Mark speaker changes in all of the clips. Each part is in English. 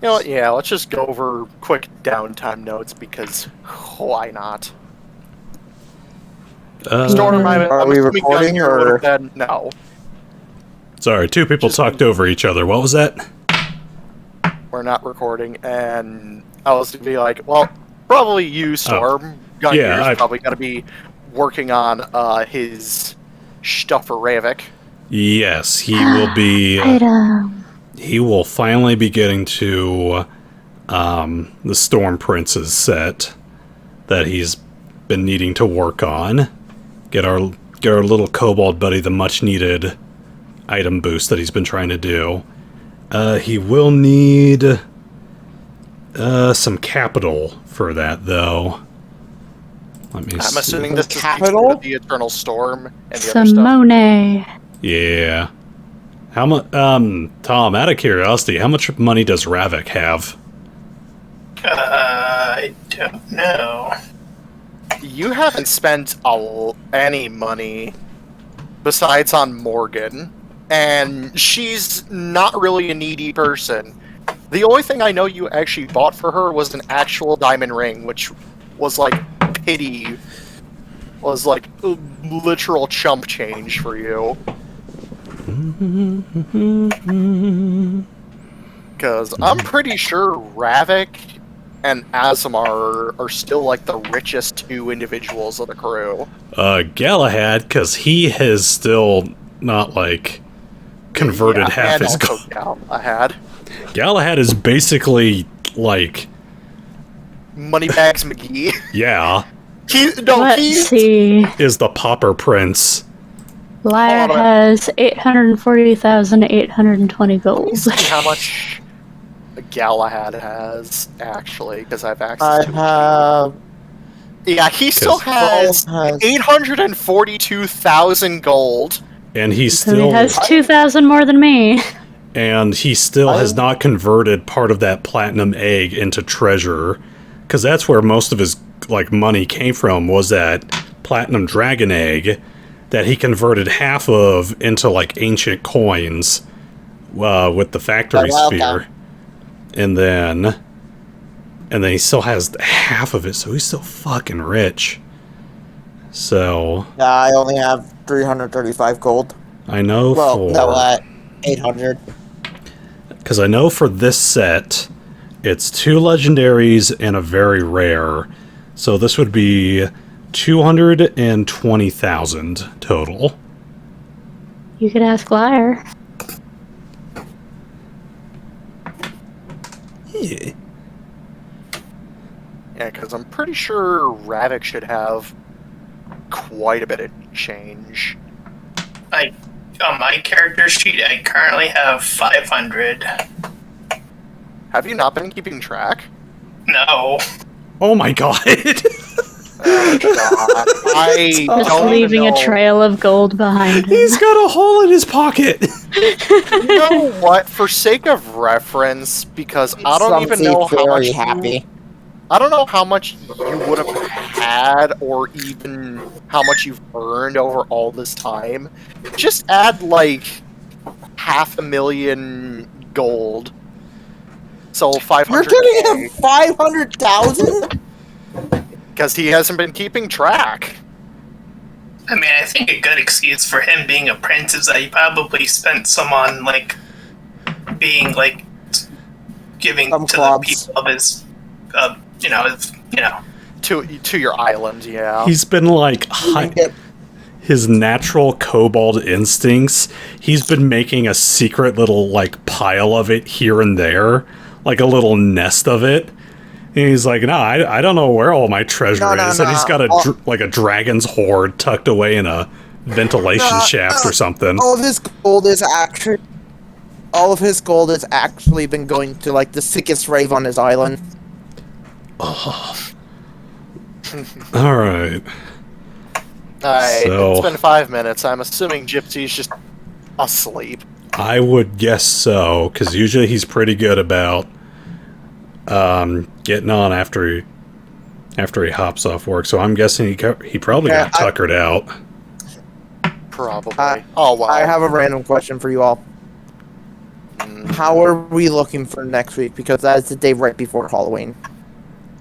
Speaker 1: You know what, yeah, let's just go over quick downtime notes, because why not? Storm,
Speaker 2: Are we recording, or...?
Speaker 1: No.
Speaker 3: Sorry, two people talked over each other. What was that?
Speaker 1: We're not recording, and I was to be like, well, probably you, Storm. Gungir's probably going to be working on his stuff for Ravak.
Speaker 3: Yes, he will be... he will finally be getting to the Storm Prince's set that he's been needing to work on. Get our little Kobold buddy the much-needed item boost that he's been trying to do. He will need some capital for that, though. Let me see.
Speaker 1: I'm assuming this
Speaker 2: capital?
Speaker 1: is the Eternal Storm and the
Speaker 4: Some
Speaker 1: other stuff.
Speaker 4: money.
Speaker 3: Yeah. How much? Tom, out of curiosity, how much money does Ravak have?
Speaker 5: I don't know.
Speaker 1: You haven't spent any money besides on Morgan, and she's not really a needy person. The only thing I know you actually bought for her was an actual diamond ring, which was like pity, was like literal chump change for you. Because I'm pretty sure Ravak and Asemar are still like the richest two individuals of the crew.
Speaker 3: Galahad, because he has still not like converted half his gold. Galahad is
Speaker 1: basically
Speaker 3: like
Speaker 1: Moneybags McGee.
Speaker 3: Yeah.
Speaker 4: Let's see.
Speaker 3: Is the Pauper Prince.
Speaker 4: Liar has 840,820 gold.
Speaker 1: See how much Galahad has, actually, because I've access to it. Yeah, he still has 842,000 gold.
Speaker 3: And he
Speaker 4: has 2,000 more than me.
Speaker 3: And he still has not converted part of that platinum egg into treasure, because that's where most of his money came from, was that platinum dragon egg that he converted half of into ancient coins with the factory sphere. And then he still has half of it, so he's still fucking rich. So
Speaker 2: I only have 335 gold.
Speaker 3: I know.
Speaker 2: Well, no, 800.
Speaker 3: Because I know for this set, it's 2 legendaries and a very rare. So this would be 220,000 total.
Speaker 4: You could ask Liar.
Speaker 3: Yeah.
Speaker 1: Yeah, because I'm pretty sure Ravak should have quite a bit of change.
Speaker 5: On my character sheet, I currently have 500.
Speaker 1: Have you not been keeping track?
Speaker 5: No.
Speaker 3: Oh my god.
Speaker 1: Oh, God. I
Speaker 4: Just
Speaker 1: don't
Speaker 4: leaving a trail of gold behind him.
Speaker 3: He's got a hole in his pocket.
Speaker 1: You know what? For sake of reference, because I don't even know how much I don't know how much you would have had, or even how much you've earned over all this time. Just add 500,000 gold. So 500.
Speaker 2: You're getting him 500,000?
Speaker 1: Because he hasn't been keeping track.
Speaker 5: I mean, I think a good excuse for him being a prince is that he probably spent some on being giving
Speaker 2: some
Speaker 5: to
Speaker 2: clubs.
Speaker 5: the people of his,
Speaker 1: to your island. Yeah,
Speaker 3: He's been his natural kobold instincts. He's been making a secret little pile of it here and there, like a little nest of it. And he's like, no, I don't know where all my treasure is. And he's got a dragon's hoard tucked away in a ventilation shaft or something.
Speaker 2: All of his gold is actually been going to the sickest rave on his island.
Speaker 3: Oh. Alright.
Speaker 1: It's been 5 minutes. I'm assuming Gipsy's just asleep.
Speaker 3: I would guess so, because usually he's pretty good about getting on after he hops off work. So I'm guessing he probably got tuckered out.
Speaker 1: Probably. Oh wow.
Speaker 2: I have a random question for you all. How are we looking for next week? Because that is the day right before Halloween.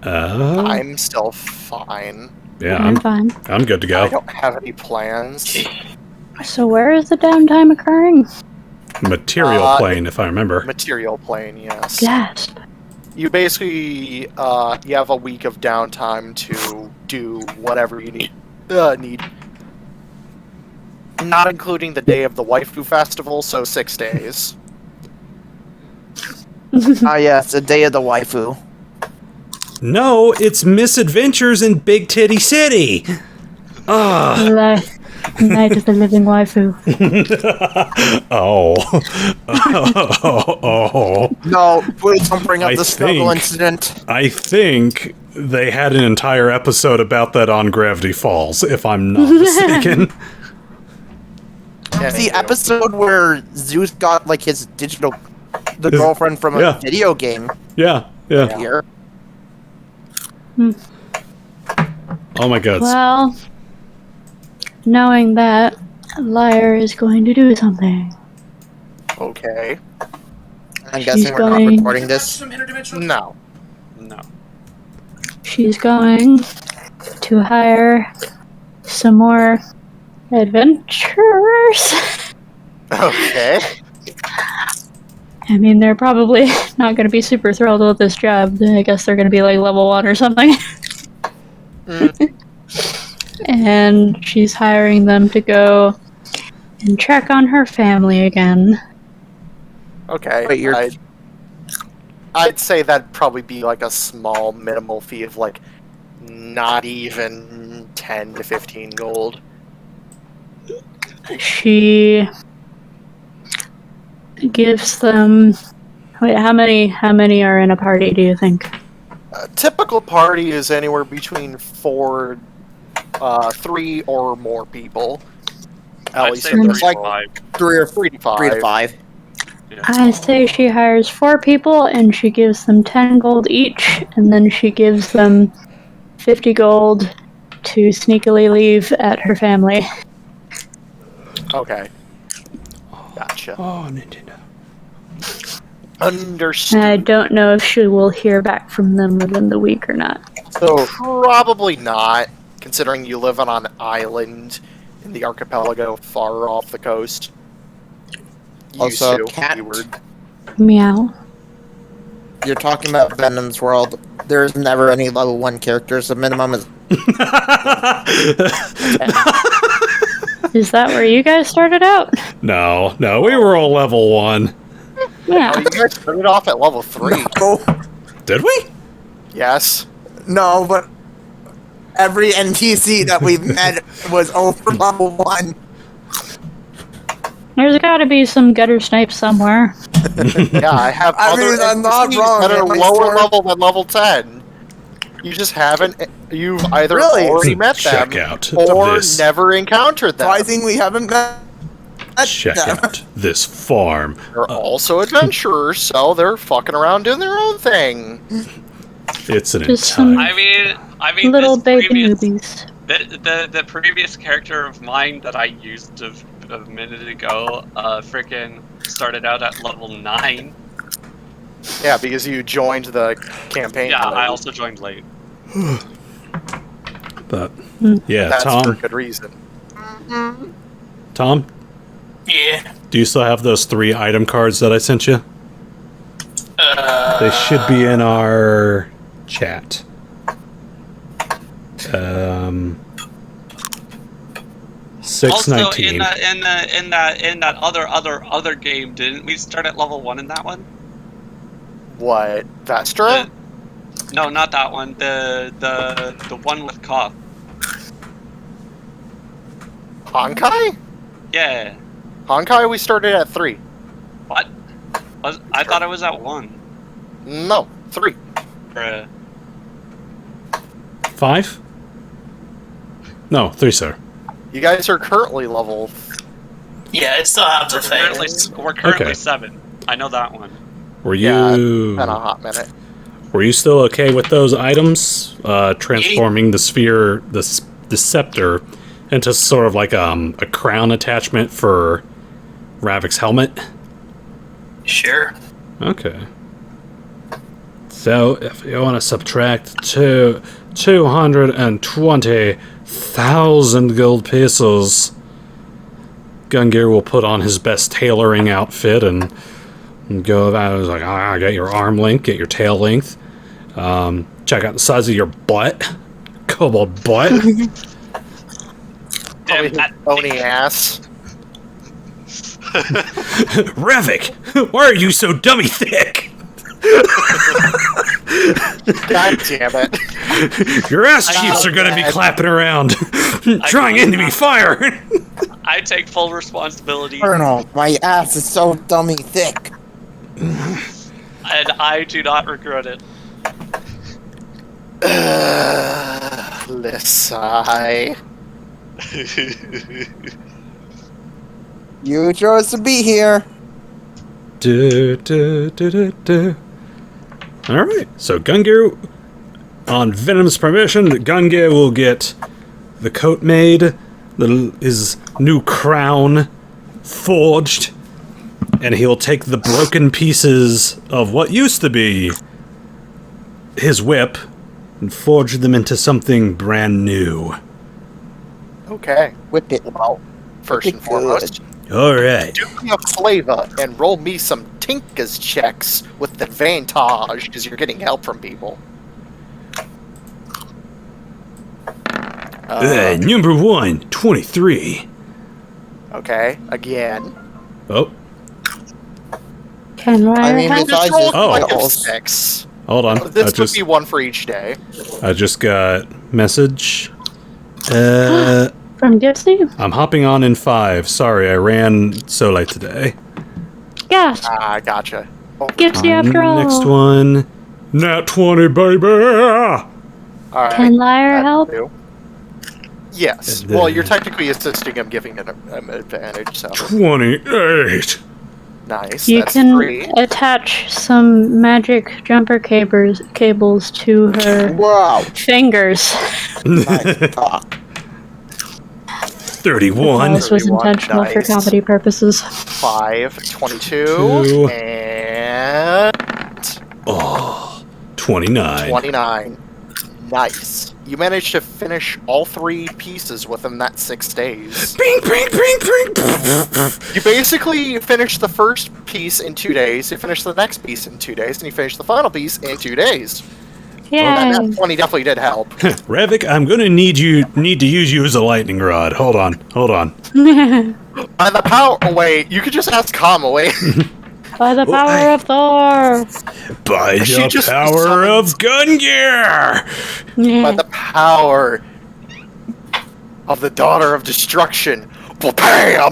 Speaker 1: I'm still fine.
Speaker 3: Yeah,
Speaker 4: I'm fine.
Speaker 3: I'm good to
Speaker 1: I
Speaker 3: go.
Speaker 1: don't have any plans.
Speaker 4: So where is the downtime occurring?
Speaker 3: Material plane, if I remember.
Speaker 1: Material plane, yes.
Speaker 4: Gasp.
Speaker 1: You basically you have a week of downtime to do whatever you need. Not including the day of the waifu festival, so 6 days.
Speaker 2: Ah, yes, the day of the waifu.
Speaker 3: No, it's Misadventures in Big Titty City. Ah.
Speaker 4: Night of the living waifu.
Speaker 3: Oh. Oh.
Speaker 2: No, please don't bring up
Speaker 3: I
Speaker 2: the snuggle
Speaker 3: think-
Speaker 2: incident.
Speaker 3: I think they had an entire episode about that on Gravity Falls, if I'm not mistaken.
Speaker 2: The episode where Zeus got like his the
Speaker 3: His-
Speaker 2: girlfriend from a
Speaker 3: yeah.
Speaker 2: video game
Speaker 3: Yeah.
Speaker 2: here.
Speaker 3: Oh my god.
Speaker 4: Well, knowing that, Liar is going to do something.
Speaker 1: Okay.
Speaker 2: I'm guessing we're not
Speaker 4: going-
Speaker 2: recording this.
Speaker 1: No.
Speaker 6: No.
Speaker 4: She's going to hire some more adventurers.
Speaker 1: Okay.
Speaker 4: I mean, they're probably not going to be super thrilled with this job. I guess they're going to be like level 1 or something. And she's hiring them to go and check on her family again.
Speaker 1: Okay.
Speaker 2: Wait,
Speaker 1: I'd say that'd probably be like a small minimal fee of like not even 10 to 15 gold.
Speaker 4: She gives them. Wait, how many are in a party? Do you think?
Speaker 1: A typical party is anywhere between 3 or more people. At
Speaker 6: I'd
Speaker 1: least
Speaker 6: say
Speaker 1: in
Speaker 6: 3
Speaker 1: this,
Speaker 6: to
Speaker 1: like
Speaker 6: 5.
Speaker 1: 3 to 5.
Speaker 2: 3 to 5.
Speaker 6: Yeah.
Speaker 4: I say she hires 4 people and she gives them 10 gold each, and then she gives them 50 gold to sneakily leave at her family.
Speaker 1: Okay. Gotcha.
Speaker 3: Oh, Nintendo.
Speaker 1: Understood.
Speaker 4: I don't know if she will hear back from them within the week or not.
Speaker 1: So probably not, considering you live on an island in the archipelago far off the coast.
Speaker 2: Also,
Speaker 1: Used to,
Speaker 2: cat.
Speaker 1: keyword.
Speaker 4: Meow.
Speaker 2: You're talking about Venom's world. There's never any level 1 characters. The minimum is...
Speaker 4: Is that where you guys started out?
Speaker 3: No, we were all level 1.
Speaker 4: Yeah.
Speaker 1: Oh, you guys started off at level 3.
Speaker 2: No,
Speaker 3: Did we?
Speaker 1: Yes.
Speaker 2: no, but every NPC that we've met was over level 1.
Speaker 4: There's gotta be some gutter snipes somewhere.
Speaker 1: Yeah, I have
Speaker 2: I
Speaker 1: other
Speaker 2: mean, I'm not
Speaker 1: NPCs
Speaker 2: wrong,
Speaker 1: that are
Speaker 2: am I,
Speaker 1: lower
Speaker 2: Storm?
Speaker 1: level than level 10. You just haven't... You've either
Speaker 2: Really?
Speaker 1: already met them,
Speaker 3: Check out
Speaker 1: or
Speaker 3: this.
Speaker 1: never encountered them.
Speaker 2: Surprising we haven't met
Speaker 3: Check
Speaker 2: them.
Speaker 3: out this farm.
Speaker 1: They're also adventurers, so they're fucking around doing their own thing.
Speaker 3: It's an
Speaker 4: Just some-
Speaker 3: entire...
Speaker 6: I mean,
Speaker 4: Little
Speaker 6: this
Speaker 4: baby
Speaker 6: previous,
Speaker 4: newbies.
Speaker 6: the previous character of mine that I used a minute ago, freaking started out at level 9.
Speaker 1: Yeah, because you joined the campaign.
Speaker 6: Yeah, I
Speaker 1: late.
Speaker 6: also joined late.
Speaker 3: But yeah,
Speaker 1: That's for
Speaker 3: Tom.
Speaker 1: good reason.
Speaker 3: Tom,
Speaker 5: Yeah.
Speaker 3: do you still have those 3 item cards that I sent you? They should be in our chat.
Speaker 6: Also,
Speaker 3: 619.
Speaker 6: in that other game, didn't we start at level 1 in that one?
Speaker 1: What? Vestra?
Speaker 6: No, not that one. The one with Koth.
Speaker 1: Honkai?
Speaker 6: Yeah.
Speaker 1: Honkai, we started at 3.
Speaker 6: What? I thought it was at 1.
Speaker 1: No, 3.
Speaker 6: Bruh.
Speaker 3: 5? No, 3, sir.
Speaker 1: You guys are currently level...
Speaker 5: Yeah, I still have the
Speaker 6: We're currently
Speaker 3: Okay.
Speaker 6: 7. I know that one.
Speaker 3: Were
Speaker 1: Yeah,
Speaker 3: you
Speaker 1: Been a hot minute.
Speaker 3: were you still okay with those items? Transforming the sphere, the scepter, into sort of like a crown attachment for Ravak's helmet?
Speaker 5: Sure.
Speaker 3: Okay. So, if you want to subtract 220,000 gold pesos, Gungir will put on his best tailoring outfit and go about it. He's like, get your arm length, get your tail length, check out the size of your butt, kobold butt.
Speaker 5: Damn, that
Speaker 1: Bony ass.
Speaker 3: Ravak, why are you so dummy thick?
Speaker 1: God damn it.
Speaker 3: Your ass cheeks are gonna be clapping around, trying enemy fire.
Speaker 6: I take full responsibility,
Speaker 2: Colonel, my ass is so dummy thick.
Speaker 6: and I do not regret it.
Speaker 1: Lissai.
Speaker 2: You chose to be here.
Speaker 3: Alright, so Gungir, on Venom's permission, Gungir will get the coat made, his new crown forged, and he'll take the broken pieces of what used to be his whip and forge them into something brand new.
Speaker 1: Okay.
Speaker 2: Whip it out.
Speaker 1: First and
Speaker 2: Good.
Speaker 1: foremost,
Speaker 3: Alright.
Speaker 1: do me a flavor and roll me some Tinker's checks with advantage because you're getting help from people.
Speaker 3: Number 1, 23.
Speaker 1: Okay, again.
Speaker 3: Oh,
Speaker 4: Can
Speaker 2: I mean,
Speaker 4: I
Speaker 2: besides
Speaker 1: Roll
Speaker 2: this,
Speaker 3: Oh.
Speaker 1: like a
Speaker 2: else.
Speaker 1: 6.
Speaker 3: hold on.
Speaker 1: This would be one for each day.
Speaker 3: I just got message.
Speaker 4: from Gipsy?
Speaker 3: I'm hopping on in 5. Sorry, I ran so late today.
Speaker 4: Yes,
Speaker 1: Ah, gotcha. Oh,
Speaker 4: Gipsy after all.
Speaker 3: Next one. Nat 20, baby!
Speaker 1: alright.
Speaker 4: Can Liar help?
Speaker 1: Yes.
Speaker 3: And
Speaker 1: Well,
Speaker 3: then-
Speaker 1: you're technically assisting him, giving him an advantage, so
Speaker 3: 28!
Speaker 1: nice.
Speaker 4: You
Speaker 1: That's
Speaker 4: can
Speaker 1: 3.
Speaker 4: attach some magic jumper cables to her
Speaker 2: Wow.
Speaker 4: fingers.
Speaker 2: Nice talk.
Speaker 3: 31.
Speaker 4: This was
Speaker 1: 31,
Speaker 4: intentional for
Speaker 1: nice.
Speaker 4: comedy purposes.
Speaker 1: 5, 22,
Speaker 3: Two.
Speaker 1: and
Speaker 3: Oh, 29.
Speaker 1: 29. Nice. You managed to finish all 3 pieces within that 6 days.
Speaker 3: Bing, bing, bing, bing!
Speaker 1: You basically finished the first piece in 2 days, you finished the next piece in 2 days, and you finished the final piece in 2 days.
Speaker 4: Yay!
Speaker 1: That 20 definitely did help.
Speaker 3: Ravak, I'm gonna need to use you as a lightning rod. Hold on.
Speaker 1: By the power... Oh, wait, you could just ask Kama, wait.
Speaker 4: By the power
Speaker 3: I-
Speaker 4: of Thor!
Speaker 3: By
Speaker 1: She
Speaker 3: the
Speaker 1: just
Speaker 3: power of Gungir!
Speaker 1: By the power of the Daughter of Destruction. Well, bam!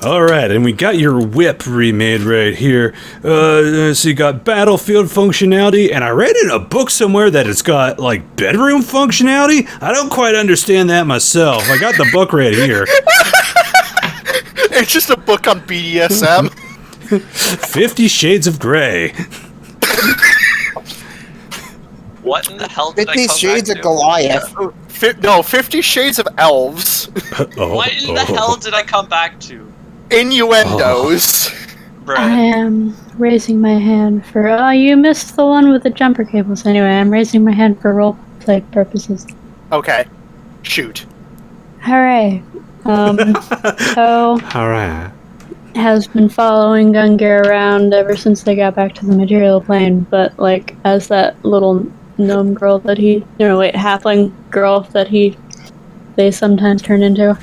Speaker 3: Alright, and we got your whip remade right here. So you got battlefield functionality, and I read in a book somewhere that it's got, like, bedroom functionality? I don't quite understand that myself. I got the book right here.
Speaker 1: It's just a book on BDSM.
Speaker 3: 50 Shades of Grey.
Speaker 6: What in the hell did I
Speaker 2: 50
Speaker 6: come
Speaker 2: Shades
Speaker 6: back
Speaker 2: of
Speaker 6: to?
Speaker 2: Goliath.
Speaker 1: No, 50 Shades of Elves.
Speaker 6: What in the hell did I come back to?
Speaker 1: Innuendos.
Speaker 4: I
Speaker 6: Bruh.
Speaker 4: am raising my hand for. Oh, you missed the one with the jumper cables. Anyway, I'm raising my hand for roleplay purposes.
Speaker 1: Okay. Shoot.
Speaker 4: Hooray! So
Speaker 3: Alright.
Speaker 4: has been following Gungir around ever since they got back to the material plane, but like as that little gnome girl that halfling girl that they sometimes turn into.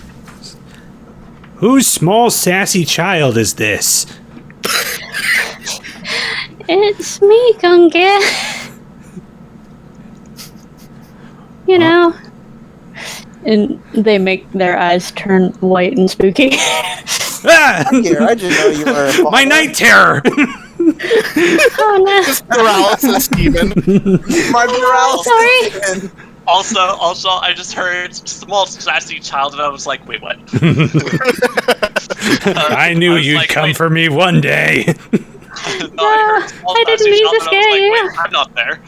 Speaker 3: Whose small sassy child is this?
Speaker 4: It's me, Gungir. You know. And they make their eyes turn white and spooky.
Speaker 3: Ah!
Speaker 2: Here, I didn't know you were a
Speaker 3: My
Speaker 2: father.
Speaker 3: night terror!
Speaker 4: Oh no!
Speaker 1: Paralysis, Steven.
Speaker 2: My paralysis.
Speaker 4: Sorry.
Speaker 2: Steven.
Speaker 6: Also, I just heard small sassy child, and I was like, wait, what?
Speaker 3: I knew
Speaker 6: was
Speaker 3: you'd
Speaker 6: like,
Speaker 3: come
Speaker 6: wait.
Speaker 3: for me one day.
Speaker 6: No, I heard small
Speaker 4: I didn't
Speaker 6: sassy
Speaker 4: mean
Speaker 6: child,
Speaker 4: to
Speaker 6: and I was
Speaker 4: scare
Speaker 6: like,
Speaker 4: you.
Speaker 6: wait, I'm not there.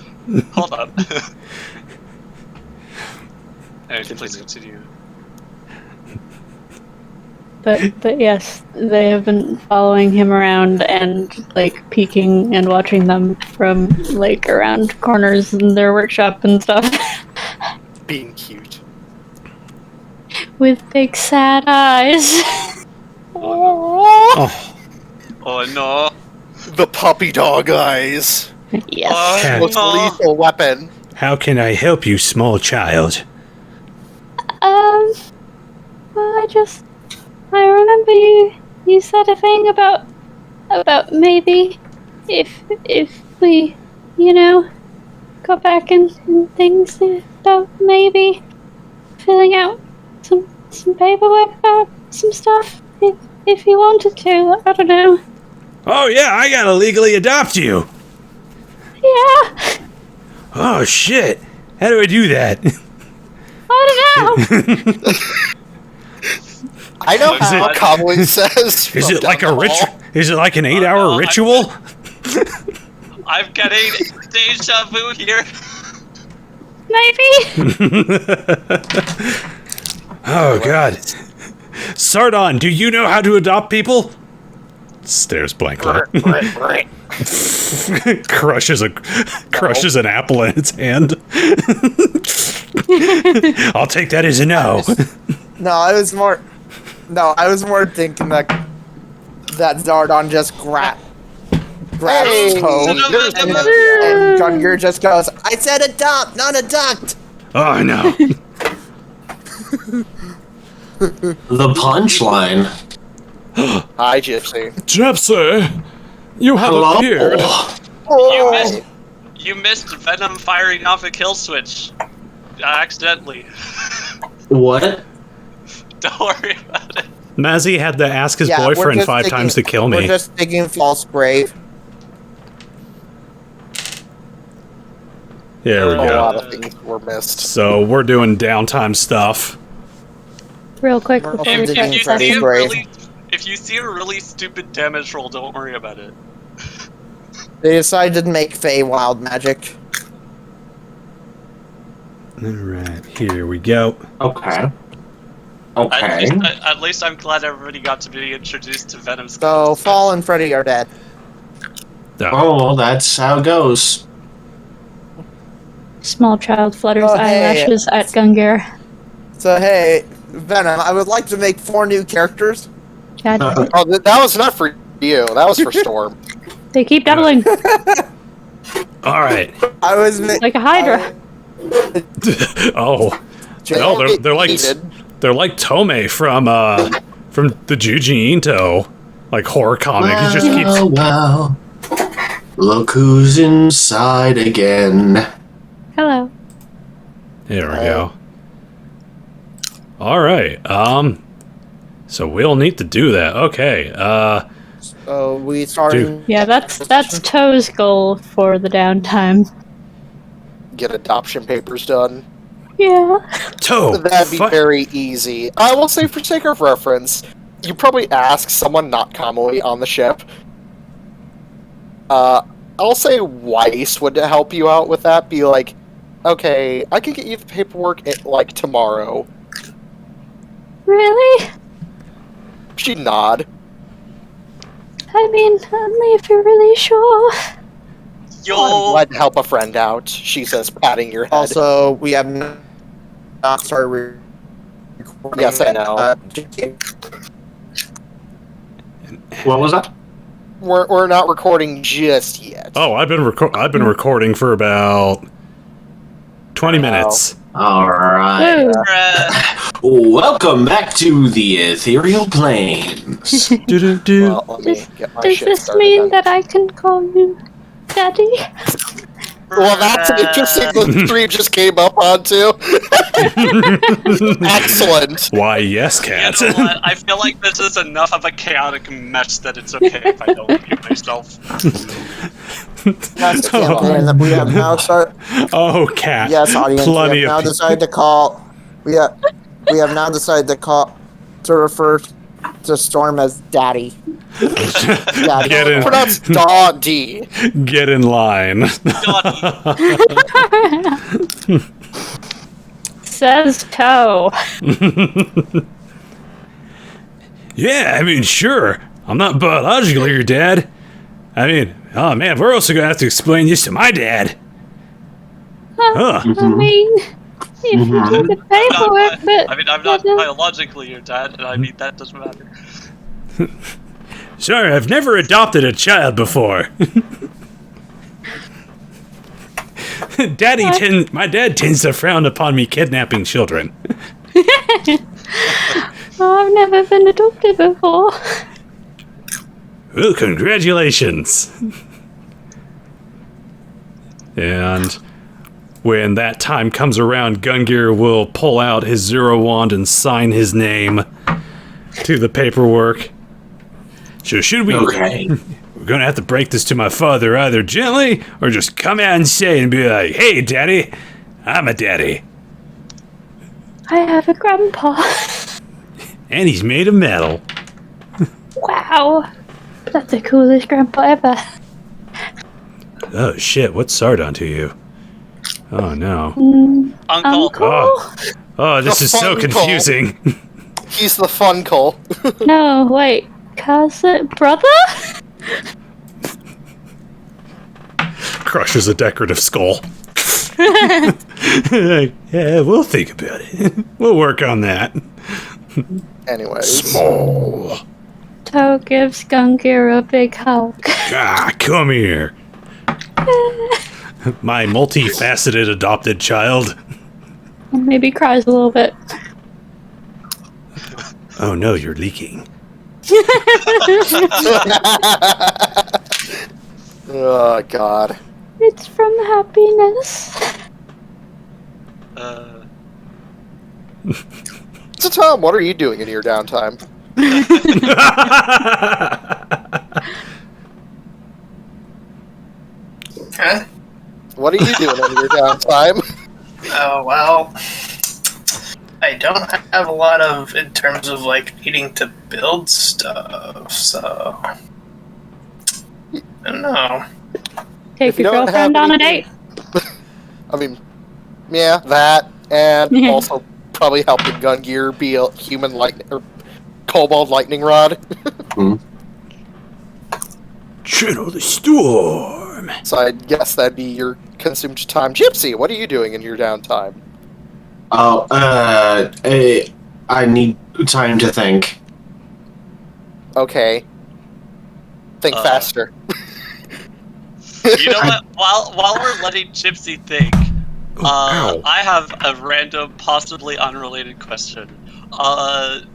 Speaker 6: Hold on. Anyway, please continue.
Speaker 4: But yes, they have been following him around and like peeking and watching them from like around corners in their workshop and stuff.
Speaker 1: Being cute.
Speaker 4: With big sad eyes.
Speaker 3: Oh,
Speaker 6: Oh no.
Speaker 1: The puppy dog eyes.
Speaker 4: Yes.
Speaker 1: Most lethal weapon.
Speaker 3: how can I help you, small child?
Speaker 4: Well, I remember you said a thing about maybe if we, got back and things, about maybe filling out some paperwork about some stuff, if you wanted to, I don't know.
Speaker 3: Oh yeah, I gotta legally adopt you.
Speaker 4: Yeah,
Speaker 3: Oh shit, how do I do that?
Speaker 4: I don't know.
Speaker 1: I know
Speaker 3: Is
Speaker 1: how
Speaker 3: it-
Speaker 1: Cobbling says.
Speaker 3: Is
Speaker 1: from
Speaker 3: it like
Speaker 1: down
Speaker 3: a
Speaker 1: the
Speaker 3: ritual?
Speaker 1: hall.
Speaker 3: Is it like an 8-hour
Speaker 6: no,
Speaker 3: ritual?
Speaker 6: I'm getting deja vu here.
Speaker 4: Maybe.
Speaker 3: Oh god. Sardon, do you know how to adopt people? Stares blankly. crushes an apple in its hand. I'll take that as a no.
Speaker 2: No, I was more thinking that Zardon just grabs
Speaker 1: Hey,
Speaker 2: Toe,
Speaker 1: there's
Speaker 2: and
Speaker 1: another-
Speaker 2: Gungir just goes, "I said adopt, not abduct."
Speaker 3: Oh no.
Speaker 7: The punchline.
Speaker 1: Hi, Gipsy.
Speaker 3: Gipsy, you have
Speaker 7: Hello?
Speaker 3: appeared.
Speaker 6: You missed Venom firing off a kill switch. Accidentally.
Speaker 7: What?
Speaker 6: Don't worry about it.
Speaker 3: Mazzy had to ask his
Speaker 2: Yeah, we're
Speaker 3: boyfriend
Speaker 2: just
Speaker 3: 5
Speaker 2: digging-
Speaker 3: times to kill
Speaker 2: We're
Speaker 3: me.
Speaker 2: just digging false grave.
Speaker 3: There we
Speaker 1: A
Speaker 3: go.
Speaker 1: lot of things were missed.
Speaker 3: So we're doing downtime stuff.
Speaker 4: Real quick
Speaker 2: We're
Speaker 4: before
Speaker 2: also
Speaker 4: we
Speaker 6: If,
Speaker 2: digging
Speaker 4: start
Speaker 6: if you
Speaker 2: Freddy's
Speaker 6: see a
Speaker 4: session.
Speaker 2: grave.
Speaker 6: really, if you see a really stupid damage roll, don't worry about it.
Speaker 2: They decided to make Fey wild magic.
Speaker 3: Alright, here we go.
Speaker 7: Okay. Okay.
Speaker 6: At least I'm glad everybody got to be introduced to Venom's.
Speaker 2: So Fall and Freddy are dead.
Speaker 7: Oh, well, that's how it goes.
Speaker 4: Small child flutters
Speaker 2: Oh, hey.
Speaker 4: eyelashes at Gungir.
Speaker 2: So hey, Venom, I would like to make 4 new characters.
Speaker 4: God,
Speaker 1: Oh, that was not for you. That was for Storm.
Speaker 4: they keep doubling
Speaker 3: Alright.
Speaker 2: I was
Speaker 4: like a hydra.
Speaker 3: Oh. No, they're like
Speaker 1: Needed.
Speaker 3: they're like Tome from the Juji Ito like horror comic. He just keeps
Speaker 7: Well, look who's inside again.
Speaker 4: Hello.
Speaker 3: There we go. Alright, so we'll need to do that. Okay,
Speaker 2: So we started.
Speaker 4: Yeah, that's Toe's goal for the downtime.
Speaker 1: Get adoption papers done.
Speaker 4: Yeah.
Speaker 3: Toe,
Speaker 1: That'd be
Speaker 3: fi-
Speaker 1: very easy. I will say, for sake of reference, you probably ask someone not Kamui on the ship. I'll say Weiss would help you out with that. Be like, okay, I can get you the paperwork like tomorrow.
Speaker 4: Really?
Speaker 1: She'd nod.
Speaker 4: I mean, only if you're really sure.
Speaker 1: I'm
Speaker 6: Yo,
Speaker 1: glad to help a friend out. She says, patting your head.
Speaker 2: Also, we have not started recording.
Speaker 1: Yes, I know.
Speaker 7: What was that?
Speaker 1: We're not recording just yet.
Speaker 3: Oh, I've been recording for about 20 minutes.
Speaker 7: Alright.
Speaker 4: Woo.
Speaker 7: Welcome back to the ethereal planes.
Speaker 3: Do-do-do.
Speaker 1: Well, let me get my
Speaker 4: Does
Speaker 1: shit
Speaker 4: this
Speaker 1: started
Speaker 4: mean
Speaker 1: then.
Speaker 4: that I can call you Daddy?
Speaker 1: Well, that's interesting. The 3 just came up onto. Excellent.
Speaker 3: Why, yes,
Speaker 6: you
Speaker 3: cat.
Speaker 6: know what? I feel like this is enough of a chaotic mess that it's okay if I don't mute myself.
Speaker 2: That's the campaign that we have now started.
Speaker 3: Oh, cat.
Speaker 2: Yes, audience.
Speaker 3: Plenty
Speaker 2: We have now
Speaker 3: of
Speaker 2: decided to call. We have now decided to refer to Storm as Daddy. Daddy.
Speaker 3: Get in.
Speaker 1: Pronounced Dawdy.
Speaker 3: Get in line.
Speaker 4: Says Toe.
Speaker 3: Yeah, I mean, sure. I'm not biologically your dad. I mean, oh man, we're also gonna have to explain this to my dad. Huh.
Speaker 4: I mean, if you do the paperwork, but
Speaker 6: I'm not biologically your dad, and I mean, that doesn't matter.
Speaker 3: Sorry, I've never adopted a child before. My dad tends to frown upon me kidnapping children.
Speaker 4: Oh, I've never been adopted before.
Speaker 3: Well, congratulations. And when that time comes around, Gungir will pull out his zero wand and sign his name to the paperwork. So should we...
Speaker 7: Okay.
Speaker 3: We're gonna have to break this to my father either gently or just come out and say and be like, hey, daddy, I'm a daddy.
Speaker 4: I have a grandpa.
Speaker 3: And he's made of metal.
Speaker 4: Wow. That's the coolest grandpa ever.
Speaker 3: Oh, shit, what's Sardon to you? Oh, no.
Speaker 6: Uncle.
Speaker 3: Oh, this
Speaker 1: The
Speaker 3: is so
Speaker 1: fun
Speaker 3: confusing.
Speaker 1: He's the Funcle.
Speaker 4: No, wait. Cousin? Brother?
Speaker 3: Crushes a decorative skull. Yeah, we'll think about it. We'll work on that.
Speaker 1: Anyways.
Speaker 3: Small.
Speaker 4: Toe gives Gungir a big hug.
Speaker 3: Ah, come here. My multifaceted adopted child.
Speaker 4: Maybe cries a little bit.
Speaker 3: Oh no, you're leaking.
Speaker 1: Oh, God.
Speaker 4: It's from happiness.
Speaker 1: So, Tom, what are you doing in your downtime?
Speaker 5: Huh?
Speaker 1: What are you doing in your downtime?
Speaker 5: Oh, well, I don't have a lot of, in terms of, like, needing to build stuff, so... I don't know.
Speaker 4: Take
Speaker 1: If you
Speaker 4: your
Speaker 1: don't
Speaker 4: girlfriend
Speaker 1: have
Speaker 4: on a
Speaker 1: anything-
Speaker 4: date.
Speaker 1: I mean, yeah, that, and
Speaker 4: Yeah.
Speaker 1: also probably helping Gungir be a human lightning, or Kobold lightning rod.
Speaker 3: Channel the storm.
Speaker 1: So I guess that'd be your consumed time. Gipsy, what are you doing in your downtime?
Speaker 7: Oh, I need time to think.
Speaker 1: Okay. Think faster.
Speaker 6: You know what? While we're letting Gipsy think,
Speaker 3: ow.
Speaker 6: I have a random, possibly unrelated question.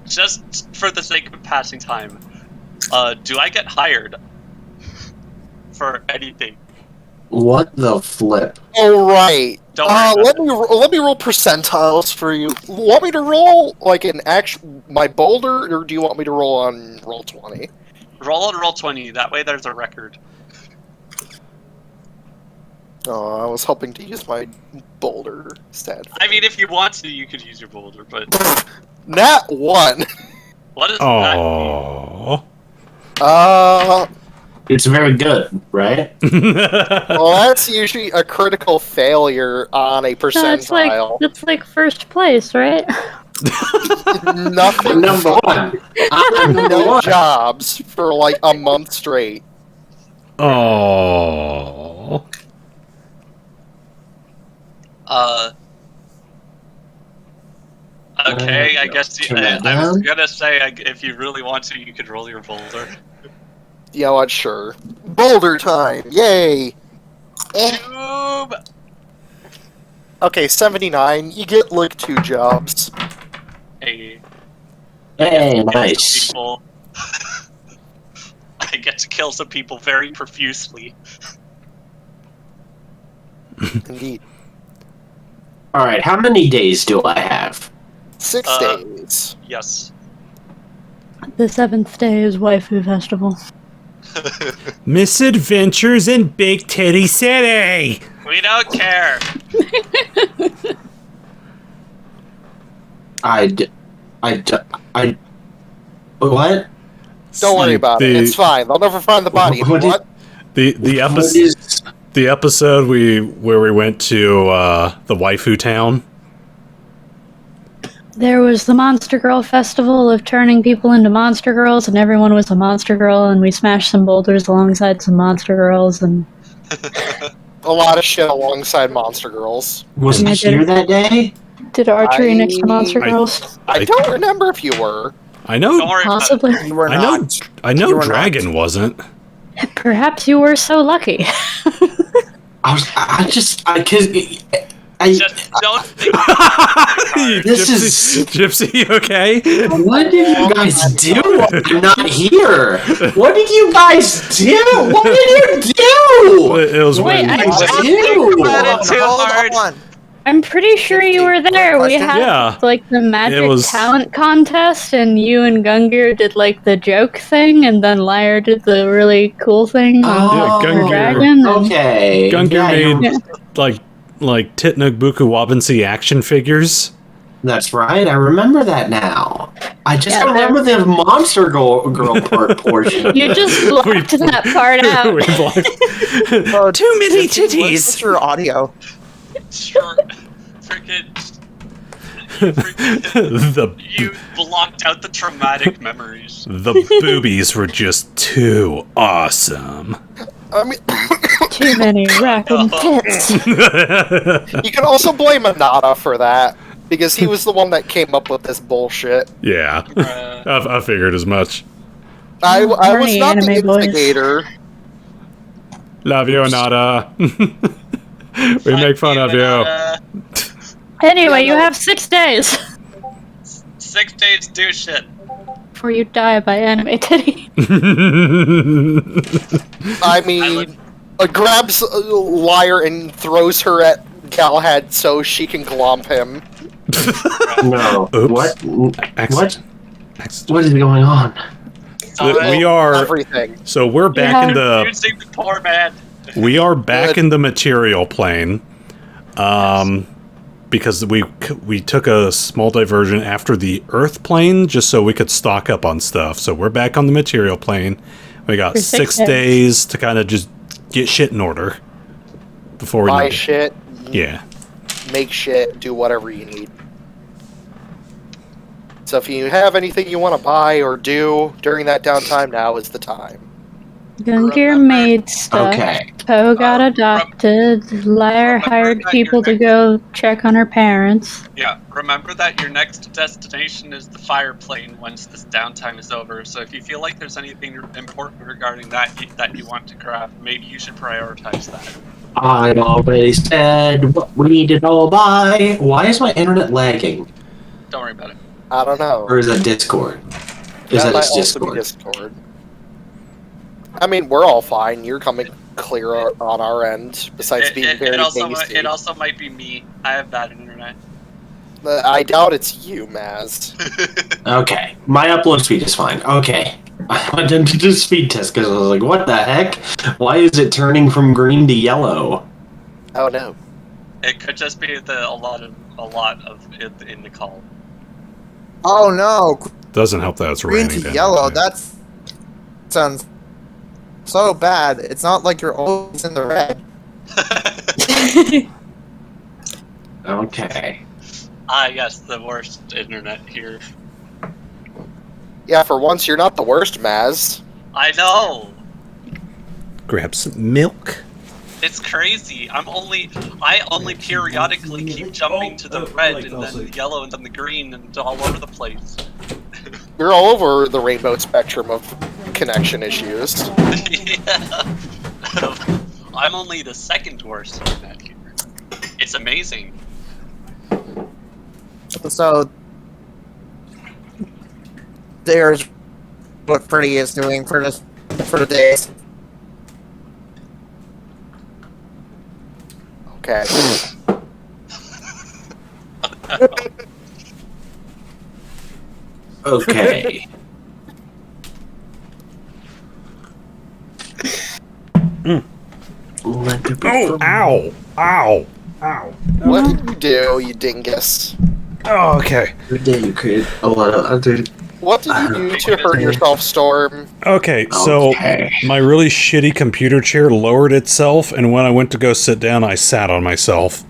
Speaker 6: Just for the sake of passing time, do I get hired for anything?
Speaker 7: What the flip?
Speaker 1: Oh, right.
Speaker 6: Don't worry about
Speaker 1: let me roll percentiles for you. Want me to roll like an my boulder, or do you want me to roll on roll 20?
Speaker 6: Roll on roll 20. That way, there's a record.
Speaker 1: Oh, I was hoping to use my boulder stat.
Speaker 6: I mean, if you want to, you could use your boulder, but
Speaker 1: Nat 1.
Speaker 6: what does that mean?
Speaker 3: Aww.
Speaker 7: It's very good, right?
Speaker 1: Well, that's usually a critical failure on a
Speaker 4: No,
Speaker 1: percentile.
Speaker 4: it's like first place, right?
Speaker 1: Nothing.
Speaker 7: Number one. I'm number
Speaker 1: No
Speaker 7: one.
Speaker 1: jobs for like a month straight.
Speaker 3: Aww.
Speaker 6: Okay, I guess
Speaker 7: Turn that
Speaker 6: I was
Speaker 7: down.
Speaker 6: gonna say if you really want to, you could roll your boulder.
Speaker 1: You know what? Sure. Boulder time! Yay!
Speaker 6: Boom!
Speaker 1: Okay, 79. You get like 2 jobs.
Speaker 6: Hey,
Speaker 7: Hey, nice.
Speaker 6: people. I get to kill some people very profusely.
Speaker 1: Indeed.
Speaker 7: Alright, how many days do I have?
Speaker 1: 6 days.
Speaker 6: Yes.
Speaker 4: The 7th day is Waifu Festival.
Speaker 3: Misadventures in Big Titty City.
Speaker 6: We don't care.
Speaker 7: What?
Speaker 1: Don't worry about it. It's fine. They'll never find the body.
Speaker 7: What is-
Speaker 1: What?
Speaker 3: The
Speaker 7: What
Speaker 3: episode
Speaker 7: is...
Speaker 3: the episode where we went to the waifu town.
Speaker 4: there was the Monster Girl Festival of turning people into Monster Girls, and everyone was a Monster Girl, and we smashed some boulders alongside some Monster Girls, and
Speaker 1: A lot of shit alongside Monster Girls.
Speaker 7: Was I here that day?
Speaker 4: did archery next to Monster Girls.
Speaker 1: I don't remember if you were.
Speaker 3: I know.
Speaker 6: Don't worry about it.
Speaker 4: Possibly.
Speaker 2: You were
Speaker 3: I know.
Speaker 2: not.
Speaker 3: I know.
Speaker 2: You were
Speaker 3: Dragon
Speaker 2: not.
Speaker 3: wasn't.
Speaker 4: Perhaps you were so lucky.
Speaker 6: Just don't think.
Speaker 7: This
Speaker 3: Gypsy. Okay.
Speaker 7: What did you guys do? I'm not here. What did you guys do? What did you do?
Speaker 3: It was
Speaker 4: Wait,
Speaker 3: when.
Speaker 4: I-
Speaker 6: Don't think about it too hard.
Speaker 2: Hold on.
Speaker 4: I'm pretty sure you were there. We had
Speaker 3: Yeah.
Speaker 4: like the magic
Speaker 3: It was-
Speaker 4: talent contest, and you and Gungir did like the joke thing, and then Lyre did the really cool thing.
Speaker 7: Oh,
Speaker 3: Yeah, Gungir.
Speaker 4: Dragon.
Speaker 7: Okay.
Speaker 3: Gungir
Speaker 7: Yeah,
Speaker 3: made
Speaker 7: you're-
Speaker 3: like Titnug Buku Wabansi action figures.
Speaker 7: That's right. I remember that now. I just
Speaker 4: Yeah,
Speaker 7: don't remember the Monster Girl portion.
Speaker 4: You just blocked that part out.
Speaker 3: We blocked-
Speaker 2: Oh,
Speaker 3: Too many
Speaker 2: Gypsy, what's
Speaker 3: titties.
Speaker 2: your audio?
Speaker 6: Sure. Freaking.
Speaker 3: the
Speaker 6: You blocked out the traumatic memories.
Speaker 3: the boobies were just too awesome.
Speaker 1: I mean,
Speaker 4: Too many racking tits.
Speaker 1: you can also blame Anada for that, because he was the one that came up with this bullshit.
Speaker 3: Yeah, I figured as much.
Speaker 1: I was
Speaker 4: Horny
Speaker 1: not the
Speaker 4: anime boys.
Speaker 1: instigator.
Speaker 3: Love you, Nada. We make fun of you.
Speaker 4: Anyway, you have 6 days
Speaker 6: 6 days do shit.
Speaker 4: before you die by anime titty.
Speaker 1: I mean, grabs Lyre and throws her at Galahad so she can glomp him.
Speaker 7: No.
Speaker 3: Oops.
Speaker 7: What? What?
Speaker 3: Next.
Speaker 7: What is going on?
Speaker 3: We are
Speaker 1: Everything.
Speaker 3: so we're back in the
Speaker 6: Using the poor man.
Speaker 3: we are back
Speaker 1: Good.
Speaker 3: in the material plane, because we took a small diversion after the Earth plane just so we could stock up on stuff. So we're back on the material plane. We got
Speaker 4: For
Speaker 3: 6
Speaker 4: 6
Speaker 3: days to kind of just get shit in order before we
Speaker 1: Buy
Speaker 3: need it.
Speaker 1: shit,
Speaker 3: Yeah.
Speaker 1: make shit, do whatever you need. So if you have anything you want to buy or do during that downtime, now is the time.
Speaker 4: Gungir made stuff.
Speaker 7: Okay.
Speaker 4: Poe got adopted. Lyre hired
Speaker 6: that
Speaker 4: people to
Speaker 6: you're
Speaker 4: go check on her parents.
Speaker 6: Yeah, remember that your next destination is the fire plane once this downtime is over. So if you feel like there's anything important regarding that that you want to craft, maybe you should prioritize that.
Speaker 7: I already said what we need to know by. Why is my internet lagging?
Speaker 6: Don't worry about it.
Speaker 1: I don't know.
Speaker 7: Or is that Discord? Is
Speaker 1: That
Speaker 7: that
Speaker 1: might
Speaker 7: just
Speaker 1: also be
Speaker 7: Discord?
Speaker 1: Discord. I mean, we're all fine. You're coming clear on our end, besides being very
Speaker 6: It also might be me. I have bad internet.
Speaker 1: I doubt it's you, Maz.
Speaker 7: Okay. My upload speed is fine. Okay. I went into the speed test because I was like, what the heck? Why is it turning from green to yellow?
Speaker 1: Oh no.
Speaker 6: It could just be a lot of it in the call.
Speaker 2: Oh no,
Speaker 3: Doesn't help that it's
Speaker 2: green
Speaker 3: raining.
Speaker 2: to
Speaker 3: down
Speaker 2: yellow.
Speaker 3: there.
Speaker 2: That sounds so bad. It's not like you're always in the red.
Speaker 7: Okay.
Speaker 6: Ah, yes, the worst internet here.
Speaker 1: Yeah, for once you're not the worst, Maz.
Speaker 6: I know.
Speaker 3: Grab some milk.
Speaker 6: It's crazy. I only periodically keep jumping to the red and then the yellow and then the green and all over the place.
Speaker 1: You're all over the rainbow spectrum of connection issues.
Speaker 6: Yeah. I'm only the second worst internet here. It's amazing.
Speaker 2: So there's what Freddy is doing for the days.
Speaker 1: Okay.
Speaker 7: Okay. Let there be
Speaker 3: Oh, ow, ow, ow.
Speaker 1: What did you do, you dingus?
Speaker 3: Oh, okay.
Speaker 7: Every day you create a lot of other.
Speaker 1: What did you do to hurt yourself, Storm?
Speaker 3: Okay, so
Speaker 7: Okay.
Speaker 3: my really shitty computer chair lowered itself, and when I went to go sit down, I sat on myself.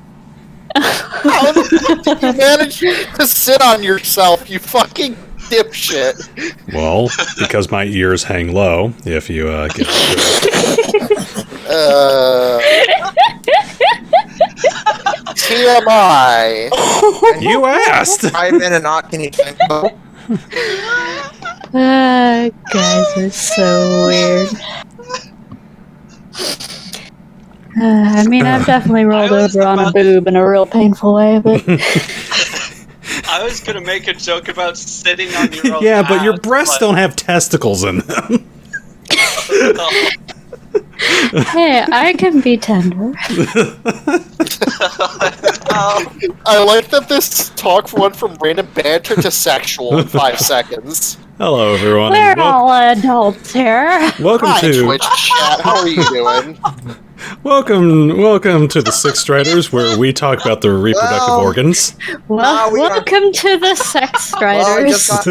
Speaker 1: How the fuck did you manage to sit on yourself, you fucking dipshit?
Speaker 3: Well, because my ears hang low, if you get
Speaker 1: TMI.
Speaker 3: You asked!
Speaker 2: I'm in a not can you think about?
Speaker 4: Guys are so weird. I mean, I've definitely rolled
Speaker 6: I was
Speaker 4: over on a
Speaker 6: about-
Speaker 4: boob in a real painful way, but
Speaker 6: I was gonna make a joke about sitting on your own
Speaker 3: Yeah, but your
Speaker 6: ass,
Speaker 3: breasts
Speaker 6: but-
Speaker 3: don't have testicles in them.
Speaker 4: hey, I can be tender.
Speaker 1: I like that this talk went from random banter to sexual in 5 seconds.
Speaker 3: Hello, everyone.
Speaker 4: We're
Speaker 3: and
Speaker 4: all adults here.
Speaker 3: welcome
Speaker 1: Hi,
Speaker 3: to
Speaker 1: Twitch chat. How are you doing?
Speaker 3: welcome to the Six Striders, where we talk about the reproductive
Speaker 2: Well,
Speaker 3: organs.
Speaker 4: Well,
Speaker 2: we are-
Speaker 4: welcome to the Sex
Speaker 2: Well, I
Speaker 4: Striders.
Speaker 2: just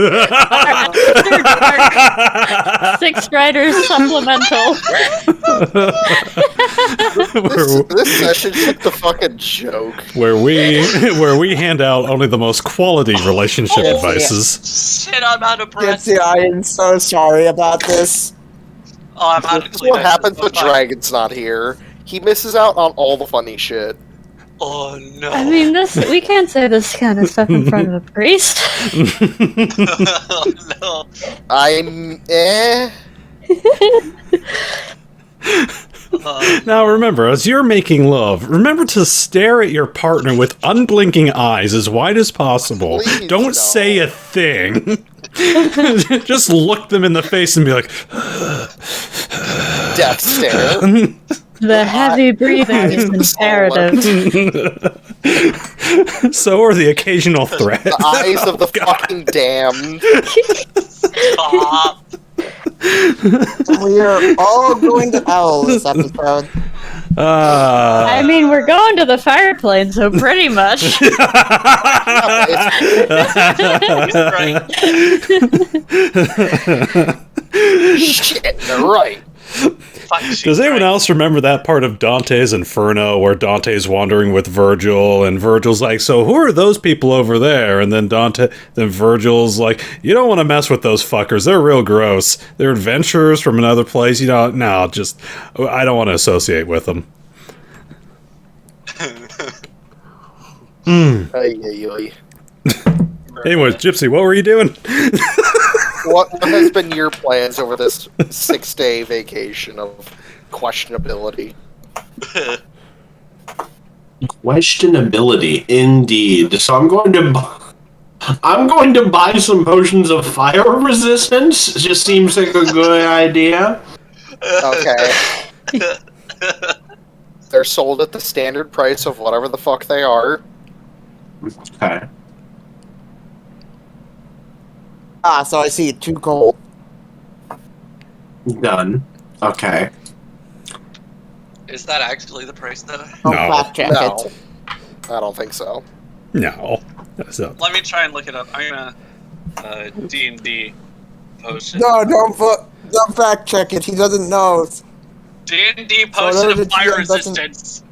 Speaker 2: got-
Speaker 4: Six Striders supplemental.
Speaker 1: This session's like the fucking joke.
Speaker 3: where we hand out only the most quality relationship
Speaker 2: Oh,
Speaker 3: advices.
Speaker 6: Shit, I'm out of breath.
Speaker 2: Gipsy, I am so sorry about this.
Speaker 6: Oh, I'm out of
Speaker 1: That's what
Speaker 6: Kleenex.
Speaker 1: happens when
Speaker 6: It's fine.
Speaker 1: Dragon's not here. He misses out on all the funny shit.
Speaker 6: Oh no.
Speaker 4: I mean, we can't say this kind of stuff in front of a priest.
Speaker 6: Oh, no.
Speaker 1: I'm
Speaker 3: Now remember, as you're making love, remember to stare at your partner with unblinking eyes as wide as possible.
Speaker 1: Please
Speaker 3: Don't
Speaker 1: don't.
Speaker 3: say a thing. Just look them in the face and be like,
Speaker 1: death stare.
Speaker 4: The heavy breathing is imperative.
Speaker 3: so are the occasional threats.
Speaker 1: The eyes of the fucking damned.
Speaker 6: Stop.
Speaker 2: We are all going to hell this episode.
Speaker 4: I mean, we're going to the fire plane, so pretty much.
Speaker 6: He's right.
Speaker 1: Shit, they're right.
Speaker 6: Fuck, she's
Speaker 3: Does anyone
Speaker 6: right.
Speaker 3: else remember that part of Dante's Inferno where Dante's wandering with Virgil and Virgil's like, so who are those people over there? And then Virgil's like, you don't want to mess with those fuckers. They're real gross. They're adventurers from another place. You know, no, I don't want to associate with them.
Speaker 1: Ay, ay, ay.
Speaker 3: Anyways, Gipsy, what were you doing?
Speaker 1: What has been your plans over this 6-day vacation of questionability?
Speaker 7: Questionability, indeed. So I'm going to buy some potions of fire resistance. It just seems like a good idea.
Speaker 1: Okay. They're sold at the standard price of whatever the fuck they are.
Speaker 7: Okay.
Speaker 2: Ah, so I see 2 gold.
Speaker 7: Done. Okay.
Speaker 6: Is that actually the price though?
Speaker 2: Don't
Speaker 3: No.
Speaker 2: fact check
Speaker 1: No.
Speaker 2: it.
Speaker 1: I don't think so.
Speaker 3: No. That's not.
Speaker 6: Let me try and look it up. I'm gonna D&D potion.
Speaker 2: No, don't fact check it. He doesn't know.
Speaker 6: D&D
Speaker 2: So
Speaker 6: potion
Speaker 2: those
Speaker 6: of
Speaker 2: are
Speaker 6: fire
Speaker 2: two- doesn't-
Speaker 6: resistance.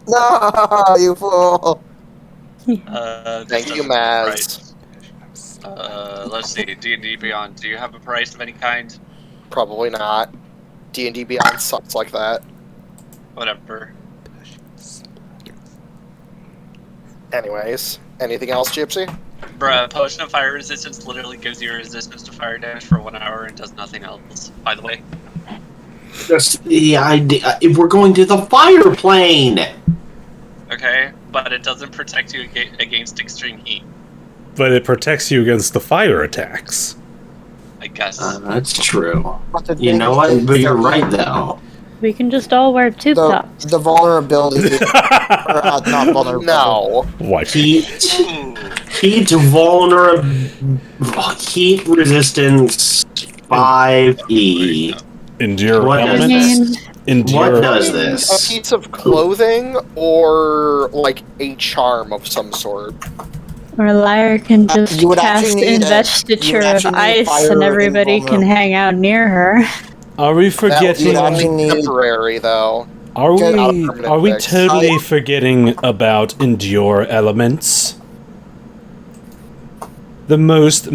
Speaker 2: No, you fool.
Speaker 1: Thank you, Maz.
Speaker 6: Let's see. D&D Beyond. Do you have a price of any kind?
Speaker 1: Probably not. D&D Beyond sucks like that.
Speaker 6: Whatever.
Speaker 1: Anyways, anything else, Gypsy?
Speaker 6: Bruh, potion of fire resistance literally gives you resistance to fire damage for 1 hour and does nothing else, by the way.
Speaker 7: Just the idea. If we're going to the fire plane.
Speaker 6: Okay? But it doesn't protect you against extreme heat,
Speaker 3: But it protects you against the fire attacks.
Speaker 6: I guess.
Speaker 7: That's true.
Speaker 2: What the
Speaker 7: You know what? But you're right, though.
Speaker 4: We can just all wear tube tops.
Speaker 2: The vulnerability. Not vulnerability.
Speaker 1: No.
Speaker 3: Why?
Speaker 7: Heat resistance 5e.
Speaker 3: Endure
Speaker 7: What
Speaker 4: I
Speaker 7: does
Speaker 3: elements.
Speaker 7: this?
Speaker 4: mean,
Speaker 3: Endure.
Speaker 7: What does
Speaker 1: A
Speaker 7: this?
Speaker 1: piece of clothing or like a charm of some sort.
Speaker 4: or Lyre can just
Speaker 2: you would
Speaker 4: cast
Speaker 2: actually need you would
Speaker 4: investiture of
Speaker 2: actually need
Speaker 4: ice
Speaker 2: fire
Speaker 4: and everybody can
Speaker 2: invulnerable.
Speaker 4: hang out near her.
Speaker 3: Are we
Speaker 1: That would
Speaker 3: forgetting?
Speaker 1: be
Speaker 2: actually
Speaker 1: only
Speaker 2: need-
Speaker 1: temporary, though.
Speaker 3: Are
Speaker 2: Get
Speaker 1: out of
Speaker 3: we
Speaker 1: permanent
Speaker 3: are we
Speaker 1: fix.
Speaker 3: totally forgetting about endure elements? The most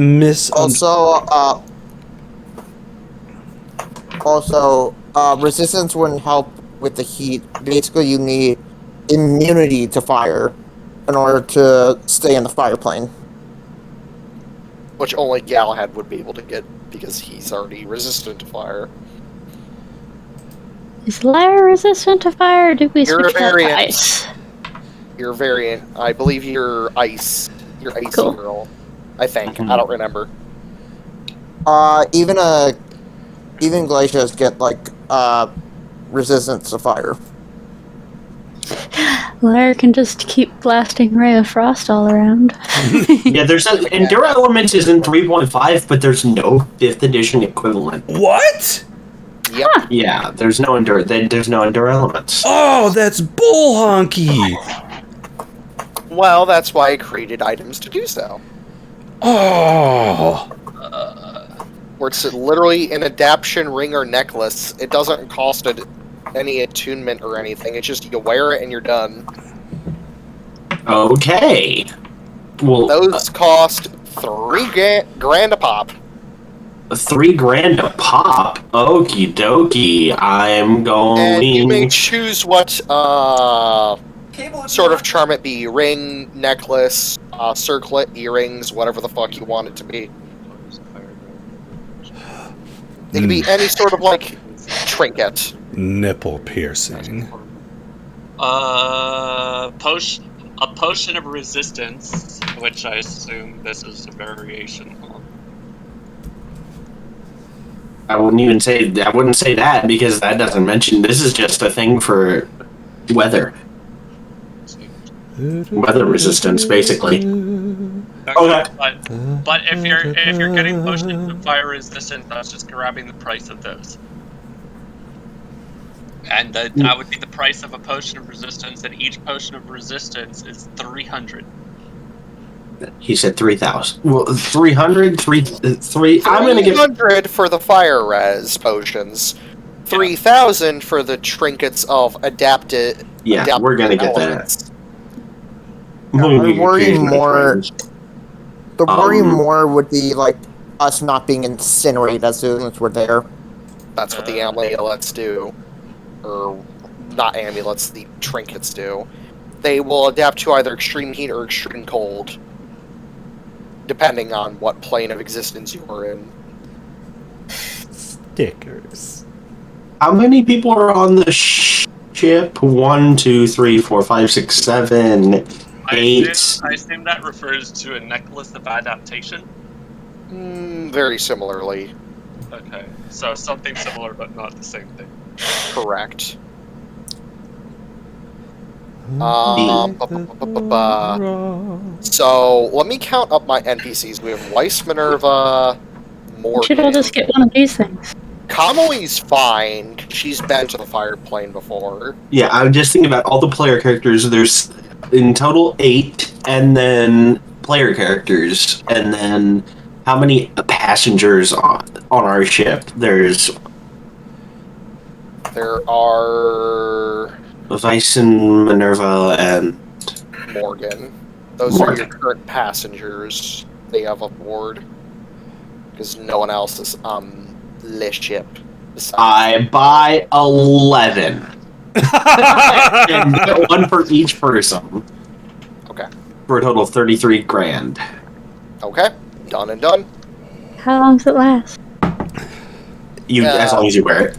Speaker 2: Also, resistance wouldn't help with the heat. Basically, you need immunity to fire in order to stay in the fire plane.
Speaker 1: Which only Galahad would be able to get because he's already resistant to fire.
Speaker 4: Is Lyra resistant to fire, or did we
Speaker 1: You're a
Speaker 4: switch that to
Speaker 1: variant.
Speaker 4: ice?
Speaker 1: Your variant, I believe you're ice. You're icy
Speaker 4: Cool.
Speaker 1: girl. I think.
Speaker 7: Mhm.
Speaker 1: I don't remember.
Speaker 2: Even glaciers get resistance to fire.
Speaker 4: Lyra can just keep blasting Ray of Frost all around.
Speaker 7: Yeah, there's Endure Elements is in 3.5, but there's no 5th edition equivalent.
Speaker 3: what?
Speaker 1: Yep.
Speaker 7: Yeah, there's no Endure Elements.
Speaker 3: Oh, that's bull honky.
Speaker 1: Well, that's why I created items to do so.
Speaker 3: Oh,
Speaker 1: Where it's literally an adaption ring or necklace. It doesn't cost any attunement or anything. It's just you wear it and you're done.
Speaker 7: Okay. Well,
Speaker 1: Those cost $3 a pop.
Speaker 7: $3,000 a pop. Okie dokie. I'm going.
Speaker 1: And you may choose what sort of charm it be. Ring, necklace, circlet, earrings, whatever the fuck you want it to be. It could be any sort of, trinket.
Speaker 3: nipple piercing.
Speaker 6: A potion of resistance, which I assume this is a variation on.
Speaker 7: I wouldn't say that because that doesn't mention. This is just a thing for weather resistance, basically. Okay.
Speaker 6: But if you're getting potions of fire resistance, that's just grabbing the price of those. And that would be the price of a potion of resistance, and each potion of resistance is 300.
Speaker 7: He said 3,000. Well, 300, 3. I'm gonna give
Speaker 1: 300 for the fire res potions. 3,000 for the trinkets of adapted.
Speaker 7: Yeah, we're gonna get
Speaker 1: elements.
Speaker 2: I worry more. The worry more would be us not being incinerated as soon as we're there.
Speaker 1: That's what the amulets do. Or, not amulets, the trinkets do. They will adapt to either extreme heat or extreme cold, depending on what plane of existence you are in.
Speaker 3: Stickers.
Speaker 7: How many people are on the ship? 1, 2, 3, 4, 5, 6, 7, 8.
Speaker 6: I assume that refers to a necklace of adaptation.
Speaker 1: Very similarly.
Speaker 6: Okay, so something similar but not the same thing.
Speaker 1: Correct. So, let me count up my NPCs. We have Weiss, Minerva,
Speaker 4: We should all
Speaker 1: Morgan.
Speaker 4: just get one of these things.
Speaker 1: Kamali's fine. She's been to the fire plane before.
Speaker 7: Yeah, I'm just thinking about all the player characters. There's in total 8, and then player characters, and then how many passengers on our ship? There
Speaker 1: are
Speaker 7: Weiss and Minerva and
Speaker 1: Morgan. Those are your current passengers they have aboard. Because no one else is on the ship.
Speaker 7: I buy 11. And get one for each person.
Speaker 1: Okay.
Speaker 7: For a total of 33 grand.
Speaker 1: Okay. Done and done.
Speaker 4: How long does it last?
Speaker 7: As long as you wear it.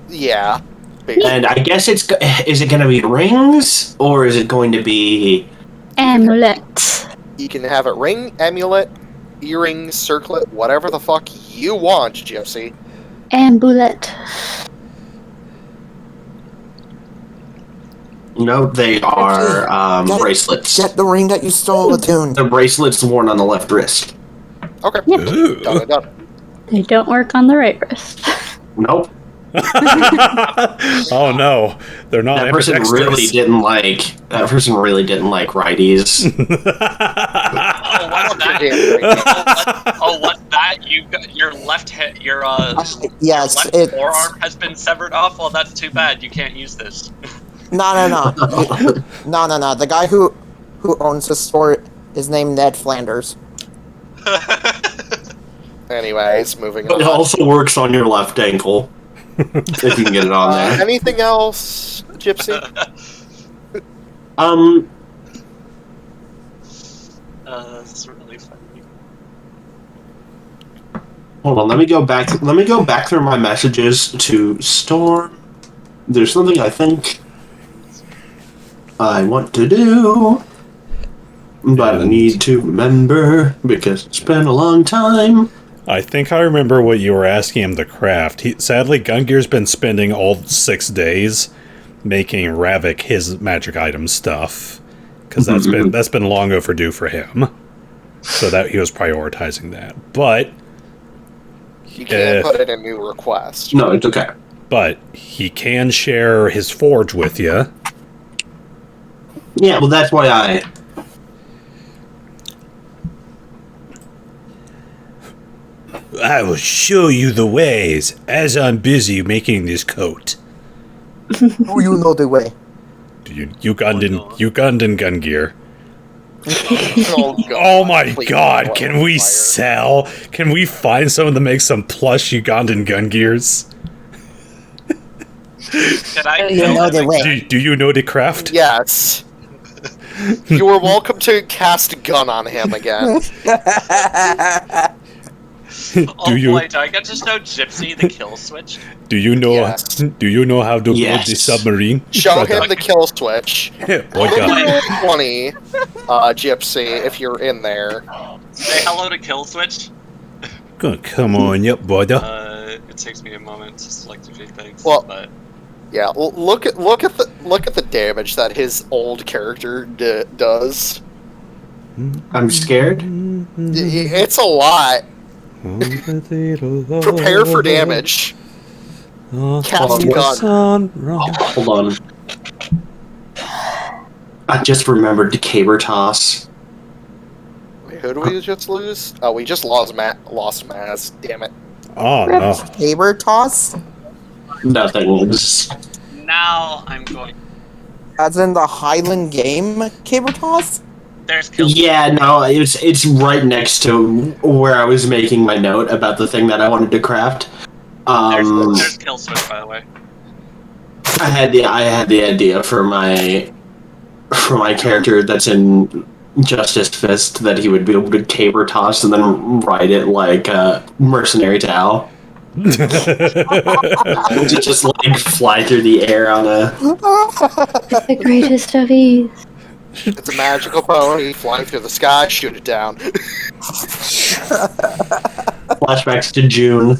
Speaker 1: Yeah.
Speaker 7: And I guess is it going to be rings or is it going to be
Speaker 4: Amulets.
Speaker 1: You can have it ring, amulet, earrings, circlet, whatever the fuck you want, Gipsy.
Speaker 4: Amulet.
Speaker 7: No, they are bracelets.
Speaker 2: Get the ring that you stole, Attune.
Speaker 7: The bracelets worn on the left wrist.
Speaker 1: Okay.
Speaker 3: Ooh.
Speaker 1: Done and done.
Speaker 4: They don't work on the right wrist.
Speaker 7: Nope.
Speaker 3: Oh no, they're not.
Speaker 7: That person really didn't like righties.
Speaker 6: Oh,
Speaker 1: Fuck your damn brain.
Speaker 6: What's that? Your left hand, your
Speaker 2: yes,
Speaker 6: left
Speaker 2: it's
Speaker 6: forearm has been severed off. Well, that's too bad. You can't use this.
Speaker 2: no. The guy who owns the store is named Ned Flanders.
Speaker 1: Anyways, moving
Speaker 7: But it
Speaker 1: on.
Speaker 7: also works on your left ankle. If you can get it on there.
Speaker 1: Anything else, Gipsy?
Speaker 6: It's really funny.
Speaker 7: Hold on, let me go back through my messages to Storm. There's something I think I want to do, but I need to remember because it's been a long time.
Speaker 3: I think I remember what you were asking him to craft. Sadly, Gungir's been spending all 6 days making Ravak his magic item stuff, because that's been long overdue for him. So that he was prioritizing that, but
Speaker 1: You can't put in a new request.
Speaker 7: No, it's okay.
Speaker 3: But he can share his forge with you.
Speaker 7: Yeah, well, that's why
Speaker 3: I will show you the ways as I'm busy making this coat.
Speaker 2: Do you know the way?
Speaker 3: Ugandan Gungir.
Speaker 1: Oh, God.
Speaker 3: Oh my
Speaker 1: Please
Speaker 3: god,
Speaker 1: don't
Speaker 3: can we
Speaker 1: fire.
Speaker 3: sell? Can we find someone to make some plush Ugandan Gungirs?
Speaker 6: Can I
Speaker 2: Do you know the way?
Speaker 3: Do you know the craft?
Speaker 1: Yes. You are welcome to cast a gun on him again.
Speaker 6: Boy, do I get to show Gipsy the kill switch?
Speaker 3: Do you know?
Speaker 1: Yes.
Speaker 3: Do you know how to build
Speaker 7: Yes.
Speaker 3: the submarine?
Speaker 1: Show him the kill switch.
Speaker 3: Oh god.
Speaker 1: 20, Gipsy, if you're in there.
Speaker 6: Say hello to kill switch.
Speaker 3: Come on, up, brother.
Speaker 6: It takes me a moment to select a few things.
Speaker 1: Well-
Speaker 6: but
Speaker 1: Yeah, look at the damage that his old character does.
Speaker 7: I'm scared.
Speaker 1: It's a lot. Prepare for damage. Cast a gun.
Speaker 7: Hold on. I just remembered the caber toss.
Speaker 1: Wait, who do we just lose? Oh, we just lost Maz. Damn it.
Speaker 3: Oh no.
Speaker 2: Saber toss?
Speaker 7: Nothing.
Speaker 6: now I'm going.
Speaker 2: As in the Highland game caber toss?
Speaker 6: There's kill.
Speaker 7: Yeah, no, it's right next to where I was making my note about the thing that I wanted to craft.
Speaker 6: There's kill switch, by the way.
Speaker 7: I had the idea for my character that's in Justice Fist that he would be able to caber toss and then ride it like Mercenary Tao. To just like fly through the air on a.
Speaker 4: The greatest of ease.
Speaker 1: It's a magical pony flying through the sky. Shoot it down.
Speaker 7: Flashbacks to June.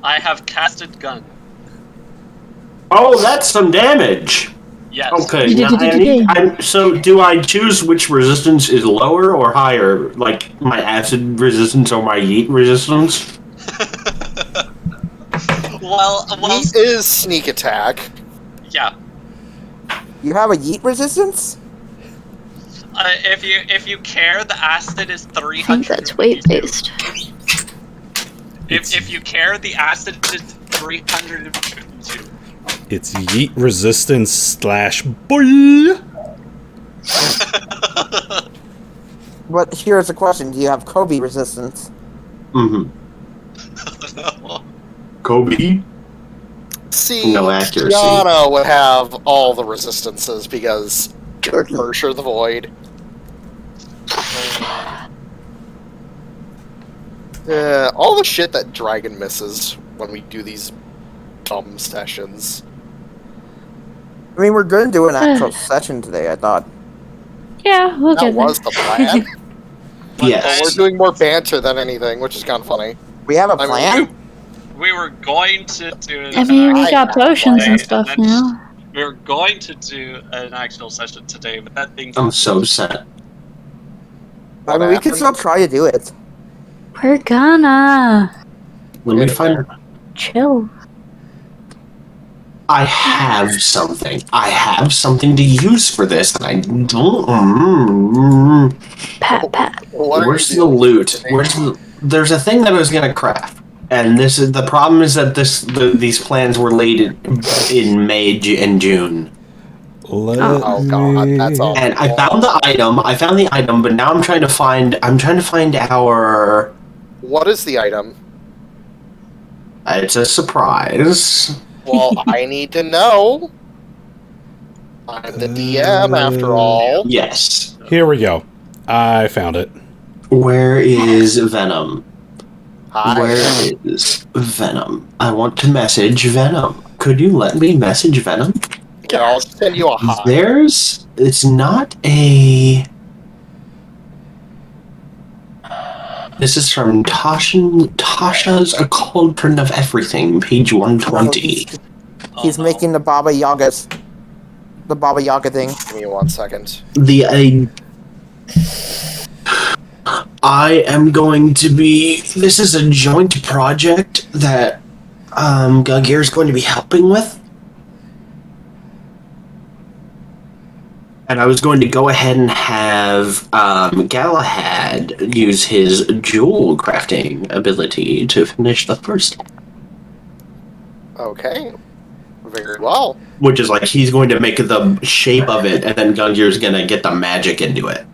Speaker 6: I have casted gun.
Speaker 7: Oh, that's some damage.
Speaker 6: Yes.
Speaker 7: Okay. So, do I choose which resistance is lower or higher, like my acid resistance or my yeet resistance?
Speaker 6: well,
Speaker 1: Yeet is sneak attack.
Speaker 6: yeah.
Speaker 2: You have a yeet resistance?
Speaker 6: If you care, the acid is 300.
Speaker 4: I think that's weight based.
Speaker 6: If you care, the acid is 352.
Speaker 3: It's yeet resistance / boy.
Speaker 2: But here's a question: do you have Kobe resistance?
Speaker 7: Mm-hmm. Kobe?
Speaker 1: See,
Speaker 7: No accuracy.
Speaker 1: Kiana would have all the resistances because Mercer the Void. All the shit that Dragon misses when we do these dumb sessions.
Speaker 2: I mean, we're going to do an actual session today, I thought.
Speaker 4: Yeah, we'll
Speaker 1: That
Speaker 4: get
Speaker 1: was
Speaker 4: there.
Speaker 1: the plan.
Speaker 7: Yes.
Speaker 1: We're doing more banter than anything, which is kind of funny.
Speaker 2: We have a
Speaker 1: I mean,
Speaker 2: plan?
Speaker 6: We were going to do an
Speaker 4: I mean, we
Speaker 1: I
Speaker 4: got
Speaker 1: have
Speaker 4: potions and
Speaker 1: one.
Speaker 4: stuff
Speaker 6: And then-
Speaker 4: now.
Speaker 6: We were going to do an actual session today, but that thing.
Speaker 7: I'm so sad.
Speaker 2: I mean, we can still try to do it.
Speaker 4: We're gonna
Speaker 7: Let me find.
Speaker 4: chill.
Speaker 7: I have something. I have something to use for this, and I don't.
Speaker 4: Pat.
Speaker 7: Where's the loot? There's a thing that I was gonna craft, and this is the problem. Is that these plans were late in May and June.
Speaker 1: Oh god, that's all.
Speaker 7: And I found the item. But now I'm trying to find our.
Speaker 1: What is the item?
Speaker 7: It's a surprise.
Speaker 1: Well, I need to know. I'm the DM after all.
Speaker 7: Yes.
Speaker 3: Here we go. I found it.
Speaker 7: Where is Venom?
Speaker 1: Hi.
Speaker 7: Where is Venom? I want to message Venom. Could you let me message Venom?
Speaker 1: Yeah, I'll send you a hi.
Speaker 7: It's not a... This is from Tasha's A Cauldron of Everything, page 120.
Speaker 2: He's making the Baba Yagas. The Baba Yaga thing.
Speaker 1: Give me 1 second.
Speaker 7: I am going to be... This is a joint project that Gungir is going to be helping with. And I was going to go ahead and have Galahad use his jewel crafting ability to finish the first.
Speaker 1: Okay. Very well.
Speaker 7: Which is like, he's going to make the shape of it, and then Gungir's going to get the magic into it.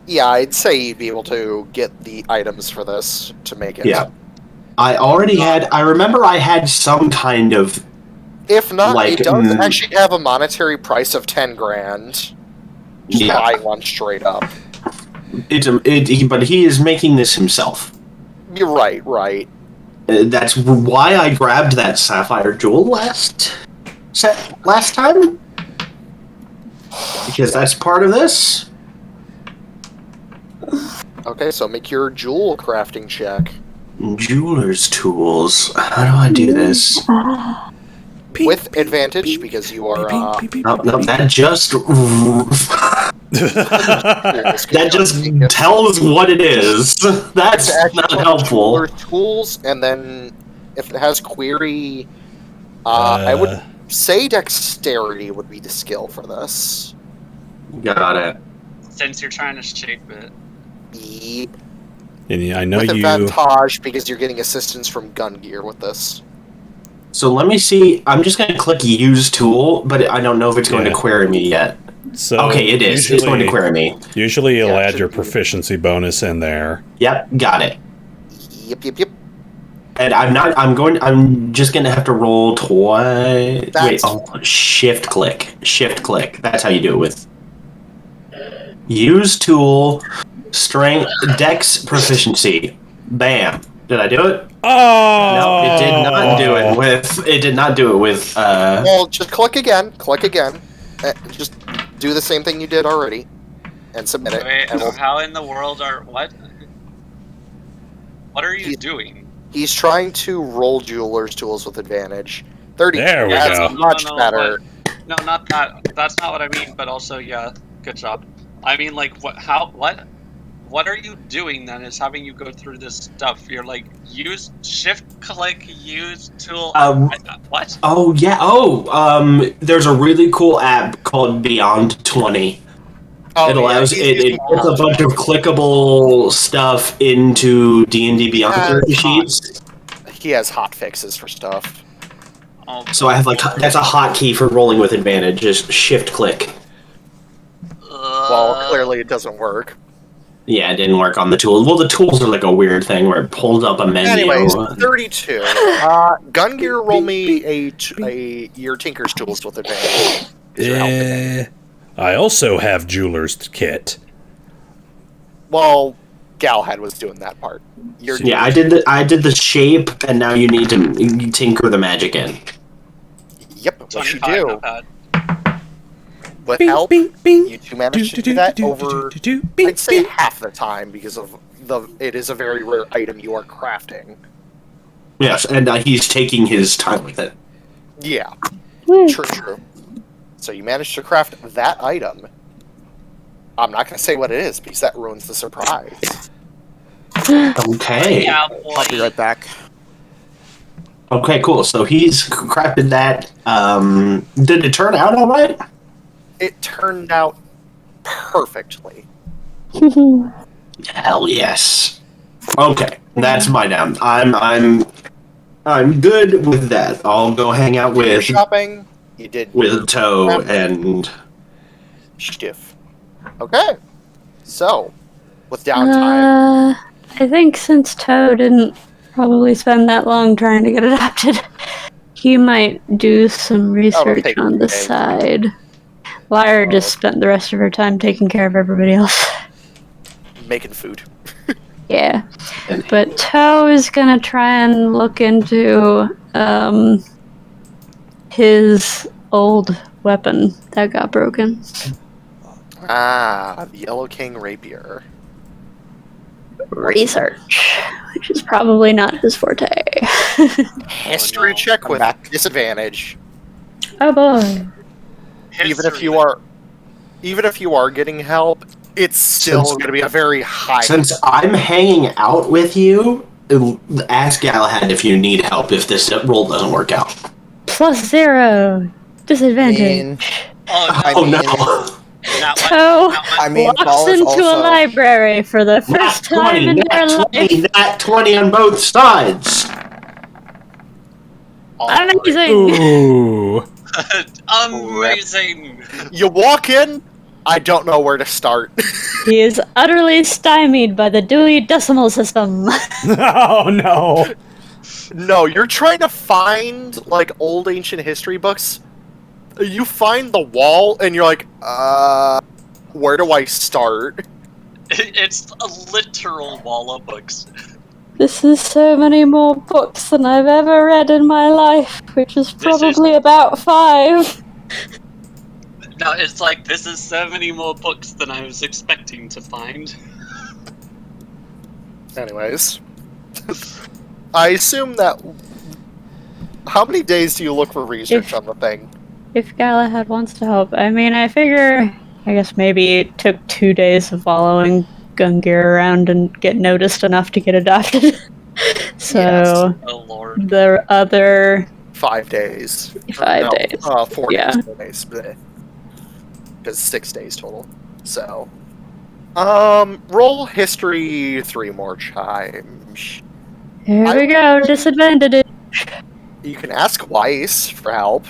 Speaker 1: Yeah, I'd say you'd be able to get the items for this to make it.
Speaker 7: Yeah. I remember I had some kind of...
Speaker 1: If not,
Speaker 7: like,
Speaker 1: it does actually have a monetary price of 10 grand. Just buying one straight up.
Speaker 7: But he is making this himself.
Speaker 1: You're right.
Speaker 7: That's why I grabbed that sapphire jewel last time. Because that's part of this.
Speaker 1: Okay, so make your jewel crafting check.
Speaker 7: Jeweler's tools. How do I do this?
Speaker 1: With advantage, because you are...
Speaker 7: No, that just... that just tells what it is. That's not helpful.
Speaker 1: Jeweler tools, and then if it has query... I would say dexterity would be the skill for this.
Speaker 7: Got it.
Speaker 6: Since you're trying to shape it.
Speaker 1: Yep.
Speaker 3: And I know
Speaker 1: with
Speaker 3: you...
Speaker 1: advantage, because you're getting assistance from Gungir with this.
Speaker 7: So let me see. I'm just going to click use tool, but I don't know if it's going to query me yet.
Speaker 3: So
Speaker 7: okay, it is. It's going to query me.
Speaker 3: Usually you'll add your proficiency bonus in there.
Speaker 7: Yep, got it.
Speaker 1: Yep.
Speaker 7: And I'm just going to have to roll twice. Wait, shift click. That's how you do it with use tool, strength, dex proficiency. Bam. Did I do it?
Speaker 3: Oh
Speaker 7: no, it did not do it with.
Speaker 1: Well, just click again. Just do the same thing you did already, and submit it.
Speaker 6: Wait,
Speaker 1: and
Speaker 6: how in the world are what? What are you doing?
Speaker 1: He's trying to roll jeweler's tools with advantage. 30.
Speaker 3: There we go.
Speaker 1: Much better.
Speaker 6: No, not that. That's not what I mean. But also, yeah, good job. I mean, like, what are you doing then is having you go through this stuff? You're like, use shift click, use tool. What?
Speaker 7: Oh, yeah. There's a really cool app called Beyond 20. It allows it puts a bunch of clickable stuff into D&D Beyond sheets.
Speaker 1: He has hot fixes for stuff.
Speaker 7: So I have that's a hotkey for rolling with advantage, just shift click.
Speaker 1: Well, clearly it doesn't work.
Speaker 7: Yeah, it didn't work on the tools. Well, the tools are like a weird thing where it pulls up a menu.
Speaker 1: Anyways, 32. Gungir, roll me your Tinker's tools with advantage.
Speaker 3: I also have jeweler's kit.
Speaker 1: Well, Galahad was doing that part.
Speaker 7: I did the shape, and now you need to tinker the magic in.
Speaker 1: Yep, what you do. With help, you two managed to do that over, I'd say, half the time, because of it is a very rare item you are crafting.
Speaker 7: Yes, and he's taking his time with it.
Speaker 1: Yeah, true. So you managed to craft that item. I'm not going to say what it is, because that ruins the surprise.
Speaker 7: Okay.
Speaker 2: I'll be right back.
Speaker 7: Okay, cool. So he's crafted that. Did it turn out all right?
Speaker 1: It turned out perfectly.
Speaker 7: Hell yes. Okay, that's my down. I'm good with that. I'll go hang out with
Speaker 1: Shopping. You did
Speaker 7: Toe and
Speaker 1: Stiff. Okay. So, with downtime.
Speaker 4: I think since Toe didn't probably spend that long trying to get adopted, he might do some research
Speaker 1: take
Speaker 4: on the
Speaker 1: days.
Speaker 4: side. Lyra just spent the rest of her time taking care of everybody else.
Speaker 1: Making food.
Speaker 4: Yeah. But Toe is gonna try and look into his old weapon that got broken.
Speaker 1: The Yellow King Rapier.
Speaker 4: Research, which is probably not his forte.
Speaker 1: History check with disadvantage.
Speaker 4: Oh boy.
Speaker 1: Even if you are getting help, it's still going to be a very high.
Speaker 7: Since I'm hanging out with you, ask Galahad if you need help if this roll doesn't work out.
Speaker 4: +0. Disadvantage.
Speaker 7: Oh no.
Speaker 4: Toe walks into a library for the first time in their life.
Speaker 7: Nat 20 on both sides.
Speaker 4: Amazing!
Speaker 3: Ooh.
Speaker 6: Amazing!
Speaker 1: You walk in, I don't know where to start.
Speaker 4: He is utterly stymied by the Dewey Decimal System.
Speaker 3: Oh no!
Speaker 1: No, you're trying to find, like, old ancient history books. You find the wall, and you're like, where do I start?
Speaker 6: It's a literal wall of books.
Speaker 4: This is so many more books than I've ever read in my life, which is probably about 5.
Speaker 6: No, it's like, this is so many more books than I was expecting to find.
Speaker 1: Anyways. I assume that... How many days do you look for research on the thing?
Speaker 4: If Galahad wants to help. I mean, I figure... I guess maybe it took 2 days of following Gungir around and get noticed enough to get adopted. So...
Speaker 6: Yes. Oh lord.
Speaker 4: The other...
Speaker 1: 5 days.
Speaker 4: 5 days.
Speaker 1: 4
Speaker 4: Yeah.
Speaker 1: days. Because 6 days total. So... roll history 3 more times.
Speaker 4: Here we go, disadvantage.
Speaker 1: You can ask Weiss for help.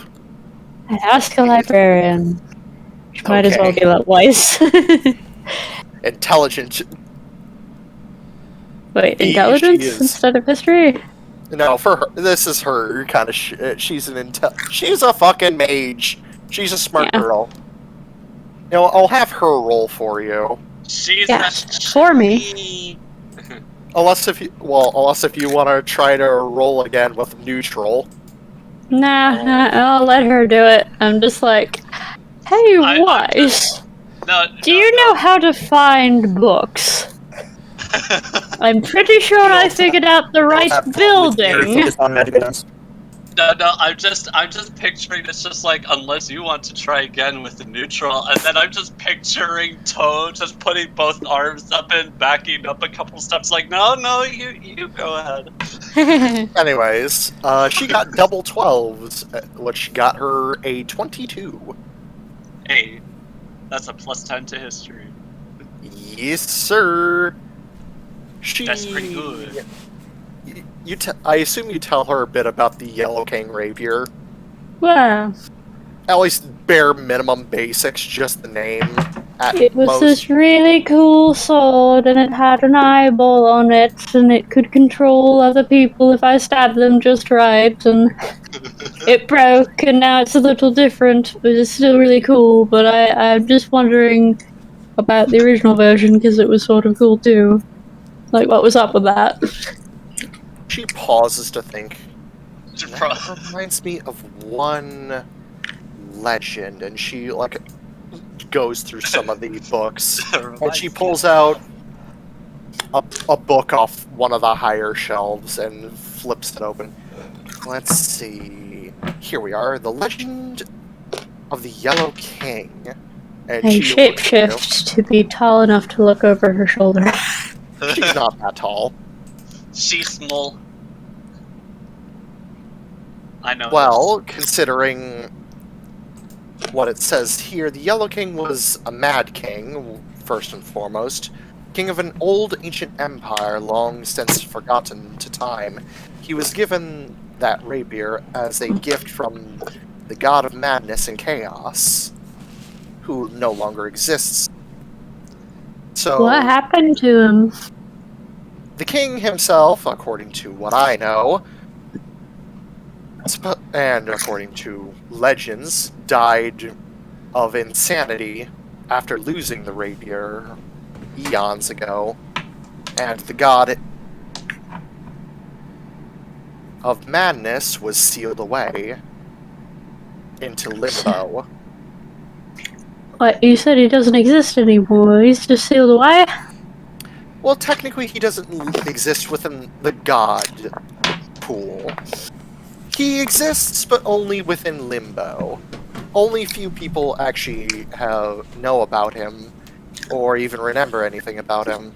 Speaker 4: I ask a librarian. Which might as well be Weiss.
Speaker 1: Intelligent.
Speaker 4: Wait, intelligence instead of history?
Speaker 1: No, for her, this is her kind of she's a fucking mage. She's a smart girl. You know, I'll have her roll for you.
Speaker 6: She's
Speaker 4: for me.
Speaker 1: Unless if you want to try to roll again with neutral.
Speaker 4: Nah, I'll let her do it. I'm just like, hey, Weiss, do you know how to find books? I'm pretty sure I figured out the right building.
Speaker 6: No, I'm just picturing it's just like, unless you want to try again with the neutral, and then I'm just picturing Toe just putting both arms up and backing up a couple steps like, no, you go ahead.
Speaker 1: Anyways, she got double 12s, which got her a 22.
Speaker 6: Hey, that's a +10 to history.
Speaker 1: Yes, sir.
Speaker 6: That's pretty good.
Speaker 1: I assume you tell her a bit about the Yellow King Rapier.
Speaker 4: Well,
Speaker 1: at least bare minimum basics, just the name.
Speaker 4: It was this really cool sword, and it had an eyeball on it, and it could control other people if I stabbed them just right, and it broke, and now it's a little different, but it's still really cool, but I'm just wondering about the original version, because it was sort of cool too. Like, what was up with that?
Speaker 1: She pauses to think. That reminds me of one legend, and she goes through some of the books, and she pulls out a book off one of the higher shelves and flips it open. Let's see. Here we are. The Legend of the Yellow King. And she
Speaker 4: shapeshift to be tall enough to look over her shoulder.
Speaker 1: She's not that tall.
Speaker 6: She's small. I know
Speaker 1: Well, considering what it says here, the Yellow King was a mad king, first and foremost. King of an old ancient empire long since forgotten to time. He was given that rapier as a gift from the god of madness and chaos, who no longer exists. So,
Speaker 4: What happened to him?
Speaker 1: the king himself, according to what I know, and according to legends, died of insanity after losing the rapier eons ago, and the god of madness was sealed away into limbo.
Speaker 4: What, you said he doesn't exist anymore, he's just sealed away?
Speaker 1: Well, technically he doesn't exist within the god pool. He exists, but only within limbo. Only few people actually know about him, or even remember anything about him.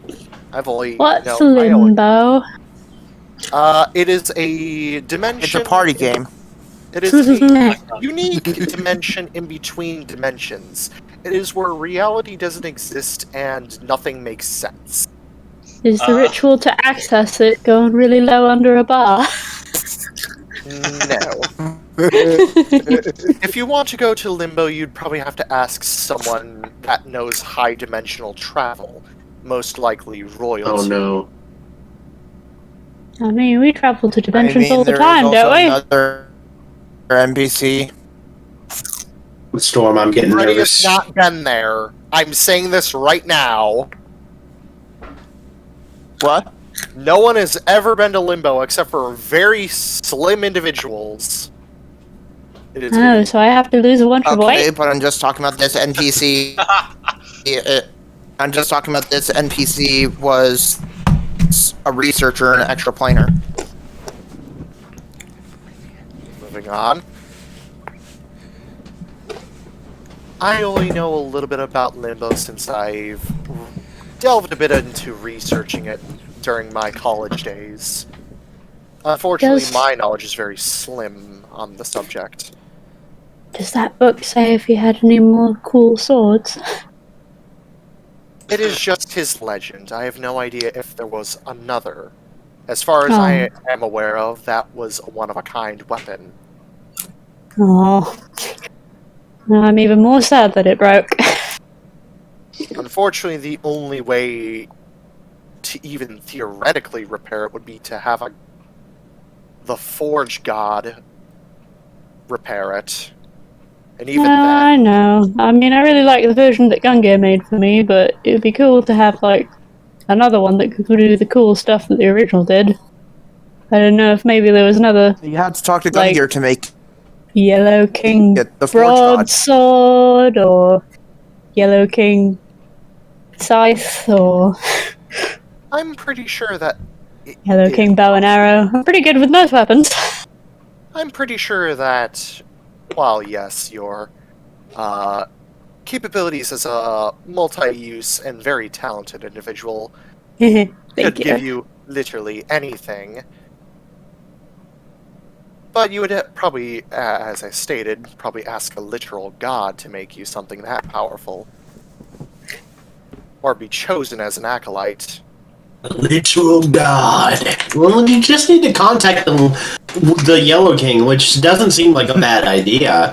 Speaker 1: I've only
Speaker 4: What's
Speaker 1: known
Speaker 4: limbo?
Speaker 1: it is a dimension.
Speaker 2: It's a party game.
Speaker 1: It is a unique dimension in between dimensions. It is where reality doesn't exist and nothing makes sense.
Speaker 4: Is the ritual to access it going really low under a bar?
Speaker 1: No. If you want to go to Limbo, you'd probably have to ask someone that knows high dimensional travel. Most likely royalty.
Speaker 7: Oh no.
Speaker 4: I mean, we travel to dimensions all the
Speaker 2: there is
Speaker 4: time,
Speaker 2: also
Speaker 4: don't we?
Speaker 2: another NPC.
Speaker 7: Storm, I'm getting
Speaker 1: Freddy
Speaker 7: nervous.
Speaker 1: has not been there. I'm saying this right now.
Speaker 2: What?
Speaker 1: No one has ever been to Limbo except for very slim individuals. It is
Speaker 4: Oh, so I have to lose a bunch of
Speaker 2: Okay,
Speaker 4: weight?
Speaker 2: but I'm just talking about this NPC. I'm just talking about this NPC was a researcher and an extraplanar.
Speaker 1: moving on. I only know a little bit about Limbo since I've delved a bit into researching it during my college days. Unfortunately, my knowledge is very slim on the subject.
Speaker 4: Does that book say if he had any more cool swords?
Speaker 1: It is just his legend. I have no idea if there was another. As far as I am aware of, that was a one-of-a-kind weapon.
Speaker 4: Oh. I'm even more sad that it broke.
Speaker 1: Unfortunately, the only way to even theoretically repair it would be to have the Forge God repair it. And even
Speaker 4: I know. I mean, I really like the version that Gungir made for me, but it would be cool to have, like, another one that could do the cool stuff that the original did. I don't know if maybe there was another
Speaker 2: You had to talk to Gungir to make
Speaker 4: Yellow King
Speaker 2: the Forge God.
Speaker 4: Broadsword, or Yellow King Scythe, or
Speaker 1: I'm pretty sure that...
Speaker 4: Yellow King Bow and Arrow. I'm pretty good with most weapons.
Speaker 1: I'm pretty sure that, while yes, your capabilities as a multi-use and very talented individual
Speaker 4: Thank
Speaker 1: could
Speaker 4: you.
Speaker 1: give you literally anything. But you would probably, as I stated, probably ask a literal god to make you something that powerful. Or be chosen as an acolyte.
Speaker 7: Literal god. Well, you just need to contact the Yellow King, which doesn't seem like a bad idea.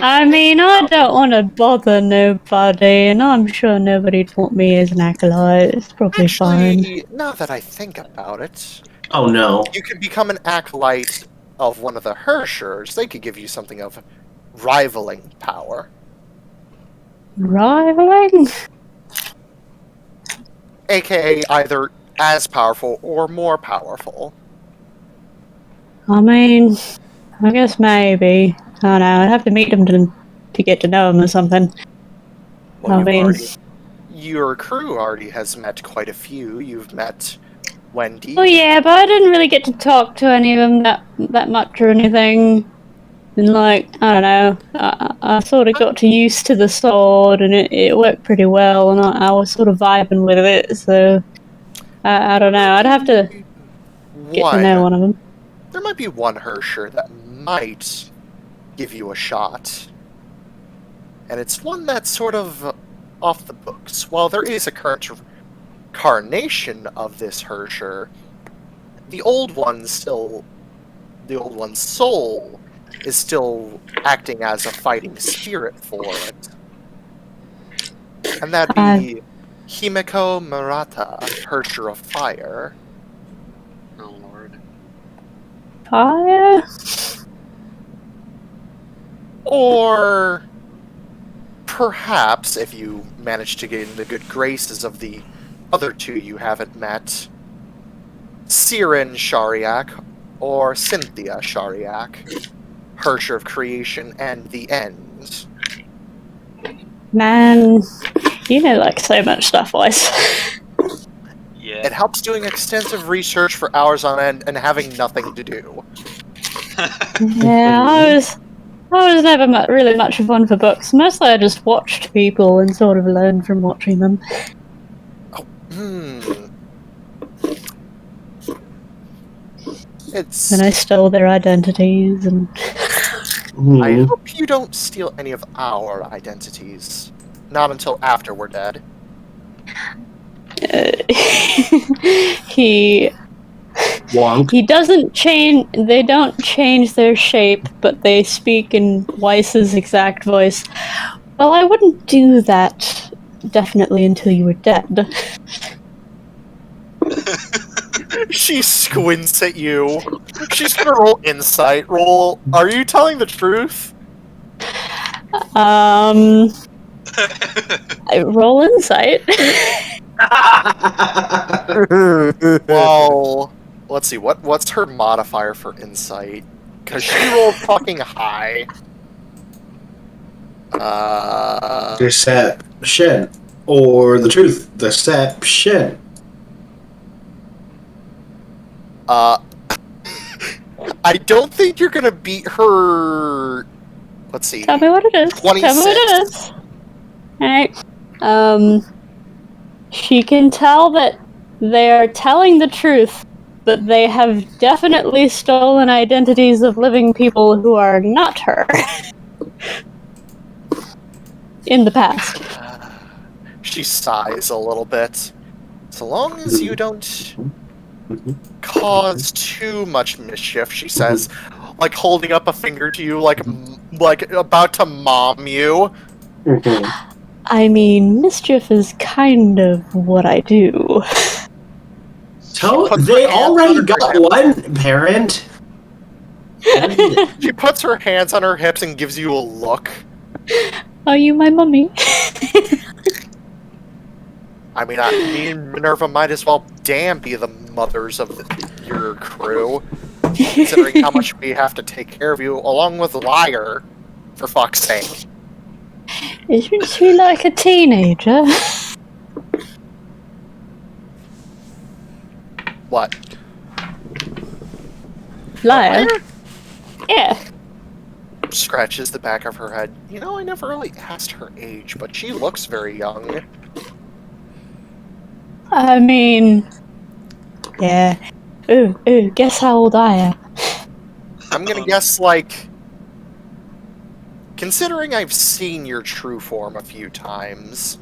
Speaker 4: I mean, I don't want to bother nobody, and I'm sure nobody'd want me as an acolyte. It's probably fine.
Speaker 1: Actually, now that I think about it,
Speaker 7: Oh no.
Speaker 1: you could become an acolyte of one of the Hershers. They could give you something of rivaling power.
Speaker 4: Rivaling?
Speaker 1: AKA either as powerful or more powerful.
Speaker 4: I mean, I guess maybe. I don't know, I'd have to meet them to get to know them or something.
Speaker 1: Well,
Speaker 4: I mean...
Speaker 1: your crew already has met quite a few. You've met Wendy.
Speaker 4: Oh yeah, but I didn't really get to talk to any of them that much or anything. And like, I don't know, I sort of got used to the sword and it worked pretty well, and I was sort of vibing with it, so I don't know, I'd have to get to know one of them.
Speaker 1: there might be one Hersher that might give you a shot. And it's one that's sort of off the books. While there is a current incarnation of this Hersher, the old one's soul is still acting as a fighting spirit for it. And that'd be Himeko Murata, Hersher of Fire.
Speaker 6: Oh lord.
Speaker 4: Fire?
Speaker 1: Or perhaps, if you manage to get in the good graces of the other two you haven't met, Siren Shariak or Cynthia Shariak, Hersher of Creation and the End.
Speaker 4: Man, you know like so much stuff, Weiss.
Speaker 6: Yeah.
Speaker 1: It helps doing extensive research for hours on end and having nothing to do.
Speaker 4: Yeah, I was never really much of one for books. Mostly I just watched people and sort of learned from watching them. And I stole their identities and...
Speaker 1: I hope you don't steal any of our identities. Not until after we're dead.
Speaker 4: He doesn't change. They don't change their shape, but they speak in Weiss's exact voice. Well, I wouldn't do that definitely until you were dead.
Speaker 1: She squints at you. She's gonna roll insight. Roll. Are you telling the truth?
Speaker 4: I roll insight.
Speaker 1: Well, let's see. What's her modifier for insight? Because she rolled fucking high.
Speaker 7: Deception. Or the truth. Deception.
Speaker 1: I don't think you're gonna beat her. Let's see.
Speaker 4: Tell me what it is.
Speaker 1: 26.
Speaker 4: Tell me what it is. Alright. She can tell that they are telling the truth, but they have definitely stolen identities of living people who are not her. In the past.
Speaker 1: She sighs a little bit. So long as you don't cause too much mischief, she says, like holding up a finger to you, like about to mom you.
Speaker 4: I mean, mischief is kind of what I do.
Speaker 7: So they already got one parent.
Speaker 1: She puts her hands on her hips and gives you a look.
Speaker 4: Are you my mummy?
Speaker 1: I mean, me and Minerva might as well damn be the mothers of your crew, considering how much we have to take care of you, along with Liar, for fuck's sake.
Speaker 4: Isn't she like a teenager?
Speaker 1: What?
Speaker 4: Liar? Yeah.
Speaker 1: Scratches the back of her head. You know, I never really asked her age, but she looks very young.
Speaker 4: I mean... Yeah. Ooh, guess how old I am.
Speaker 1: I'm gonna guess, like... Considering I've seen your true form a few times,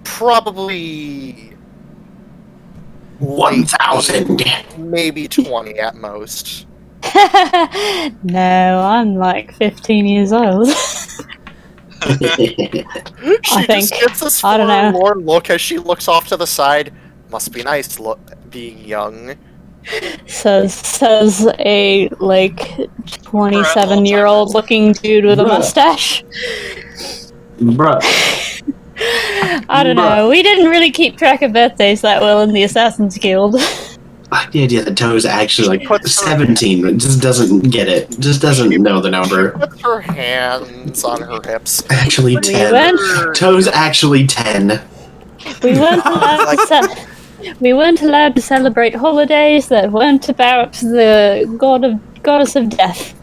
Speaker 1: probably...
Speaker 7: 1,000.
Speaker 1: Maybe 20 at most.
Speaker 4: No, I'm like 15 years old.
Speaker 1: She just gets this
Speaker 4: I don't know.
Speaker 1: forlorn look as she looks off to the side. Must be nice being young.
Speaker 4: Says a like 27-year-old looking dude with a mustache.
Speaker 7: Bruh.
Speaker 4: I don't know. We didn't really keep track of birthdays that well in the Assassin's Guild.
Speaker 7: The idea that Toe's actually like 17 just doesn't get it. Just doesn't know the number.
Speaker 1: She puts her hands on her hips.
Speaker 7: Actually 10. Toe's actually 10.
Speaker 4: We weren't allowed to celebrate holidays that weren't about the goddess of death.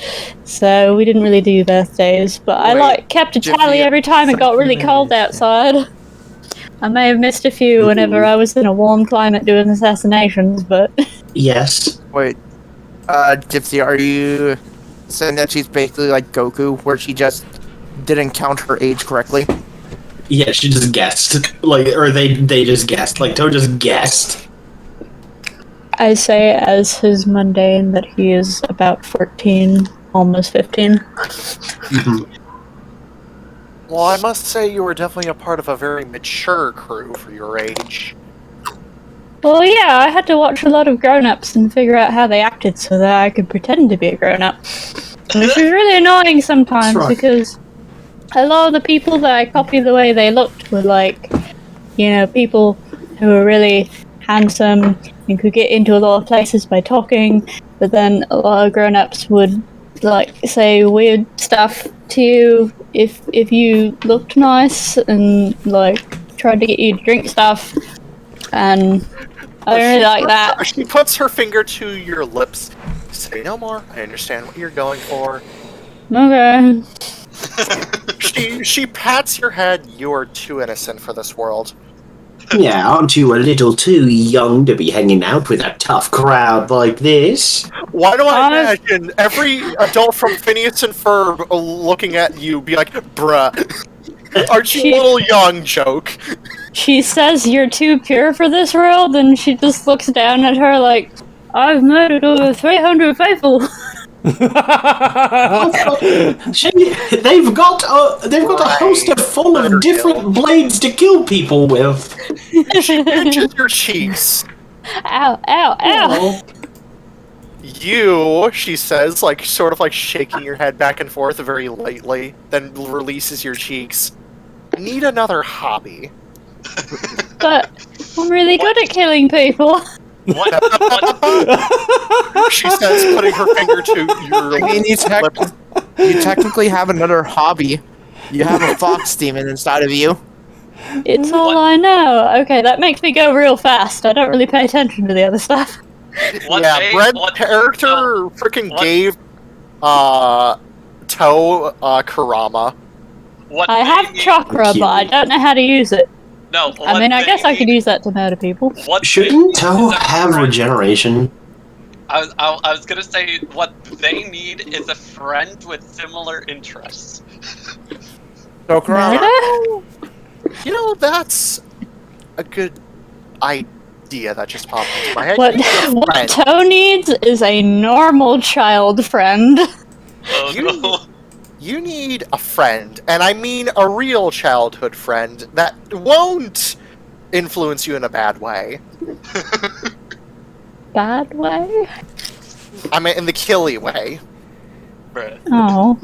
Speaker 4: So we didn't really do birthdays, but I kept a tally every time it got really cold outside. I may have missed a few whenever I was in a warm climate doing assassinations, but...
Speaker 7: Yes.
Speaker 8: Wait,
Speaker 2: Gipsy, are you saying that she's basically like Goku, where she just didn't count her age correctly?
Speaker 7: Yeah, she just guessed. Or they just guessed. Like, Toe just guessed.
Speaker 4: I say as his mundane that he is about 14, almost 15.
Speaker 1: Well, I must say you were definitely a part of a very mature crew for your age.
Speaker 4: Well, yeah, I had to watch a lot of grown-ups and figure out how they acted so that I could pretend to be a grown-up. Which was really annoying sometimes
Speaker 7: Right.
Speaker 4: because a lot of the people that I copied the way they looked were like, people who were really handsome and could get into a lot of places by talking, but then a lot of grown-ups would say weird stuff to you if you looked nice and tried to get you to drink stuff, and I don't really like that.
Speaker 1: She puts her finger to your lips. Say no more. I understand what you're going for.
Speaker 4: Okay.
Speaker 1: She pats your head. You are too innocent for this world.
Speaker 7: Yeah, aren't you a little too young to be hanging out with a tough crowd like this?
Speaker 1: Why do I imagine every adult from Phineas and Ferb looking at you be like, bruh, aren't you a little young, joke?
Speaker 4: She says you're too pure for this world, and she just looks down at her like, I've murdered over 300 people.
Speaker 7: They've got a holster full of different blades to kill people with.
Speaker 1: She pinches your cheeks.
Speaker 4: Ow, ow, ow.
Speaker 1: You, she says, sort of shaking your head back and forth very lightly, then releases your cheeks. Need another hobby.
Speaker 4: But I'm really good at killing people.
Speaker 6: What?
Speaker 1: She says, putting her finger to your
Speaker 2: I mean,
Speaker 1: lip.
Speaker 2: you technically have another hobby. You have a fox demon inside of you.
Speaker 4: It's all I know. Okay, that makes me go real fast. I don't really pay attention to the other stuff.
Speaker 1: Brett's character freaking gave Toe Karama.
Speaker 4: I have chakra, but I don't know how to use it.
Speaker 6: No.
Speaker 4: I mean, I guess I could use that to murder people.
Speaker 7: Shouldn't Toe have regeneration?
Speaker 6: I was gonna say what they need is a friend with similar interests.
Speaker 2: So, Karama,
Speaker 1: That's a good idea that just popped into my head.
Speaker 4: What Toe needs is a normal child friend.
Speaker 6: Oh, no.
Speaker 1: You need a friend, and I mean a real childhood friend that won't influence you in a bad way.
Speaker 4: Bad way?
Speaker 1: I mean, in the killy way.
Speaker 6: Bruh.
Speaker 4: Oh.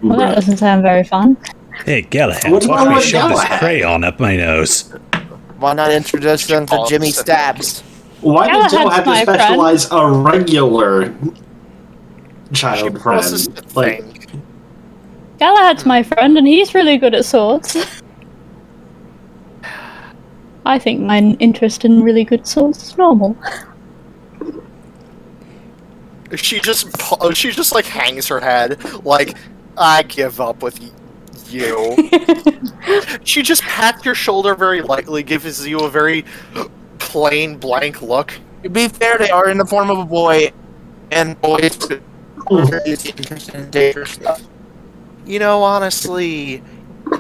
Speaker 4: Well, that doesn't sound very fun.
Speaker 3: Hey, Galahad,
Speaker 7: What's
Speaker 3: why
Speaker 7: wrong
Speaker 3: don't I
Speaker 7: with
Speaker 3: shove this
Speaker 7: Galahad?
Speaker 3: crayon up my nose?
Speaker 2: why not introduce them to Jimmy Stabs?
Speaker 7: Why did Toe
Speaker 4: Galahad's
Speaker 7: have to
Speaker 4: my friend.
Speaker 7: specialize a regular child
Speaker 1: Processes
Speaker 7: friend?
Speaker 1: the thing.
Speaker 4: Galahad's my friend, and he's really good at swords. I think my interest in really good swords is normal.
Speaker 1: She just hangs her head I give up with you. She just pats your shoulder very lightly, gives you a very plain blank look.
Speaker 2: To be fair, they are in the form of a boy, and boys are interested in dangerous stuff.
Speaker 1: Honestly,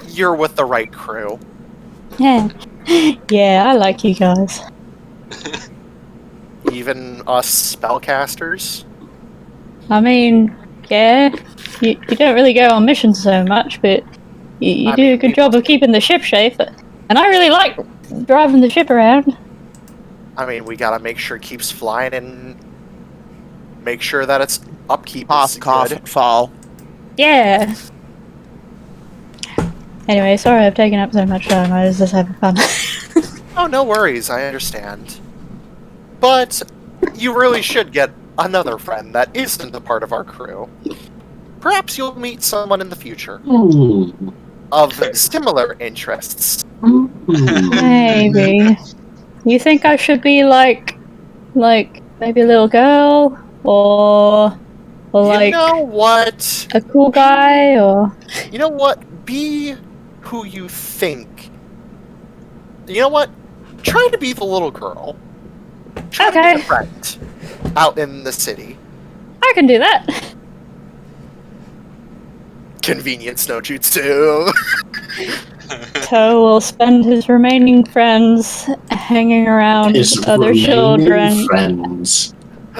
Speaker 1: you're with the right crew.
Speaker 4: Yeah. Yeah, I like you guys.
Speaker 1: Even us spellcasters.
Speaker 4: I mean, yeah, you don't really go on missions so much, but you do a good job of keeping the ship safe. And I really like driving the ship around.
Speaker 1: I mean, we gotta make sure it keeps flying and make sure that its upkeep
Speaker 2: Cough,
Speaker 1: is
Speaker 2: cough,
Speaker 1: good.
Speaker 2: fall.
Speaker 4: Yeah. Anyway, sorry I've taken up so much time. I was just having fun.
Speaker 1: Oh, no worries, I understand. But you really should get another friend that isn't a part of our crew. Perhaps you'll meet someone in the future of similar interests.
Speaker 4: Maybe. You think I should be like maybe a little girl, or
Speaker 1: You know what?
Speaker 4: a cool guy, or
Speaker 1: You know what? Be who you think. You know what? Try to be the little girl. Try to be
Speaker 4: Okay.
Speaker 1: a friend out in the city.
Speaker 4: I can do that.
Speaker 1: Convenience no jutsu.
Speaker 4: Toe will spend his remaining friends hanging around
Speaker 7: His
Speaker 4: other
Speaker 7: remaining
Speaker 4: children.
Speaker 7: friends.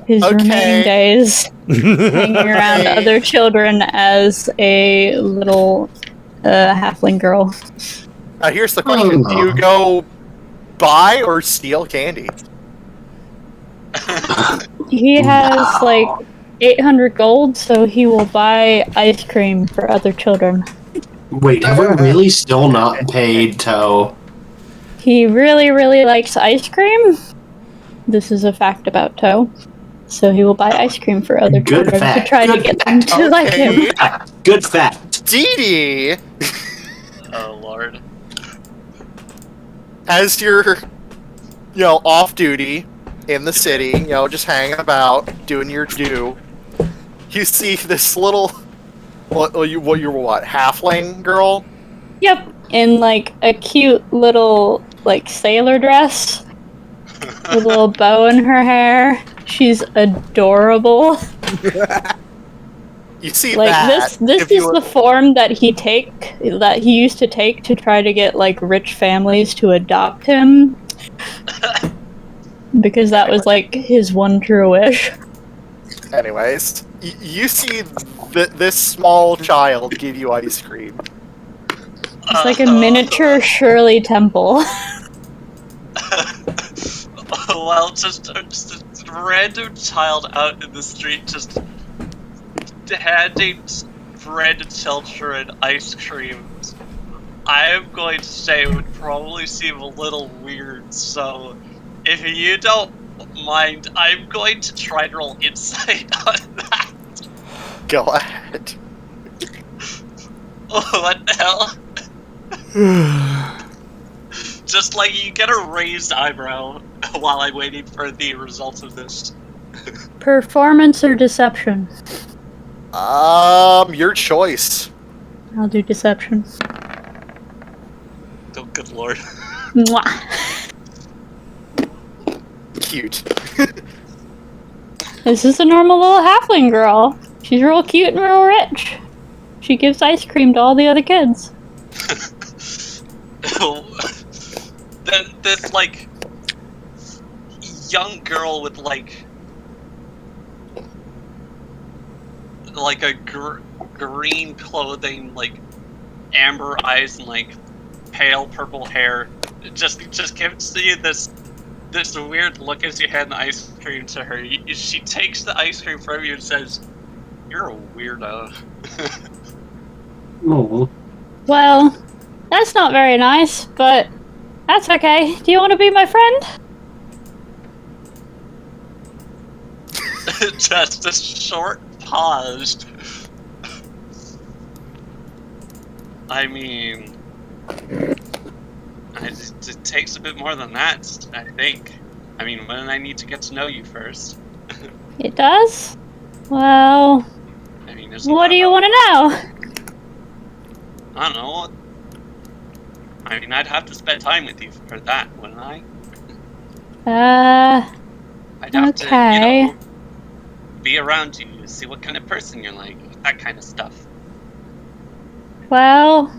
Speaker 4: His
Speaker 1: Okay.
Speaker 4: remaining days hanging around other children as a little halfling girl.
Speaker 1: Here's the question: do you go buy or steal candy?
Speaker 4: He has like 800 gold, so he will buy ice cream for other children.
Speaker 7: Wait, have we really still not paid Toe?
Speaker 4: He really, really likes ice cream. This is a fact about Toe. So he will buy ice cream for other
Speaker 7: Good
Speaker 4: children
Speaker 7: fact,
Speaker 4: to try
Speaker 7: good
Speaker 4: to get them to like him.
Speaker 7: Good fact.
Speaker 1: Dee Dee,
Speaker 6: Oh lord.
Speaker 1: as you're, off duty in the city, just hanging about, doing your due, you see this little, you're what, halfling girl?
Speaker 4: Yep, in like a cute little like sailor dress with a little bow in her hair. She's adorable.
Speaker 1: You see
Speaker 4: Like
Speaker 1: that.
Speaker 4: this is the form that he used to take to try to get like rich families to adopt him. Because that was like his one true wish.
Speaker 1: Anyways, you see this small child give you ice cream.
Speaker 4: It's like a miniature Shirley Temple.
Speaker 6: Well, just a random child out in the street just handing random children ice cream. I am going to say it would probably seem a little weird, so if you don't mind, I'm going to try to roll insight on that.
Speaker 1: Go ahead.
Speaker 6: Oh, what the hell? Just like you get a raised eyebrow while I'm waiting for the results of this.
Speaker 4: Performance or deception?
Speaker 1: Your choice.
Speaker 4: I'll do deception.
Speaker 6: Oh, good lord.
Speaker 4: Mwah.
Speaker 1: Cute.
Speaker 4: This is a normal little halfling girl. She's real cute and real rich. She gives ice cream to all the other kids.
Speaker 6: This like young girl with like a green clothing, like amber eyes and like pale purple hair, just gives you this weird look as you hand the ice cream to her. She takes the ice cream from you and says, "You're a weirdo."
Speaker 7: Oh.
Speaker 4: Well, that's not very nice, but that's okay. Do you want to be my friend?
Speaker 6: Just a short pause. I mean, it takes a bit more than that, I think. I mean, when I need to get to know you first.
Speaker 4: It does? Well,
Speaker 6: I mean,
Speaker 4: what do you want to know?
Speaker 6: I don't know. I mean, I'd have to spend time with you for that, wouldn't I? I'd have to, be around you, see what kind of person you're like, that kind of stuff.
Speaker 4: Well,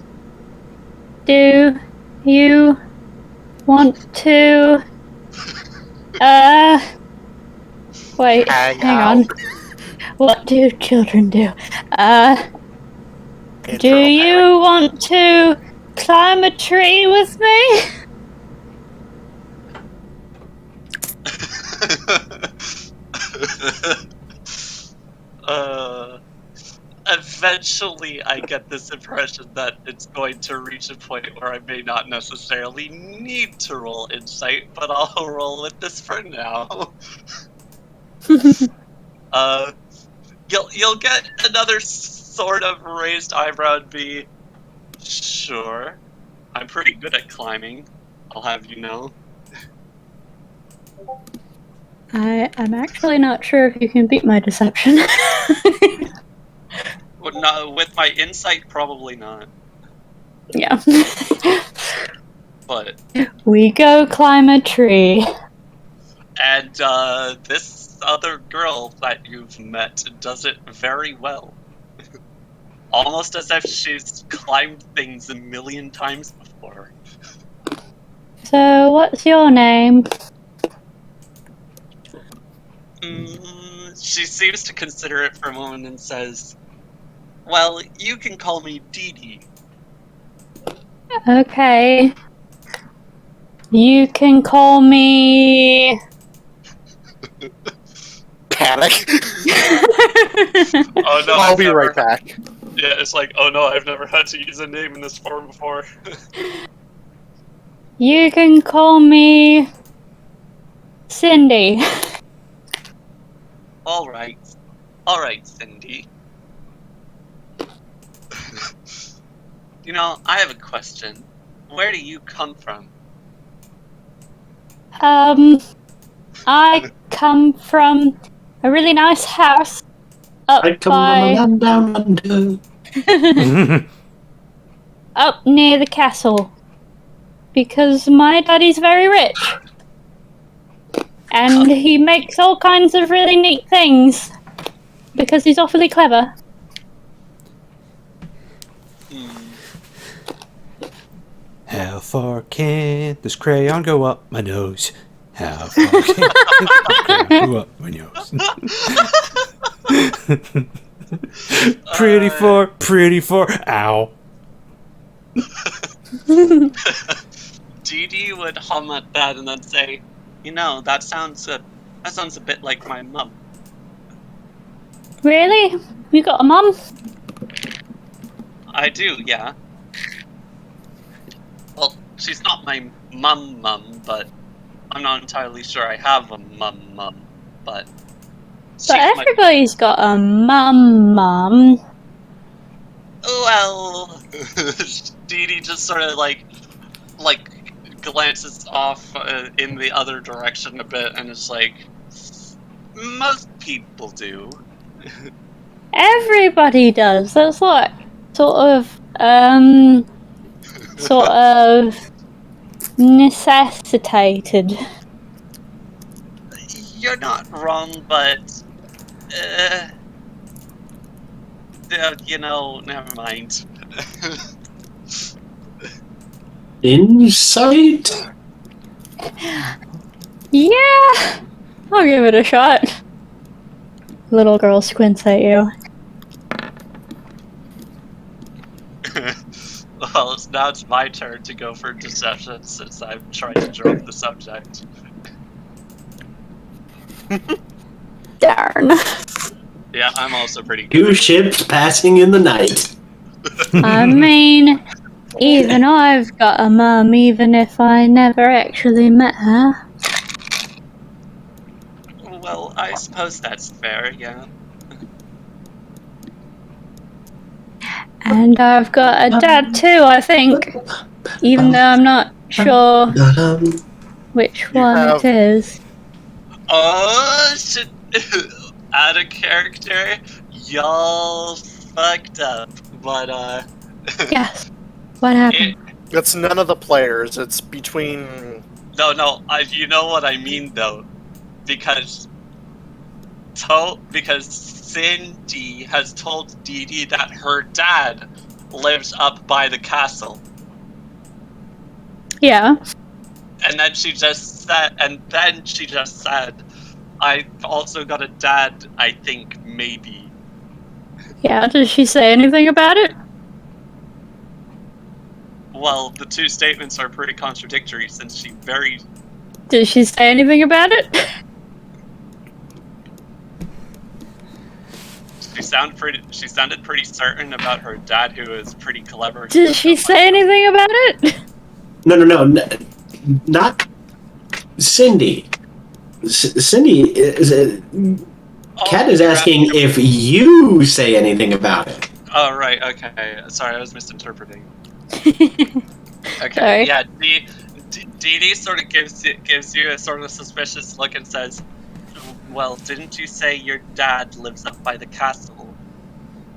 Speaker 4: do you want to, wait, hang on. What do children do? Do you want to climb a tree with me?
Speaker 6: Eventually I get this impression that it's going to reach a point where I may not necessarily need to roll insight, but I'll roll with this for now. You'll get another sort of raised eyebrow and be, sure, I'm pretty good at climbing, I'll have you know.
Speaker 4: I'm actually not sure if you can beat my deception.
Speaker 6: Well, no, with my insight, probably not.
Speaker 4: Yeah.
Speaker 6: But
Speaker 4: we go climb a tree.
Speaker 6: and this other girl that you've met does it very well. Almost as if she's climbed things a million times before.
Speaker 4: So, what's your name?
Speaker 6: She seems to consider it for a moment and says, well, you can call me Dee Dee.
Speaker 4: Okay. You can call me...
Speaker 1: Panic.
Speaker 6: Oh no,
Speaker 1: I'll be right back.
Speaker 6: Yeah, it's like, oh no, I've never had to use a name in this form before.
Speaker 4: You can call me... Cindy.
Speaker 6: Alright, Cindy. You know, I have a question. Where do you come from?
Speaker 4: I come from a really nice house up
Speaker 7: I come
Speaker 4: by...
Speaker 7: from down under.
Speaker 4: up near the castle. Because my daddy's very rich. And he makes all kinds of really neat things. Because he's awfully clever.
Speaker 3: How far can this crayon go up my nose? How far can this crayon go up my nose? pretty for, ow.
Speaker 6: Dee Dee would hum at that and then say, you know, that sounds a bit like my mum.
Speaker 4: Really? You got a mum?
Speaker 6: I do, yeah. Well, she's not my mum, but I'm not entirely sure I have a mum, but...
Speaker 4: But everybody's got a mum.
Speaker 6: Well... Dee Dee just sort of, like glances off in the other direction a bit and is like, most people do.
Speaker 4: Everybody does. That's like sort of necessitated.
Speaker 6: You're not wrong, but you know, never mind.
Speaker 7: Insight?
Speaker 4: Yeah, I'll give it a shot. Little girl squints at you.
Speaker 6: Well, now it's my turn to go for deception since I've tried to drop the subject.
Speaker 4: Darn.
Speaker 6: Yeah, I'm also pretty good.
Speaker 7: Two ships passing in the night.
Speaker 4: I mean, even I've got a mum, even if I never actually met her.
Speaker 6: Well, I suppose that's fair, yeah.
Speaker 4: And I've got a dad too, I think. Even though I'm not sure which one it is.
Speaker 6: Oh, shit. Out of character, y'all fucked up. But,
Speaker 4: Yes. What happened?
Speaker 1: It's none of the players. It's between...
Speaker 6: No, you know what I mean, though. Because Cindy has told Dee Dee that her dad lives up by the castle.
Speaker 4: Yeah.
Speaker 6: And then she just said, I've also got a dad, I think, maybe.
Speaker 4: Yeah, did she say anything about it?
Speaker 6: Well, the two statements are pretty contradictory since she very...
Speaker 4: Did she say anything about it?
Speaker 6: She sounded pretty certain about her dad, who is pretty clever.
Speaker 4: Did she say anything about it?
Speaker 7: No, not Cindy. Cindy is Kat is asking if you say anything about it.
Speaker 6: Oh, right, okay. Sorry, I was misinterpreting. Okay,
Speaker 4: Sorry.
Speaker 6: yeah, Dee Dee sort of gives you a sort of suspicious look and says, well, didn't you say your dad lives up by the castle?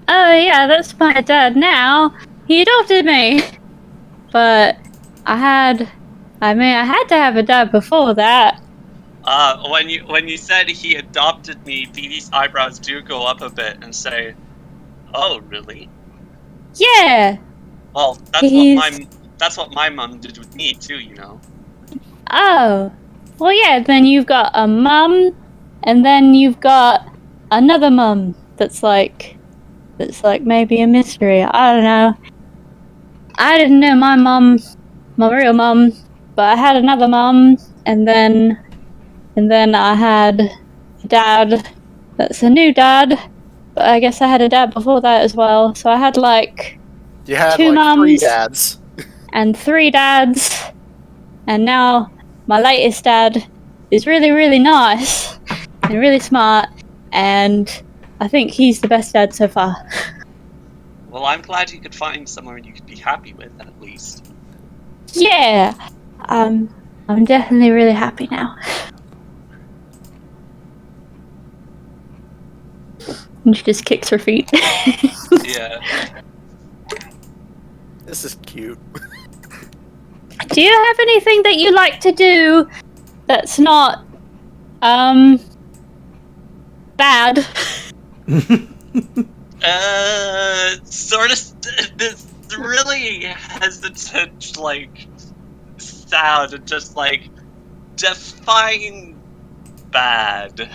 Speaker 4: Oh yeah, that's my dad now. He adopted me. But I had to have a dad before that.
Speaker 6: When you said he adopted me, Dee Dee's eyebrows do go up a bit and say, "Oh, really?
Speaker 4: Yeah.
Speaker 6: Well,
Speaker 4: He's-
Speaker 6: that's what my mom did with me too, you know."
Speaker 4: Oh. Well, yeah, then you've got a mum, and then you've got another mum that's like maybe a mystery. I don't know. I didn't know my mum, my real mum, but I had another mum, and then I had a dad that's a new dad, but I guess I had a dad before that as well, so I had like
Speaker 1: You had
Speaker 4: 2
Speaker 1: like 3
Speaker 4: mums.
Speaker 1: dads.
Speaker 4: And 3 dads, and now my latest dad is really, really nice and really smart, and I think he's the best dad so far.
Speaker 6: Well, I'm glad you could find someone you could be happy with, at least.
Speaker 4: Yeah, I'm definitely really happy now. And she just kicks her feet.
Speaker 6: Yeah.
Speaker 1: This is cute.
Speaker 4: Do you have anything that you like to do that's not, bad?
Speaker 6: Sort of. This really hesitant, like, sound, and just like define bad.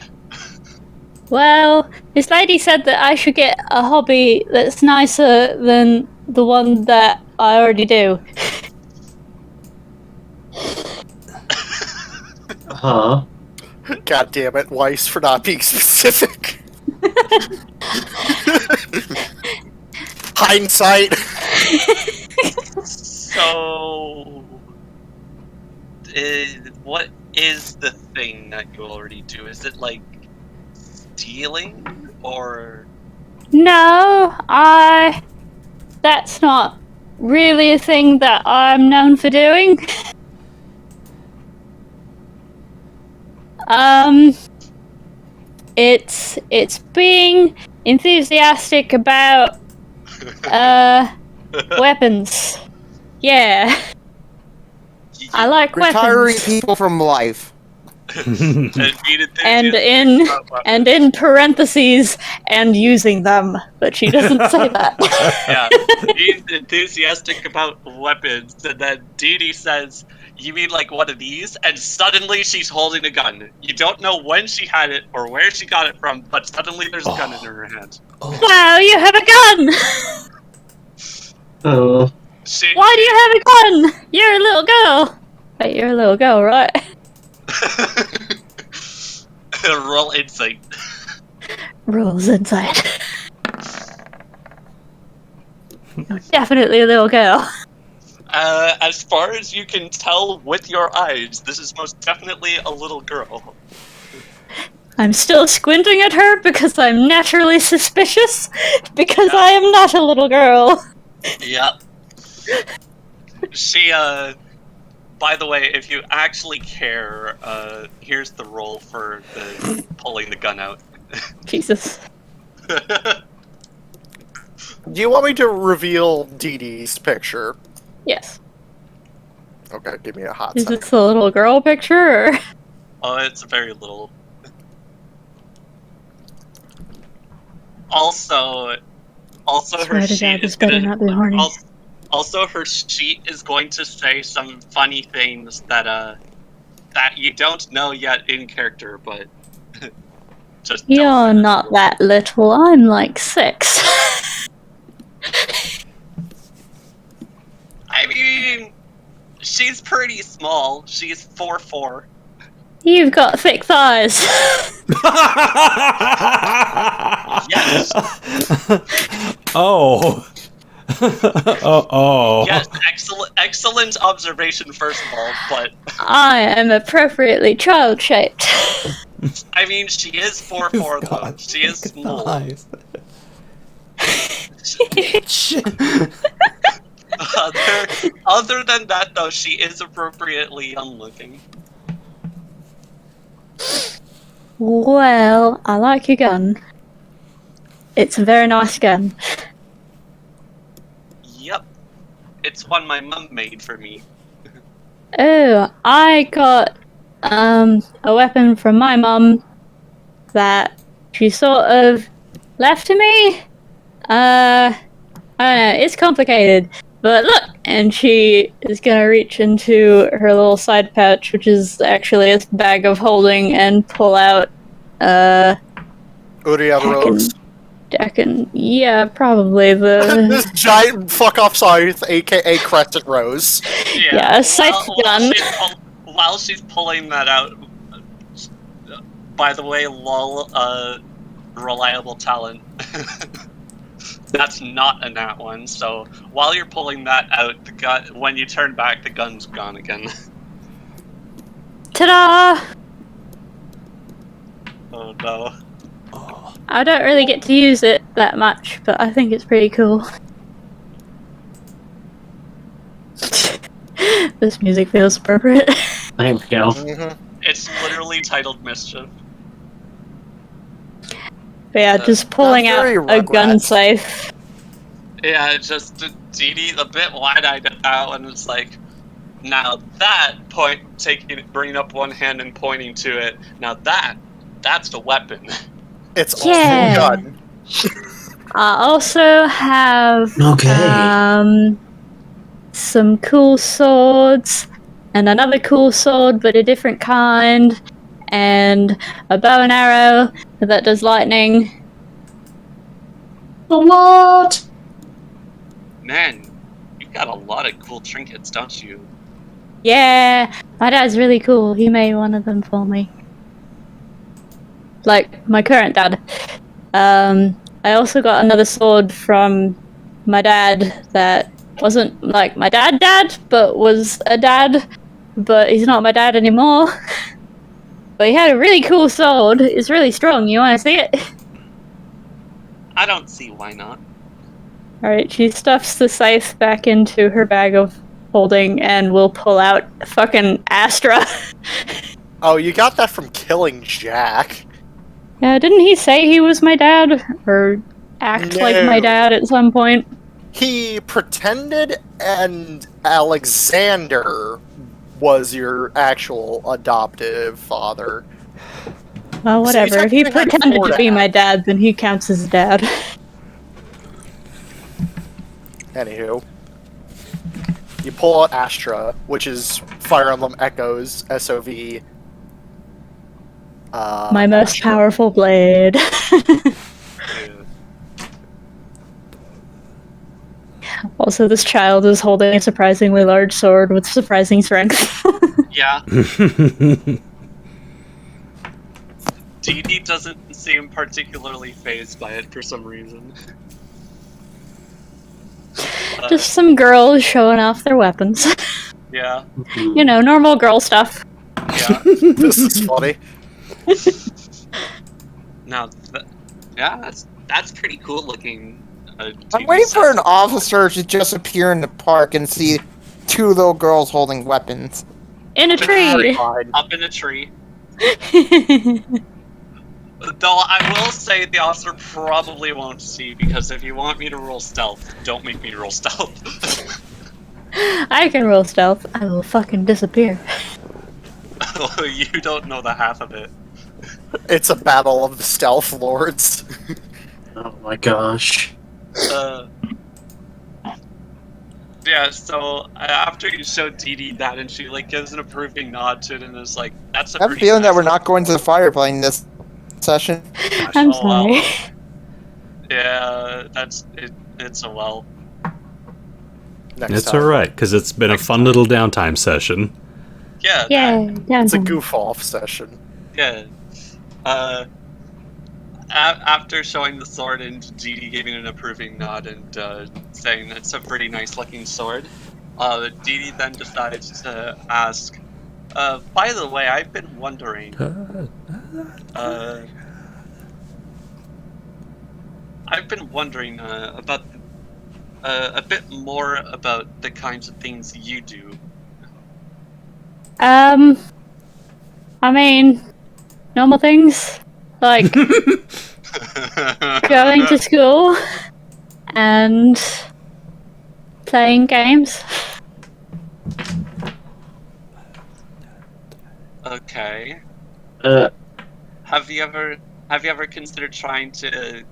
Speaker 4: Well, this lady said that I should get a hobby that's nicer than the one that I already do.
Speaker 7: Huh?
Speaker 1: God damn it, Weiss, for not being specific. Hindsight.
Speaker 6: So, what is the thing that you already do? Is it like stealing, or?
Speaker 4: No, that's not really a thing that I'm known for doing. It's being enthusiastic about weapons. Yeah. I like
Speaker 2: Retiring
Speaker 4: weapons.
Speaker 2: people from life.
Speaker 4: And in parentheses, and using them, but she doesn't say that.
Speaker 6: Yeah, he's enthusiastic about weapons, and then Dee Dee says, "You mean like one of these?" And suddenly she's holding a gun. You don't know when she had it or where she got it from, but suddenly there's a gun in her hand.
Speaker 4: Wow, you have a gun!
Speaker 7: Oh.
Speaker 4: Why do you have a gun? You're a little girl. Wait, you're a little girl, right?
Speaker 6: Roll insight.
Speaker 4: Rules inside. You're definitely a little girl.
Speaker 6: As far as you can tell with your eyes, this is most definitely a little girl.
Speaker 4: I'm still squinting at her because I'm naturally suspicious, because I am not a little girl.
Speaker 6: Yep. She, by the way, if you actually care, here's the roll for the pulling the gun out.
Speaker 4: Jesus.
Speaker 1: Do you want me to reveal Dee Dee's picture?
Speaker 4: Yes.
Speaker 1: Okay, give me a hot
Speaker 4: Is
Speaker 1: second.
Speaker 4: this the little girl picture, or?
Speaker 6: Oh, it's very little. Also her sheet is gonna.
Speaker 4: be horny.
Speaker 6: Also, her sheet is going to say some funny things that you don't know yet in character, but just
Speaker 4: You're
Speaker 6: don't.
Speaker 4: not that little. I'm like 6.
Speaker 6: I mean, she's pretty small. She's 4'4".
Speaker 4: You've got thick thighs.
Speaker 6: Yes.
Speaker 3: Oh. Oh.
Speaker 6: Yes, excellent observation, first of all, but
Speaker 4: I am appropriately child-shaped.
Speaker 6: I mean, she is 4'4", though. She is small. Other than that, though, she is appropriately young-looking.
Speaker 4: Well, I like your gun. It's a very nice gun.
Speaker 6: Yep. It's one my mum made for me.
Speaker 4: Oh, I got a weapon from my mum that she sort of left to me. I don't know, it's complicated. But look! And she is gonna reach into her little side pouch, which is actually a bag of holding, and pull out,
Speaker 1: Uriel Rose.
Speaker 4: Yeah, probably the...
Speaker 1: This giant fuck-off scythe, aka Crescent Rose.
Speaker 4: Yeah, a scythe gun.
Speaker 6: While she's pulling that out, by the way, lol, reliable talent. That's not a nat one, so while you're pulling that out, the gun, when you turn back, the gun's gone again.
Speaker 4: Ta-da!
Speaker 6: Oh no.
Speaker 4: I don't really get to use it that much, but I think it's pretty cool. This music feels appropriate.
Speaker 7: Thank you.
Speaker 6: It's literally titled Mischief.
Speaker 4: But yeah, just pulling out a gun safe.
Speaker 6: Yeah, it's just Dee Dee a bit wide-eyed at that one. It's like, now that bringing up one hand and pointing to it. Now that's the weapon.
Speaker 1: It's also a gun.
Speaker 4: I also have some cool swords, and another cool sword, but a different kind, and a bow and arrow that does lightning.
Speaker 7: What?
Speaker 6: Man, you've got a lot of cool trinkets, don't you?
Speaker 4: Yeah, my dad's really cool. He made one of them for me. Like, my current dad. I also got another sword from my dad that wasn't, like, my dad, but was a dad. But he's not my dad anymore. But he had a really cool sword. It's really strong. You want to see it?
Speaker 6: I don't see why not.
Speaker 4: Alright, she stuffs the scythe back into her bag of holding and will pull out fucking Astra.
Speaker 1: Oh, you got that from killing Jack.
Speaker 4: Yeah, didn't he say he was my dad? Or act like my dad at some point?
Speaker 1: He pretended, and Alexander was your actual adoptive father.
Speaker 4: Well, whatever. If he pretended to be my dad, then he counts as dad.
Speaker 1: Anywho. You pull out Astra, which is Fire Emblem Echoes, SOV.
Speaker 4: My most powerful blade. Also, this child is holding a surprisingly large sword with surprising strength.
Speaker 6: Yeah. Dee Dee doesn't seem particularly fazed by it for some reason.
Speaker 4: Just some girls showing off their weapons.
Speaker 6: Yeah.
Speaker 4: You know, normal girl stuff.
Speaker 6: Yeah.
Speaker 1: This is funny.
Speaker 6: Now, that's pretty cool looking.
Speaker 2: I'm waiting for an officer to just appear in the park and see two little girls holding weapons.
Speaker 4: In a tree!
Speaker 6: Up in a tree. Though I will say the officer probably won't see, because if you want me to roll stealth, don't make me roll stealth.
Speaker 4: I can roll stealth. I will fucking disappear.
Speaker 6: You don't know the half of it.
Speaker 1: It's a battle of the stealth lords.
Speaker 7: Oh my gosh.
Speaker 6: Yeah, so after you show Dee Dee that, and she like gives an approving nod to it, and is like, "That's a."
Speaker 2: I have a feeling that we're not going to the fire plane this session.
Speaker 4: I'm sorry.
Speaker 6: Well. Yeah, that's it. It's a well.
Speaker 3: It's alright, because it's been a fun little downtime session.
Speaker 6: Yeah.
Speaker 4: Yeah,
Speaker 1: it's a goof-off session.
Speaker 6: Yeah. After showing the sword and Dee Dee giving an approving nod and saying it's a pretty nice looking sword, Dee Dee then decides to ask, by the way, I've been wondering, about a bit more about the kinds of things you do.
Speaker 4: I mean, normal things, like going to school and playing games.
Speaker 6: Okay.
Speaker 7: Uh,
Speaker 6: Have you ever considered trying to,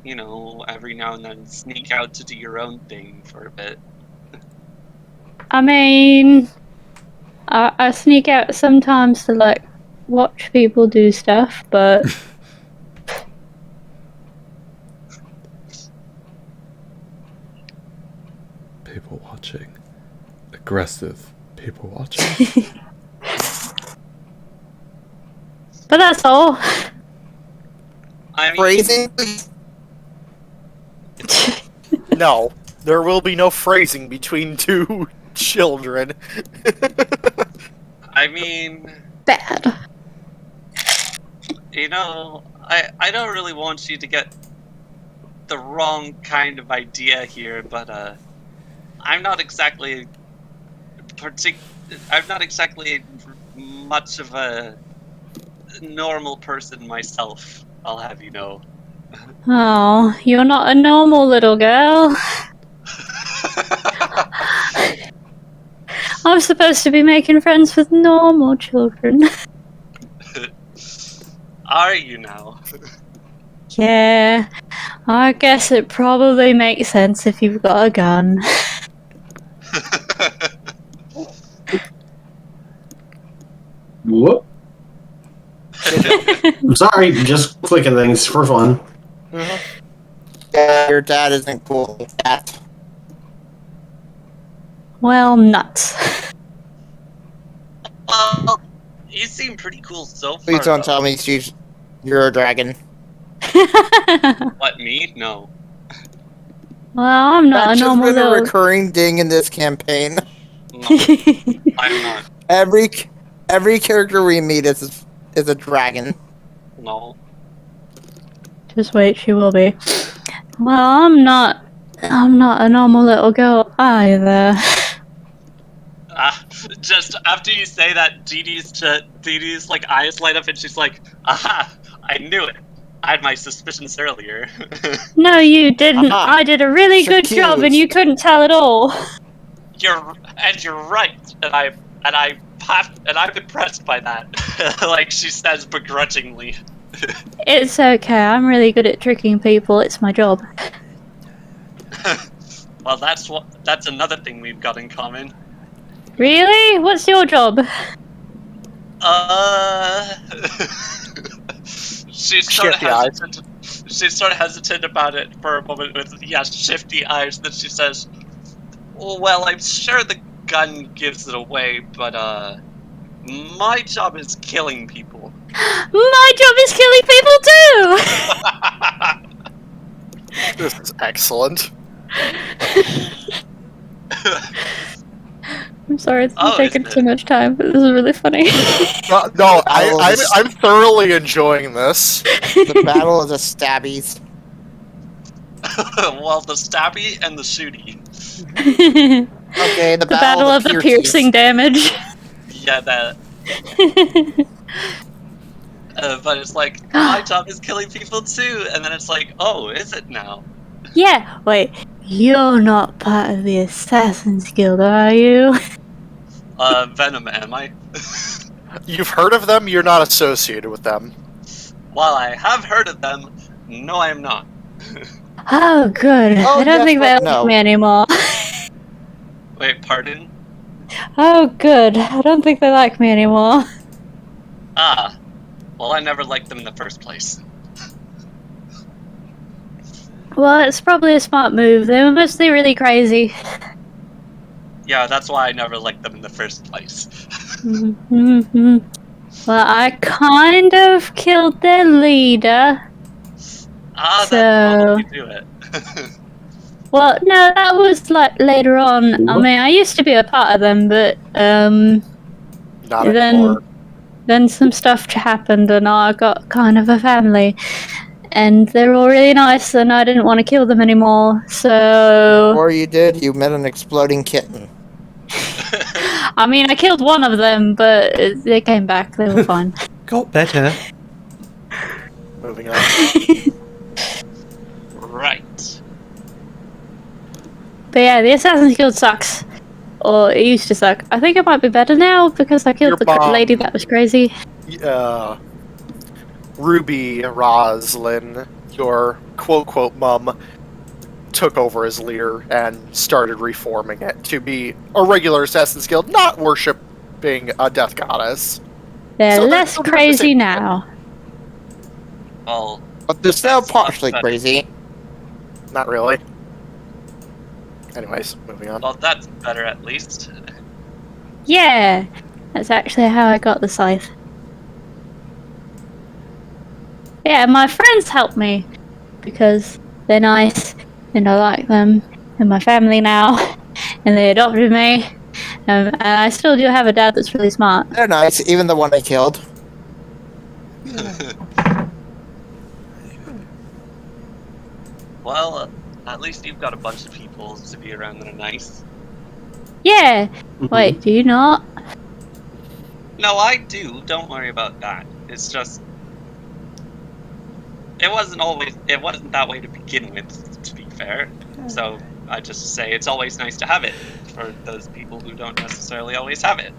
Speaker 6: every now and then sneak out to do your own thing for a bit?
Speaker 4: I mean, I sneak out sometimes to, like, watch people do stuff, but...
Speaker 3: People watching. Aggressive people watching.
Speaker 4: But that's all.
Speaker 6: I mean,
Speaker 2: Phrasing?
Speaker 1: No, there will be no phrasing between two children.
Speaker 6: I mean,
Speaker 4: Bad.
Speaker 6: I don't really want you to get the wrong kind of idea here, but I'm not exactly much of a normal person myself, I'll have you know.
Speaker 4: Oh, you're not a normal little girl. I'm supposed to be making friends with normal children.
Speaker 6: Are you now?
Speaker 4: Yeah, I guess it probably makes sense if you've got a gun.
Speaker 7: Whoop. I'm sorry, just clicking things for fun.
Speaker 2: Yeah, your dad isn't cool like that.
Speaker 4: Well, nuts.
Speaker 6: Well, you seem pretty cool so far.
Speaker 2: Please don't
Speaker 6: though.
Speaker 2: tell me you're a dragon.
Speaker 6: What, me? No.
Speaker 4: Well, I'm not
Speaker 2: That's
Speaker 4: a
Speaker 2: just
Speaker 4: normal
Speaker 2: been a
Speaker 4: little...
Speaker 2: recurring ding in this campaign.
Speaker 6: No, I'm not.
Speaker 2: Every character we meet is a dragon.
Speaker 6: No.
Speaker 4: Just wait, she will be. Well, I'm not a normal little girl either.
Speaker 6: Just after you say that, Didi's like eyes light up and she's like, aha, I knew it. I had my suspicions earlier.
Speaker 4: No, you didn't.
Speaker 2: Aha.
Speaker 4: I did a really good job and you couldn't tell at all.
Speaker 6: You're right, and I'm impressed by that. Like she says begrudgingly.
Speaker 4: It's okay, I'm really good at tricking people, it's my job.
Speaker 6: Well, that's another thing we've got in common.
Speaker 4: Really? What's your job?
Speaker 6: She's sort of
Speaker 1: Shifty eyes.
Speaker 6: hesitant. She's sort of hesitant about it for a moment with shifty eyes. Then she says, "Well, I'm sure the gun gives it away, but my job is killing people."
Speaker 4: My job is killing people too!
Speaker 1: This is excellent.
Speaker 4: I'm sorry, it's
Speaker 6: Oh,
Speaker 4: taking
Speaker 6: is it?
Speaker 4: too much time, but this is really funny.
Speaker 1: No, I'm thoroughly enjoying this.
Speaker 2: The battle of the stabbies.
Speaker 6: Well, the stabby and the shooty.
Speaker 2: Okay, the
Speaker 4: Battle of the piercing damage.
Speaker 6: Yeah, that. But it's like, my job is killing people too, and then it's like, oh, is it now?
Speaker 4: Yeah, wait, you're not part of the Assassin's Guild, are you?
Speaker 6: Venom, am I?
Speaker 1: You've heard of them, you're not associated with them.
Speaker 6: While I have heard of them, no, I am not.
Speaker 4: Oh, good.
Speaker 2: Oh,
Speaker 4: I don't
Speaker 2: yes,
Speaker 4: think they
Speaker 2: but
Speaker 4: like
Speaker 2: no.
Speaker 4: me anymore.
Speaker 6: Wait, pardon?
Speaker 4: Oh, good. I don't think they like me anymore.
Speaker 6: Ah, well, I never liked them in the first place.
Speaker 4: Well, it's probably a smart move. They were mostly really crazy.
Speaker 6: Yeah, that's why I never liked them in the first place.
Speaker 4: Mm-hmm. Well, I kind of killed their leader.
Speaker 6: Ah,
Speaker 4: So-
Speaker 6: that's how you do it.
Speaker 4: Well, no, that was like later on. I mean, I used to be a part of them, but
Speaker 1: Not anymore.
Speaker 4: then some stuff happened, and I got kind of a family, and they're all really nice, and I didn't want to kill them anymore. So,
Speaker 2: Or you did, you met an exploding kitten.
Speaker 4: I mean, I killed one of them, but they came back. They were fine.
Speaker 3: Got better.
Speaker 1: Moving on.
Speaker 6: Right.
Speaker 4: But yeah, the Assassin's Guild sucks. Or it used to suck. I think it might be better now because I killed
Speaker 1: Your
Speaker 4: the
Speaker 1: mom.
Speaker 4: lady that was crazy.
Speaker 1: Ruby Roslyn, your quote-quote mum, took over as leader and started reforming it to be a regular Assassin's Guild, not worshipping a death goddess.
Speaker 4: They're
Speaker 1: So they're
Speaker 4: less
Speaker 1: still doing the
Speaker 4: crazy
Speaker 1: same
Speaker 4: now.
Speaker 6: Well,
Speaker 2: But they're still
Speaker 6: That's not
Speaker 2: partially
Speaker 6: better.
Speaker 2: crazy.
Speaker 1: Not really. Anyways, moving on.
Speaker 6: well, that's better at least.
Speaker 4: Yeah, that's actually how I got the scythe. Yeah, my friends helped me because they're nice and I like them, and my family now, and they adopted me. And I still do have a dad that's really smart.
Speaker 2: They're nice, even the one I killed.
Speaker 6: Well, at least you've got a bunch of people to be around that are nice.
Speaker 4: Yeah. Wait, do you not?
Speaker 6: No, I do. Don't worry about that. It's just it wasn't that way to begin with, to be fair. So I just say it's always nice to have it for those people who don't necessarily always have it.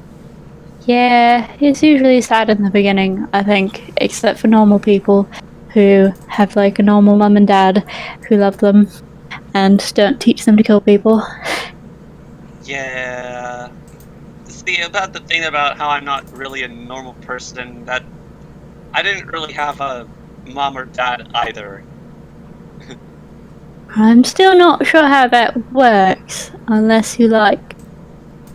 Speaker 4: Yeah, it's usually sad in the beginning, I think, except for normal people who have like a normal mum and dad who love them and don't teach them to kill people.
Speaker 6: Yeah. See, about the thing about how I'm not really a normal person, that I didn't really have a mom or dad either.
Speaker 4: I'm still not sure how that works, unless you like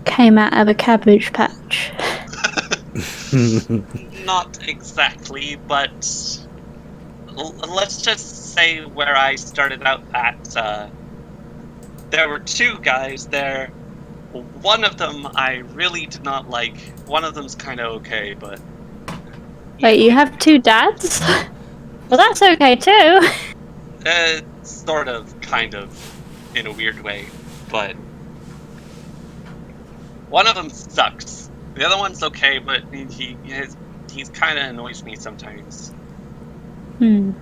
Speaker 4: came out of a cabbage patch.
Speaker 6: Not exactly, but let's just say where I started out at, there were two guys there. One of them I really did not like. One of them's kind of okay, but...
Speaker 4: Wait, you have two dads? Well, that's okay too.
Speaker 6: Sort of, kind of, in a weird way, but... One of them sucks. The other one's okay, but he's kind of annoys me sometimes.
Speaker 4: Well,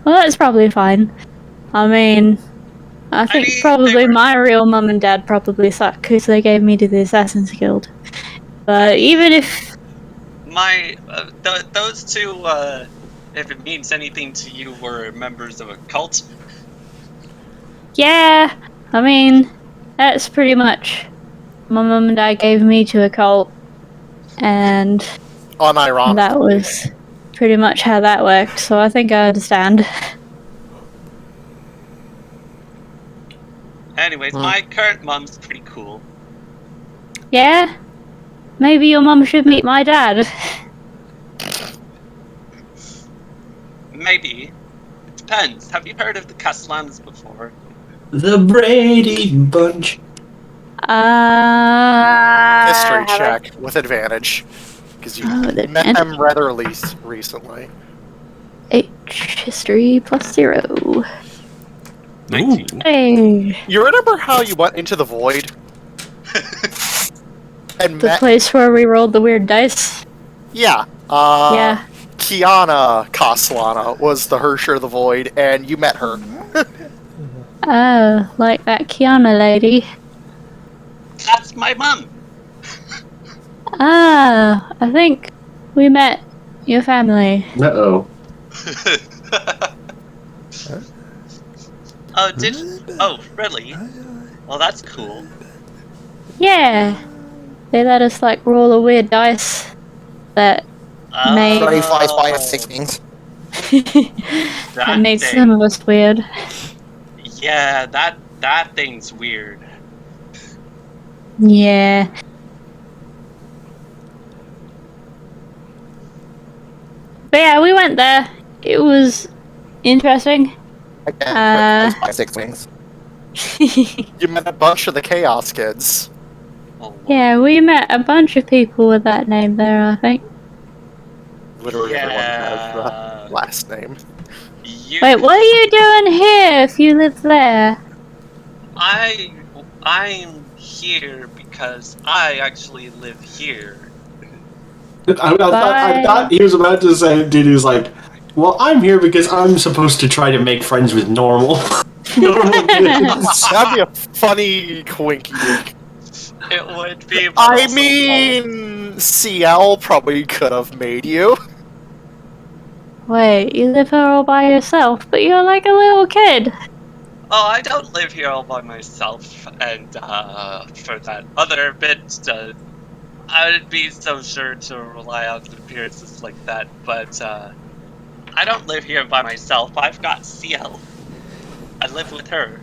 Speaker 4: that's probably fine. I mean, I think
Speaker 6: mean,
Speaker 4: probably
Speaker 6: they were-
Speaker 4: my real mum and dad probably suck because they gave me to the Assassin's Guild. But even if...
Speaker 6: Those two, if it means anything to you, were members of a cult.
Speaker 4: Yeah, I mean, that's pretty much... My mum and dad gave me to a cult, and
Speaker 1: Unironically.
Speaker 4: that was pretty much how that worked, so I think I understand.
Speaker 6: Anyways, my current mom's pretty cool.
Speaker 4: Yeah? Maybe your mum should meet my dad.
Speaker 6: Maybe. It depends. Have you heard of the Castellans before?
Speaker 7: The Brady Bunch.
Speaker 1: History
Speaker 4: Have
Speaker 1: check with advantage. Because you
Speaker 4: Oh, with
Speaker 1: met
Speaker 4: advantage.
Speaker 1: them rather recently.
Speaker 4: History plus 0.
Speaker 6: 19.
Speaker 4: Hey,
Speaker 1: You remember how you went into the void? And
Speaker 4: the
Speaker 1: met...
Speaker 4: place where we rolled the weird dice.
Speaker 1: Yeah.
Speaker 4: Yeah.
Speaker 1: Kiana Castellana was the Hersher of the Void, and you met her.
Speaker 4: Oh, like that Kiana lady.
Speaker 6: That's my mom!
Speaker 4: Ah, I think we met your family.
Speaker 7: Uh-oh.
Speaker 6: Oh, oh, really? Well, that's cool.
Speaker 4: Yeah. They let us like roll a weird dice that made
Speaker 2: Freddy flies by with 6 wings.
Speaker 4: that made
Speaker 6: thing.
Speaker 4: some of us weird.
Speaker 6: Yeah, that thing's weird.
Speaker 4: Yeah. But yeah, we went there. It was interesting.
Speaker 2: Again, flies by 6 wings.
Speaker 1: You met a bunch of the Chaos Kids.
Speaker 6: Oh,
Speaker 4: Yeah, we met a bunch of people with that name there, I think.
Speaker 1: Literally everyone has
Speaker 6: yeah.
Speaker 1: the last name.
Speaker 4: Wait, what are you doing here if you live there?
Speaker 6: I'm here because I actually live here.
Speaker 7: I thought he was about to say, dude, he was like, well, I'm here because I'm supposed to try to make friends with normal kids.
Speaker 1: That'd be a funny quinky dink.
Speaker 6: It would be. but
Speaker 1: I
Speaker 6: also
Speaker 1: mean, CL probably could have made you.
Speaker 4: Wait, you live here all by yourself, but you're like a little kid.
Speaker 6: Oh, I don't live here all by myself, and for that other bit, I would be so sure to rely on appearances like that, but I don't live here by myself. I've got CL. I live with her.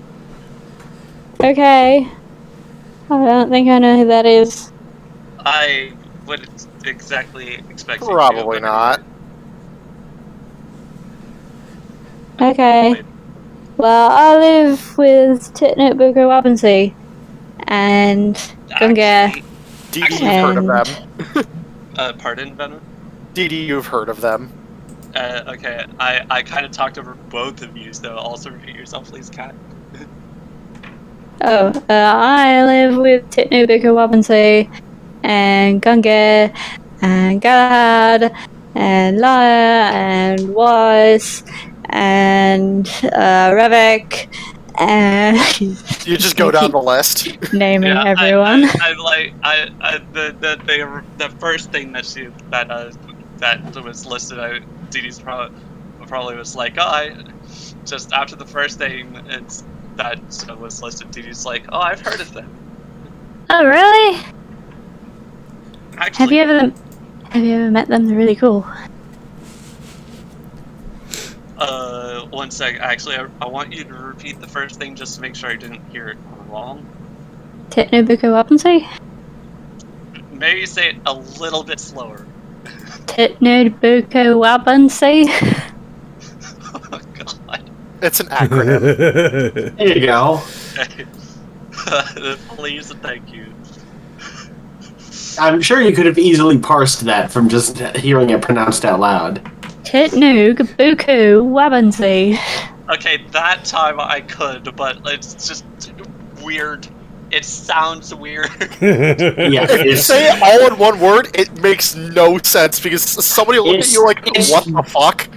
Speaker 4: Okay. I don't think I know who that is.
Speaker 6: I wouldn't exactly expect you to,
Speaker 1: Probably
Speaker 6: but
Speaker 1: not.
Speaker 4: Okay. Well, I live with Titnut Buko Wabensee and Gungir.
Speaker 6: Actually,
Speaker 1: Dee Dee, you've heard of
Speaker 4: And-
Speaker 1: them.
Speaker 6: Pardon, Venom?
Speaker 1: Dee Dee, you've heard of them.
Speaker 6: Okay, I kind of talked over both of you, so also repeat yourself, please, Kat.
Speaker 4: I live with Titnut Buko Wabensee and Gungir and Galahad and Lyra and Weiss and Ravak and
Speaker 1: You just go down the list.
Speaker 4: naming
Speaker 6: Yeah,
Speaker 4: everyone.
Speaker 6: The first thing that was listed, Dee Dee's probably was like, oh, just after the first name that was listed, Dee Dee's like, oh, I've heard of them.
Speaker 4: Oh, really?
Speaker 6: Actually,
Speaker 4: Have you ever met them? They're really cool.
Speaker 6: one sec. Actually, I want you to repeat the first thing just to make sure I didn't hear it wrong.
Speaker 4: Titnut Buko Wabensee?
Speaker 6: Maybe say it a little bit slower.
Speaker 4: Titnut Buko Wabensee?
Speaker 6: Oh, God.
Speaker 1: It's an acronym.
Speaker 7: There you go.
Speaker 6: Please and thank you.
Speaker 7: I'm sure you could have easily parsed that from just hearing it pronounced out loud.
Speaker 4: Titnut Buko Wabensee.
Speaker 6: Okay, that time I could, but it's just weird. It sounds weird.
Speaker 7: Yeah,
Speaker 1: If you say it all in one word, it makes no sense because somebody will look at you like, what the fuck?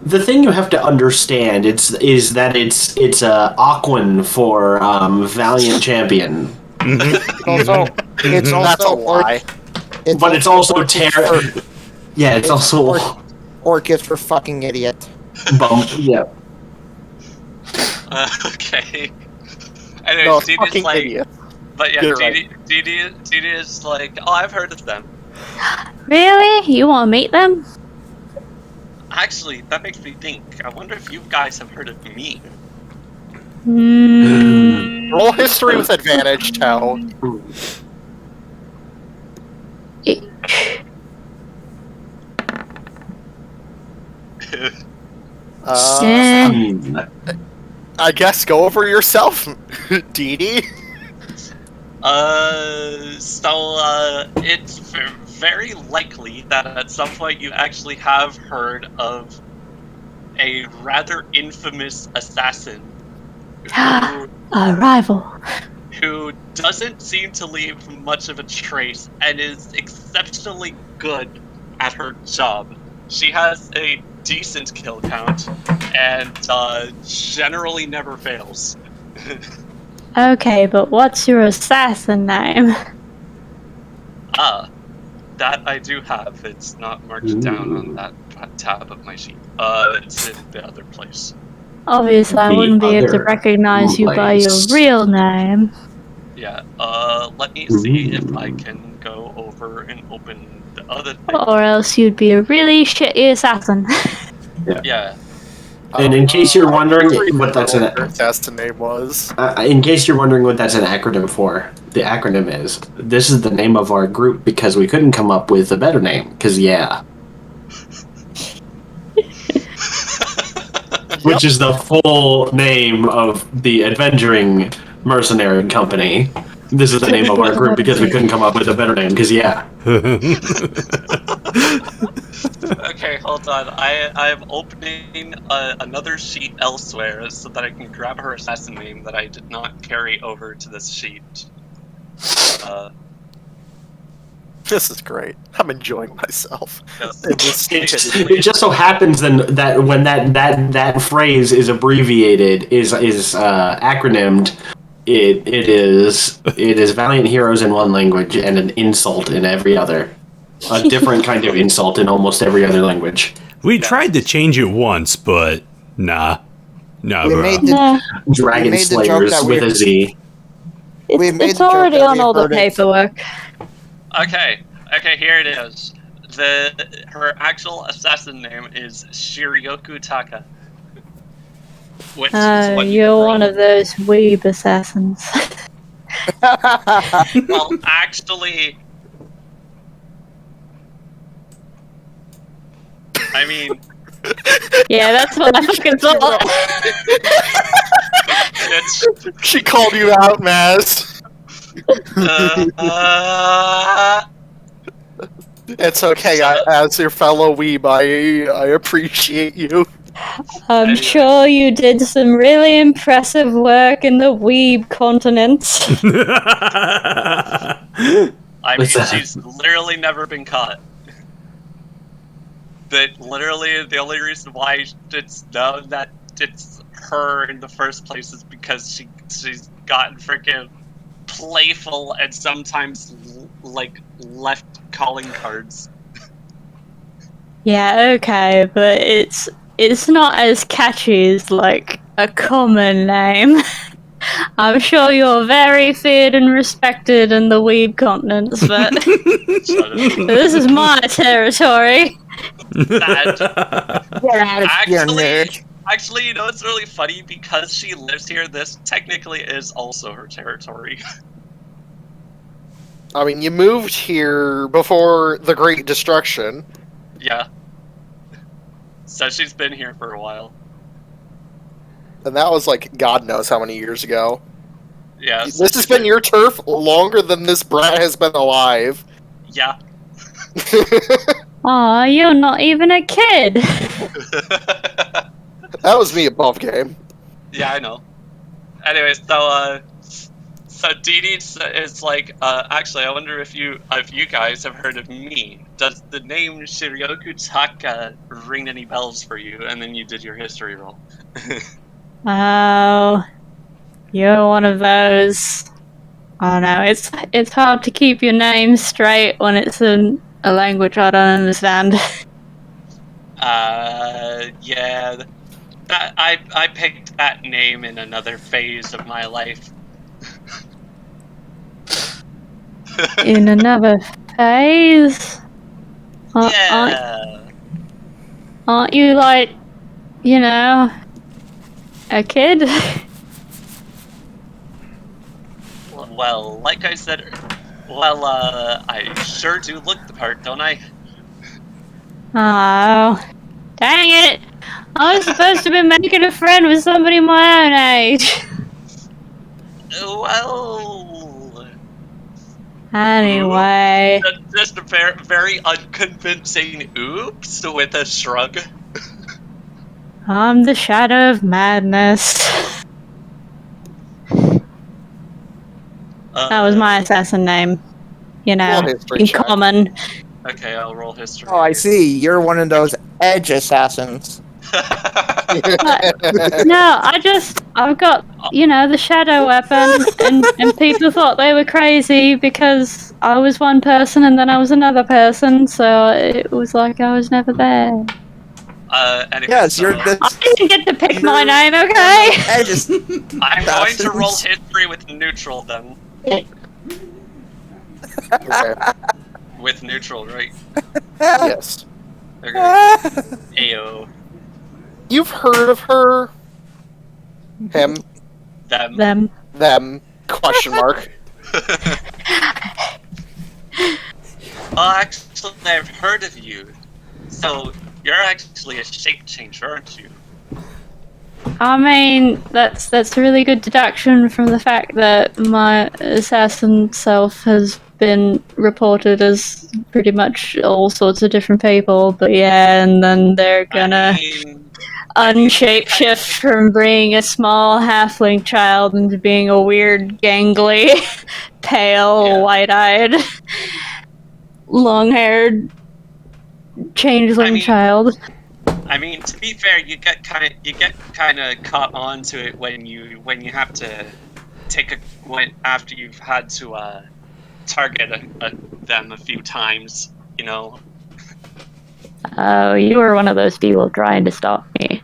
Speaker 7: The thing you have to understand is that it's Aquan for Valiant Champion,
Speaker 2: It's also
Speaker 1: That's a lie.
Speaker 7: but it's also Terra.
Speaker 2: for,
Speaker 7: Yeah, it's also
Speaker 2: Orchid for fucking idiot.
Speaker 7: bump. Yeah.
Speaker 6: Okay. Anyways,
Speaker 1: No,
Speaker 6: Dee Dee's
Speaker 1: fucking
Speaker 6: like,
Speaker 1: idiot.
Speaker 6: but yeah,
Speaker 1: You're
Speaker 6: Dee Dee is like, oh, I've heard of them.
Speaker 4: Really? You want to meet them?
Speaker 6: Actually, that makes me think. I wonder if you guys have heard of me.
Speaker 1: Roll history with advantage, Tao. I guess go over yourself, Dee Dee.
Speaker 6: It's very likely that at some point you actually have heard of a rather infamous assassin
Speaker 4: A rival.
Speaker 6: who doesn't seem to leave much of a trace and is exceptionally good at her job. She has a decent kill count and generally never fails.
Speaker 4: Okay, but what's your assassin name?
Speaker 6: That I do have. It's not marked down on that tab of my sheet. It's in the other place.
Speaker 4: Obviously, I
Speaker 7: The
Speaker 4: wouldn't be able to
Speaker 7: other
Speaker 4: recognize you by your
Speaker 7: place.
Speaker 4: real name.
Speaker 6: Yeah, let me see if I can go over and open the other thing.
Speaker 4: Or else you'd be a really shitty assassin.
Speaker 6: Yeah.
Speaker 7: And in case you're wondering what that's
Speaker 1: an assassin name was.
Speaker 7: in case you're wondering what that's an acronym for, the acronym is, this is the name of our group because we couldn't come up with a better name, because yeah. Which is the full name of the Avenging Mercenary Company. This is the name of our group because we couldn't come up with a better name, because yeah.
Speaker 6: Okay, hold on. I'm opening another sheet elsewhere so that I can grab her assassin name that I did not carry over to this sheet.
Speaker 1: This is great. I'm enjoying myself.
Speaker 6: Yes.
Speaker 1: In this
Speaker 7: It just so happens then that when that phrase is abbreviated, is acronymed, It is valiant heroes in one language and an insult in every other. A different kind of insult in almost every other language.
Speaker 3: We tried to change it once, but nah. No,
Speaker 2: We
Speaker 3: bro.
Speaker 2: made the,
Speaker 7: Dragon
Speaker 2: made the joke
Speaker 7: Slayers
Speaker 2: that
Speaker 7: with a Z.
Speaker 4: It's already on all the paperwork.
Speaker 6: Okay, here it is. Her actual assassin name is Shiryoku Taka. Which is what
Speaker 4: you're one of those weeb assassins.
Speaker 6: Well, actually, I mean,
Speaker 4: yeah, that's what I fucking thought.
Speaker 1: She called you out, Maz. It's okay. As your fellow weeb, I appreciate you.
Speaker 4: I'm sure you did some really impressive work in the weeb continent.
Speaker 6: I mean, she's literally never been caught. But literally, the only reason why it's known that it's her in the first place is because she's gotten freaking playful and sometimes like left calling cards.
Speaker 4: Yeah, okay, but it's not as catchy as like a common name. I'm sure you're very feared and respected in the weeb continents, but this is my territory.
Speaker 6: Actually, you know, it's really funny because she lives here. This technically is also her territory.
Speaker 1: I mean, you moved here before the Great Destruction.
Speaker 6: Yeah. So she's been here for a while.
Speaker 1: And that was like God knows how many years ago.
Speaker 6: Yeah.
Speaker 1: This has been your turf longer than this brat has been alive.
Speaker 6: Yeah.
Speaker 4: Aw, you're not even a kid.
Speaker 1: That was me above game.
Speaker 6: Yeah, I know. Anyway, so Dee Dee is like, actually, I wonder if you guys have heard of me. Does the name Shiryoku Taka ring any bells for you? And then you did your history roll.
Speaker 4: Oh, you're one of those. Oh no, it's hard to keep your name straight when it's in a language I don't understand.
Speaker 6: Yeah. I picked that name in another phase of my life.
Speaker 4: In another phase?
Speaker 6: Yeah.
Speaker 4: Aren't you like, you know, a kid?
Speaker 6: Well, like I said, I sure do look the part, don't I?
Speaker 4: Oh, dang it! I was supposed to be making a friend with somebody my own age.
Speaker 6: Well...
Speaker 4: Anyway...
Speaker 6: Just a very unconvincing oops with a shrug.
Speaker 4: I'm the Shadow of Madness. That was my assassin name. You know, in common.
Speaker 6: Okay, I'll roll history.
Speaker 2: Oh, I see. You're one of those edge assassins.
Speaker 4: No, I've got, you know, the shadow weapon, and people thought they were crazy because I was one person and then I was another person, so it was like I was never there.
Speaker 6: Anyway,
Speaker 2: yes,
Speaker 6: so
Speaker 2: you're the...
Speaker 4: I didn't get to pick my name, okay?
Speaker 6: I'm going to roll history with neutral then.
Speaker 1: Okay.
Speaker 6: With neutral, right?
Speaker 1: Yes.
Speaker 6: Okay. Ayo.
Speaker 1: You've heard of her? Him?
Speaker 6: Them.
Speaker 1: Question mark.
Speaker 6: Actually, I've heard of you. So, you're actually a shape changer, aren't you?
Speaker 4: I mean, that's a really good deduction from the fact that my assassin self has been reported as pretty much all sorts of different people, but yeah, and then they're gonna unshapeshift from being a small halfling child into being a weird, gangly, pale, white-eyed, long-haired changeling child.
Speaker 6: I mean, to be fair, you get kind of caught onto it when you have to after you've had to target them a few times, you know.
Speaker 4: Oh, you were one of those people trying to stop me.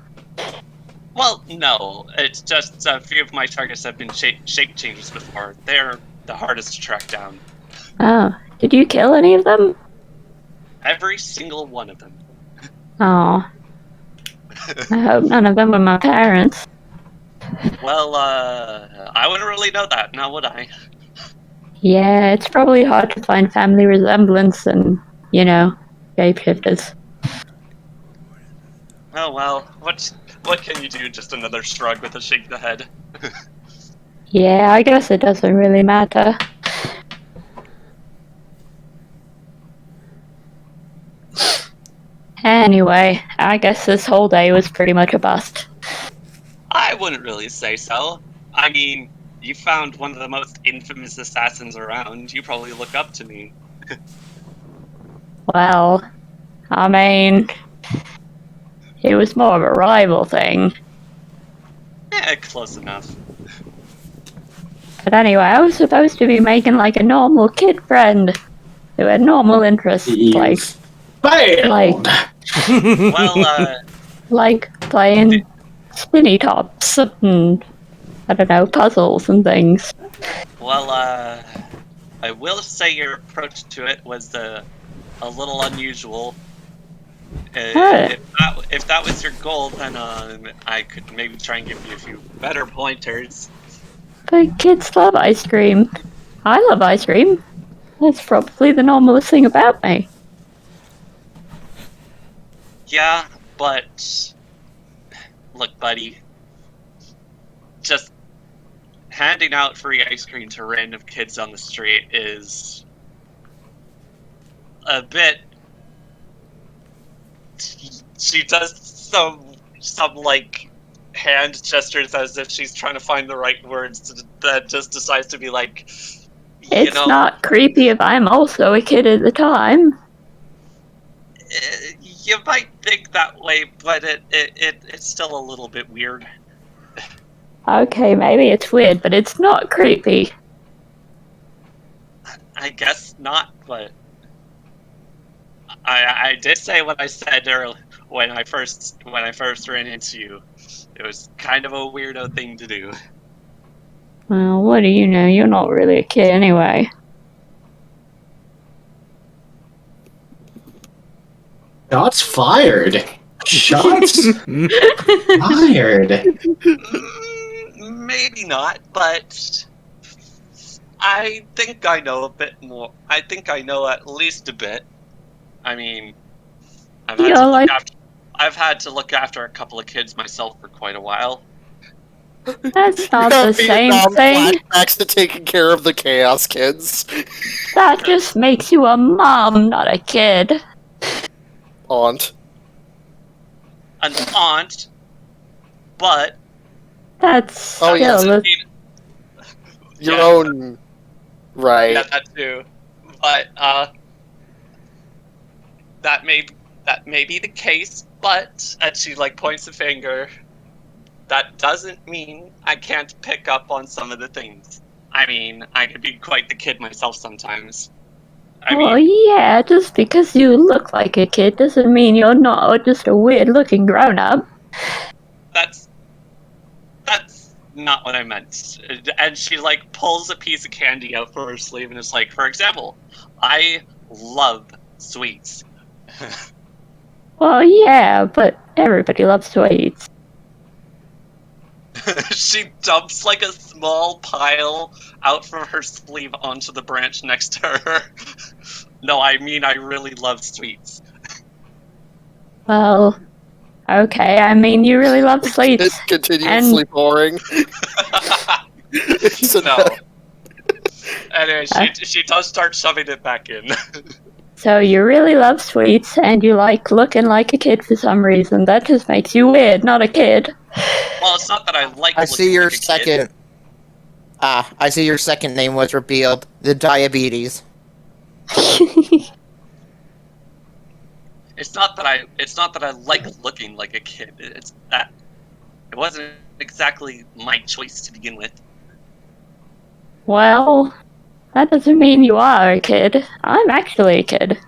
Speaker 6: Well, no, it's just a few of my targets have been shape changes before. They're the hardest to track down.
Speaker 4: Oh, did you kill any of them?
Speaker 6: Every single one of them.
Speaker 4: Oh. I hope none of them were my parents.
Speaker 6: Well, I wouldn't really know that, now would I?
Speaker 4: Yeah, it's probably hard to find family resemblance and, shapeshifters.
Speaker 6: Oh well, what can you do? Just another shrug with a shake of the head.
Speaker 4: Yeah, I guess it doesn't really matter. Anyway, I guess this whole day was pretty much a bust.
Speaker 6: I wouldn't really say so. I mean, you found one of the most infamous assassins around. You probably look up to me.
Speaker 4: Well, I mean, it was more of a rival thing.
Speaker 6: Yeah, close enough.
Speaker 4: But anyway, I was supposed to be making like a normal kid friend who had normal interests, like
Speaker 6: Well,
Speaker 4: like playing spinny tops and, I don't know, puzzles and things.
Speaker 6: well, I will say your approach to it was a little unusual. If that was your goal, then I could maybe try and give you a few better pointers.
Speaker 4: But kids love ice cream. I love ice cream. That's probably the normalest thing about me.
Speaker 6: Yeah, but look, buddy, just handing out free ice cream to random kids on the street is a bit. She does some like hand gestures as if she's trying to find the right words, that just decides to be like,
Speaker 4: It's not creepy if I'm also a kid at the time.
Speaker 6: You might think that way, but it's still a little bit weird.
Speaker 4: Okay, maybe it's weird, but it's not creepy.
Speaker 6: I guess not, but I did say what I said earlier when I first ran into you. It was kind of a weirdo thing to do.
Speaker 4: Well, what do you know? You're not really a kid anyway.
Speaker 7: Shots fired. Shots fired.
Speaker 6: Maybe not, but I think I know a bit more. I think I know at least a bit. I mean, I've had to look after a couple of kids myself for quite a while.
Speaker 4: That's not the same
Speaker 1: Vietnam
Speaker 4: thing.
Speaker 1: flashbacks to taking care of the Chaos Kids.
Speaker 4: That just makes you a mom, not a kid.
Speaker 1: Aunt.
Speaker 6: An aunt, but
Speaker 4: That's still
Speaker 1: Your own... Right.
Speaker 6: Yeah, that too. But that may be the case, but and she like points a finger. That doesn't mean I can't pick up on some of the things. I mean, I could be quite the kid myself sometimes.
Speaker 4: Yeah, just because you look like a kid doesn't mean you're not just a weird-looking grown-up.
Speaker 6: That's not what I meant. And she like pulls a piece of candy out from her sleeve and is like, for example, I love sweets.
Speaker 4: Well, yeah, but everybody loves sweets.
Speaker 6: She dumps like a small pile out from her sleeve onto the branch next to her. No, I mean I really love sweets.
Speaker 4: Well, okay, I mean you really love sweets.
Speaker 1: It's continuously boring.
Speaker 6: No. Anyway, she does start shoving it back in.
Speaker 4: So you really love sweets, and you like looking like a kid for some reason. That just makes you weird, not a kid.
Speaker 6: Well, it's not that I like.
Speaker 2: I see your second. I see your second name was revealed. The diabetes.
Speaker 6: It's not that I like looking like a kid. It's that it wasn't exactly my choice to begin with.
Speaker 4: Well, that doesn't mean you are a kid. I'm actually a kid.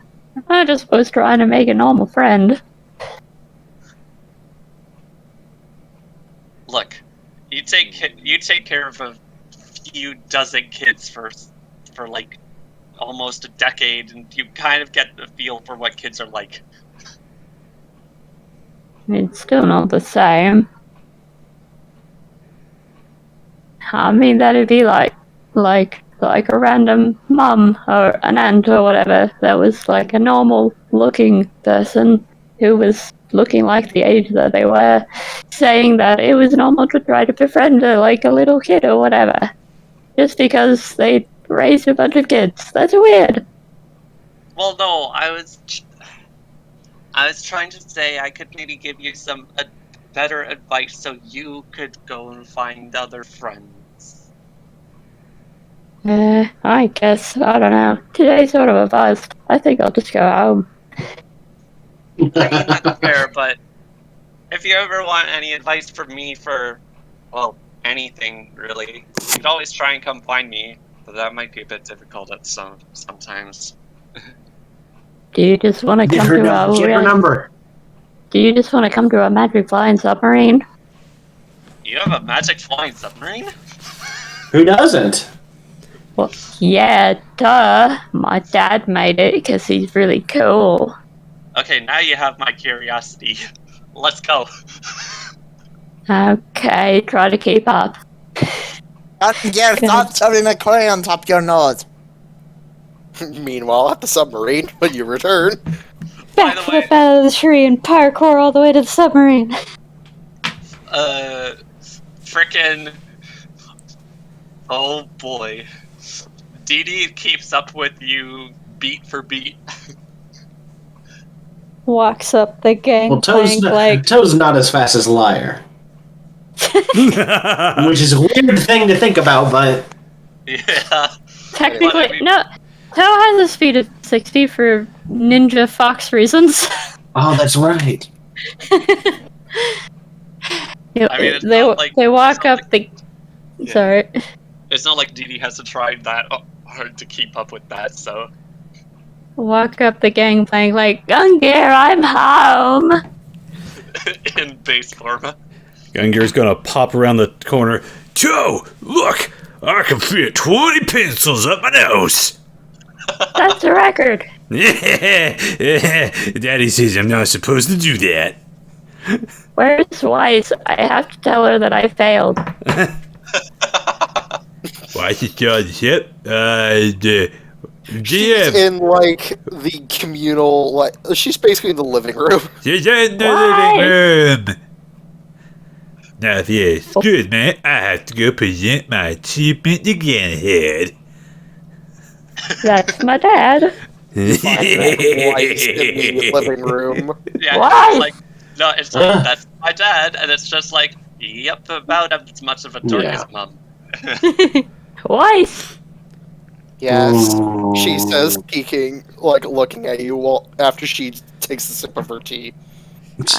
Speaker 4: I just was trying to make a normal friend.
Speaker 6: Look, you take care of a few dozen kids for like almost a decade, and you kind of get a feel for what kids are like.
Speaker 4: It's still not the same. I mean, that'd be like a random mum or an aunt or whatever that was like a normal looking person who was looking like the age that they were, saying that it was normal to try to befriend her like a little kid or whatever. Just because they raised a bunch of kids. That's weird.
Speaker 6: Well, no, I was trying to say I could maybe give you some better advice so you could go and find other friends.
Speaker 4: I guess, I don't know. Today's sort of a bust. I think I'll just go home.
Speaker 6: I mean, that's fair, but if you ever want any advice from me for, well, anything, really, you could always try and come find me, but that might be a bit difficult at sometimes.
Speaker 4: Do you just want to
Speaker 7: Get
Speaker 4: come
Speaker 7: her,
Speaker 4: to
Speaker 7: get her number.
Speaker 4: Do you just want to come to a magic flying submarine?
Speaker 6: You have a magic flying submarine?
Speaker 7: Who doesn't?
Speaker 4: Well, yeah, duh. My dad made it because he's really cool.
Speaker 6: Okay, now you have my curiosity. Let's go.
Speaker 4: Okay, try to keep up.
Speaker 2: Stop shoving a crayon up your nose.
Speaker 1: Meanwhile, at the submarine, when you return,
Speaker 6: By the way,
Speaker 4: Backflip out of the tree and parkour all the way to the submarine.
Speaker 6: frickin'... Oh boy. Dee Dee keeps up with you beat for beat.
Speaker 4: Walks up the
Speaker 7: Well,
Speaker 4: gangplank like...
Speaker 7: Toe's not as fast as Liar. Which is a weird thing to think about, but...
Speaker 6: Yeah.
Speaker 4: Technically,
Speaker 6: I mean-
Speaker 4: no. Toe has a speed of 60 for Ninja Fox reasons.
Speaker 7: Oh, that's right.
Speaker 6: I mean, it's not like-
Speaker 4: they walk
Speaker 6: it's not
Speaker 4: up the...
Speaker 6: Yeah.
Speaker 4: Sorry.
Speaker 6: It's not like Dee Dee has to try that hard to keep up with that, so...
Speaker 4: Walk up the gangplank like, Gungir, I'm home!
Speaker 6: In base form.
Speaker 3: Gungir's gonna pop around the corner. Joe, look! I can fit 20 pencils up my nose!
Speaker 4: That's a record.
Speaker 3: Daddy says I'm not supposed to do that.
Speaker 4: Where's Weiss? I have to tell her that I failed.
Speaker 3: Why is it ship?
Speaker 1: she's in, like, the communal, like, she's basically in the living room.
Speaker 3: She's in the
Speaker 4: Why?
Speaker 3: living room. Now, yes, good man. I have to go present my achievement again, head.
Speaker 4: That's my dad.
Speaker 1: Twice in the living room.
Speaker 6: Yeah,
Speaker 4: Why?
Speaker 6: it's like... No, it's like, that's my dad, and it's just like, yep, about as much of a dork
Speaker 7: Yeah.
Speaker 6: as mum.
Speaker 4: Weiss!
Speaker 1: Yes,
Speaker 7: Ooh.
Speaker 1: she says, peeking, like, looking at you after she takes a sip of her tea.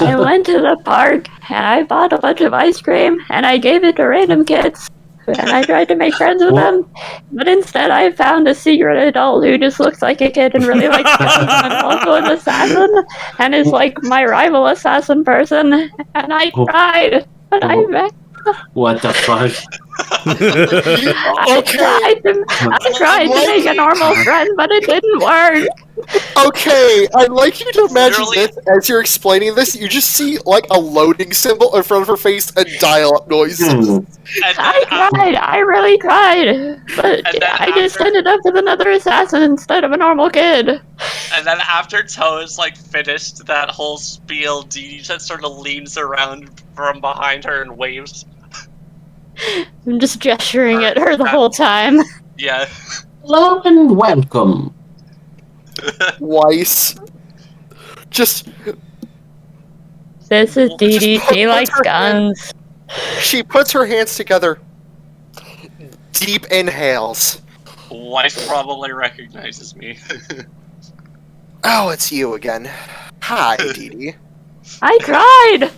Speaker 4: I went to the park, and I bought a bunch of ice cream, and I gave it to random kids. And I tried to make friends with them, but instead I found a secret adult who just looks like a kid and really likes guns, and also an assassin, and is like my rival assassin person, and I tried, but I
Speaker 7: What the fuck?
Speaker 4: I tried to make a normal friend, but it didn't work.
Speaker 1: Okay, I'd like you to imagine
Speaker 6: Literally-
Speaker 1: this as you're explaining this. You just see, like, a loading symbol in front of her face and dial-up noises.
Speaker 6: And
Speaker 4: I tried, I really tried, but
Speaker 6: And then
Speaker 4: I just
Speaker 6: after-
Speaker 4: ended up with another assassin instead of a normal kid.
Speaker 6: And then after Toe's like finished that whole spiel, Dee Dee just sort of leans around from behind her and waves.
Speaker 4: I'm just gesturing at her the whole time.
Speaker 6: Yeah.
Speaker 7: Hello and welcome.
Speaker 1: Weiss. Just,
Speaker 4: This is Dee Dee, she likes guns.
Speaker 1: she puts her hands together. Deep inhales.
Speaker 6: Wife probably recognizes me.
Speaker 1: Oh, it's you again. Hi, Dee Dee.
Speaker 4: I tried!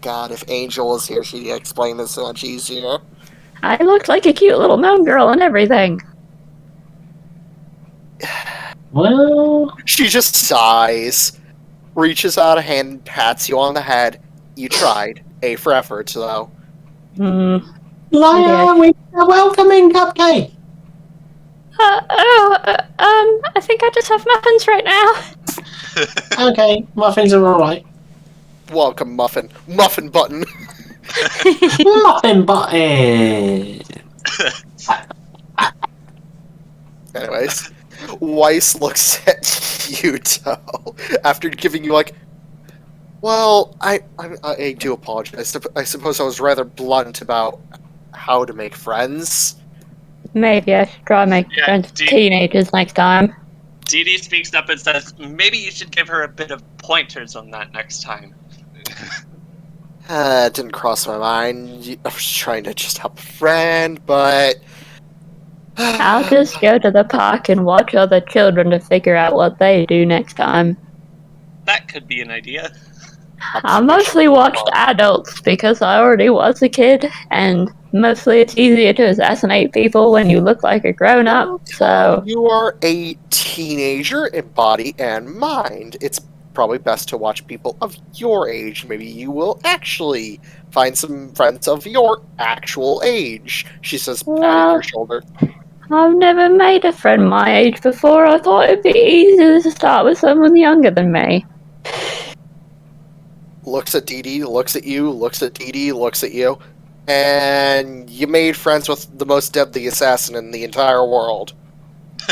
Speaker 1: god, if Angel was here, she'd explain this so much easier.
Speaker 4: I looked like a cute little gnome girl and everything.
Speaker 7: Well,
Speaker 1: She just sighs, reaches out a hand, and pats you on the head. You tried. A for effort, though.
Speaker 7: Liar, we are welcoming Cupcake.
Speaker 4: I think I just have muffins right now.
Speaker 7: Okay, muffins are alright.
Speaker 1: Welcome, Muffin. Muffin button.
Speaker 7: Muffin button.
Speaker 1: Anyways, Weiss looks at you, Toe, after giving you well, I do apologize. I suppose I was rather blunt about how to make friends.
Speaker 4: Maybe I should try make friends with teenagers next time.
Speaker 6: Dee Dee speaks up and says, maybe you should give her a bit of pointers on that next time.
Speaker 1: It didn't cross my mind. I was trying to just help a friend, but...
Speaker 4: I'll just go to the park and watch other children to figure out what they do next time.
Speaker 6: That could be an idea.
Speaker 4: I mostly watched adults because I already was a kid, and mostly it's easier to assassinate people when you look like a grown-up, so...
Speaker 1: You are a teenager in body and mind. It's probably best to watch people of your age. Maybe you will actually find some friends of your actual age, she says, patting your shoulder.
Speaker 4: I've never made a friend my age before. I thought it'd be easier to start with someone younger than me.
Speaker 1: Looks at Dee Dee, looks at you, looks at Dee Dee, looks at you, and you made friends with the most deadly assassin in the entire world.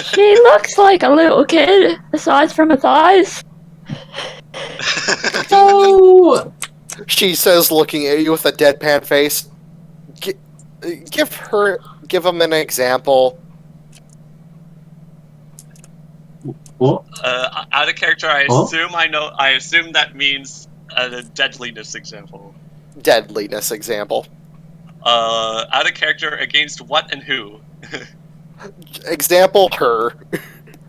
Speaker 4: She looks like a little kid, aside from her thighs.
Speaker 7: Oh!
Speaker 1: She says, looking at you with a deadpan face, give him an example.
Speaker 7: What?
Speaker 6: Out of character, I assume that means a deadliness example.
Speaker 1: Deadliness example.
Speaker 6: Out of character against what and who?
Speaker 1: Example, her.